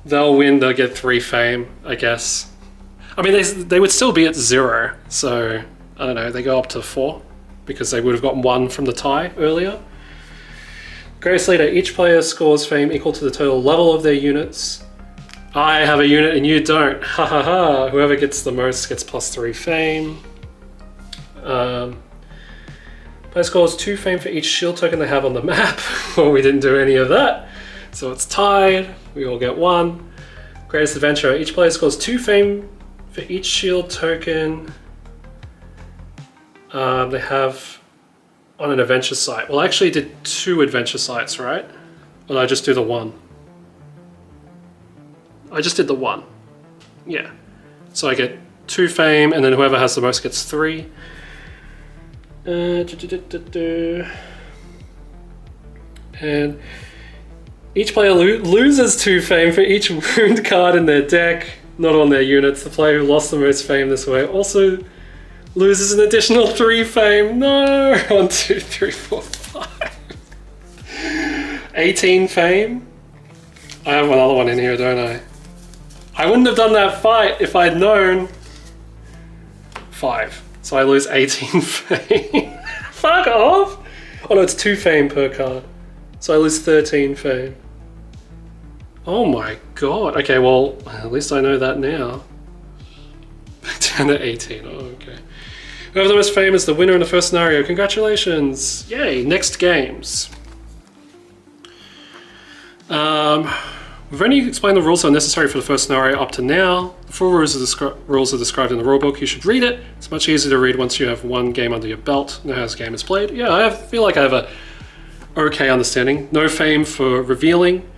They'll win, they'll get 3 fame, I guess. I mean, they would still be at 0, so I don't know, they go up to 4 because they would have gotten 1 from the tie earlier. Greatest leader, each player scores fame equal to the total level of their units. I have a unit and you don't. Ha ha ha. Whoever gets the most gets +3 fame. Player scores 2 fame for each shield token they have on the map. Well, we didn't do any of that. So it's tied. We all get 1. Greatest adventurer, each player scores 2 fame for each shield token they have on an adventure site. Well, I actually did 2 adventure sites, right? Or did I just do the 1? I just did the 1. Yeah. So I get 2 fame, and then whoever has the most gets 3. And each player loses 2 fame for each wound card in their deck, not on their units. The player who lost the most fame this way also loses an additional 3 fame. No! 1, 2, 3, 4, 5. 18 fame? I have another one in here, don't I? I wouldn't have done that fight if I'd known. 5. So I lose 18 fame. Fuck off! Oh no, it's 2 fame per card. So I lose 13 fame. Oh my god. Okay, well, at least I know that now. Down to 18. Oh, okay. Whoever the most fame is the winner in the first scenario. Congratulations! Yay, next games. We've only explained the rules that are necessary for the first scenario up to now. The full rules are described in the rulebook. You should read it. It's much easier to read once you have one game under your belt, know how this game is played. Yeah, I feel like I have a okay understanding. No fame for revealing.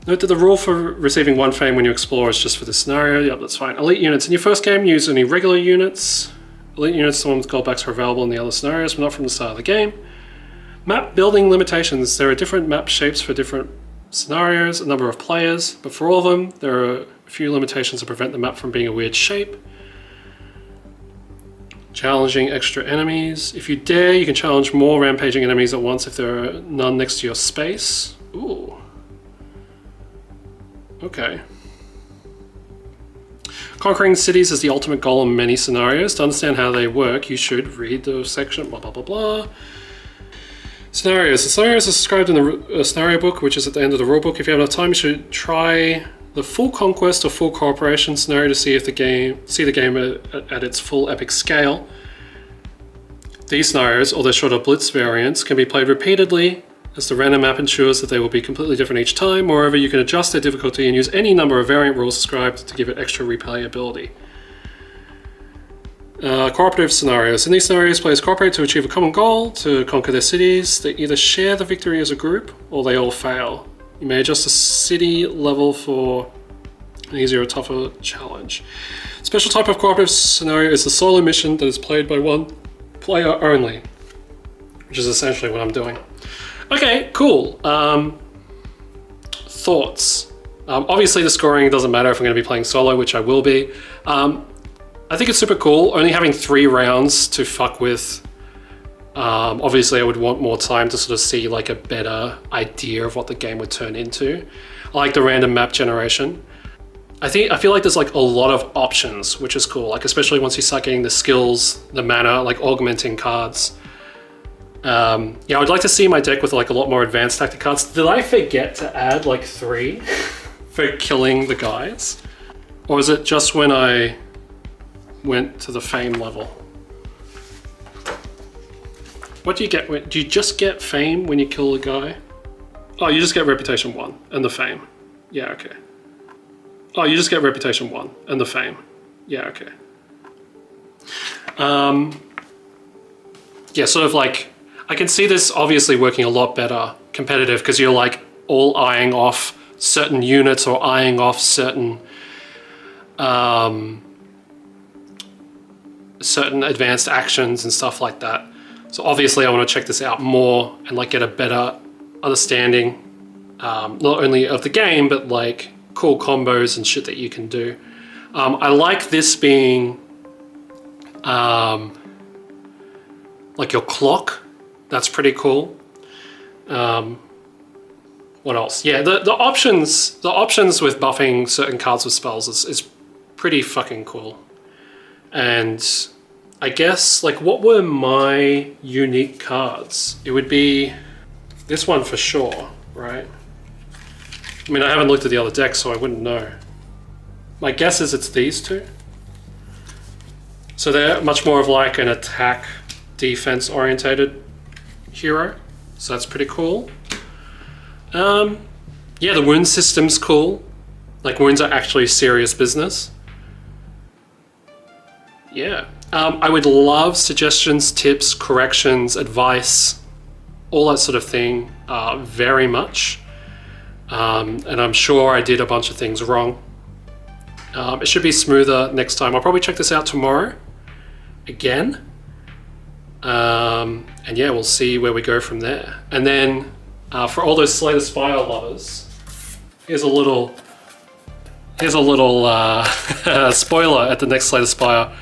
Note that the rule for receiving 1 fame when you explore is just for this scenario. Yep, that's fine. Elite units. In your first game, use only regular units. Elite units, the ones with gold backs, are available in the other scenarios, but not from the start of the game. Map building limitations. There are different map shapes for different scenarios, a number of players, but for all of them, there are a few limitations to prevent the map from being a weird shape. Challenging extra enemies. If you dare, you can challenge more rampaging enemies at once if there are none next to your space. Ooh. Okay. Conquering cities is the ultimate goal in many scenarios. To understand how they work, you should read the section, blah, blah, blah, blah. Scenarios. The scenarios are described in the scenario book, which is at the end of the rulebook. If you have enough time, you should try the full conquest or full cooperation scenario to see the game at its full epic scale. These scenarios, or their shorter blitz variants, can be played repeatedly as the random map ensures that they will be completely different each time. Moreover, you can adjust their difficulty and use any number of variant rules described to give it extra replayability. Cooperative scenarios. In these scenarios, players cooperate to achieve a common goal, to conquer their cities. They either share the victory as a group, or they all fail. You may adjust the city level for an easier or tougher challenge. Special type of cooperative scenario is the solo mission that is played by one player only, which is essentially what I'm doing. Okay, cool. Thoughts. Obviously the scoring doesn't matter if I'm going to be playing solo, which I will be. I think it's super cool, only having 3 rounds to fuck with. Obviously I would want more time to sort of see like a better idea of what the game would turn into. I like the random map generation. I feel like there's like a lot of options, which is cool. Like especially once you start getting the skills, the mana, like augmenting cards. Yeah, I would like to see my deck with like a lot more advanced tactic cards. Did I forget to add like 3 for killing the guys? Or is it just when I went to the fame level? What do you get? Do you just get fame when you kill a guy? Oh, you just get reputation 1 and the fame. Yeah, okay. Oh, you just get reputation 1 and the fame. Yeah, okay. Yeah, sort of like, I can see this obviously working a lot better competitive because you're like all eyeing off certain units or eyeing off certain certain advanced actions and stuff like that. So obviously I want to check this out more and like get a better understanding not only of the game but like cool combos and shit that you can do. I like this being like your clock. That's pretty cool. What else? Yeah, the options with buffing certain cards with spells is pretty fucking cool. And I guess, like, what were my unique cards? It would be this one for sure, right? I mean, I haven't looked at the other decks, so I wouldn't know. My guess is it's these 2. So they're much more of like an attack, defense orientated hero. So that's pretty cool. Yeah, the wound system's cool. Like, wounds are actually serious business. Yeah. I would love suggestions, tips, corrections, advice, all that sort of thing, very much. And I'm sure I did a bunch of things wrong. It should be smoother next time. I'll probably check this out tomorrow again. And yeah, we'll see where we go from there. And then for all those Slay the Spire lovers, here's a little spoiler at the next Slay the Spire,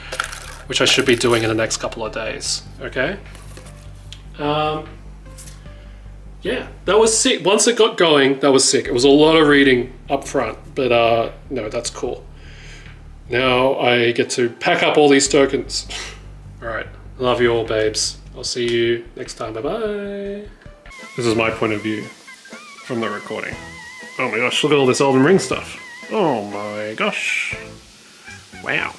which I should be doing in the next couple of days. Okay. Yeah, that was sick. Once it got going, that was sick. It was a lot of reading up front, but no, that's cool. Now I get to pack up all these tokens. Alright, love you all, babes. I'll see you next time. Bye-bye. This is my point of view from the recording. Oh my gosh, look at all this Elden Ring stuff. Oh my gosh. Wow.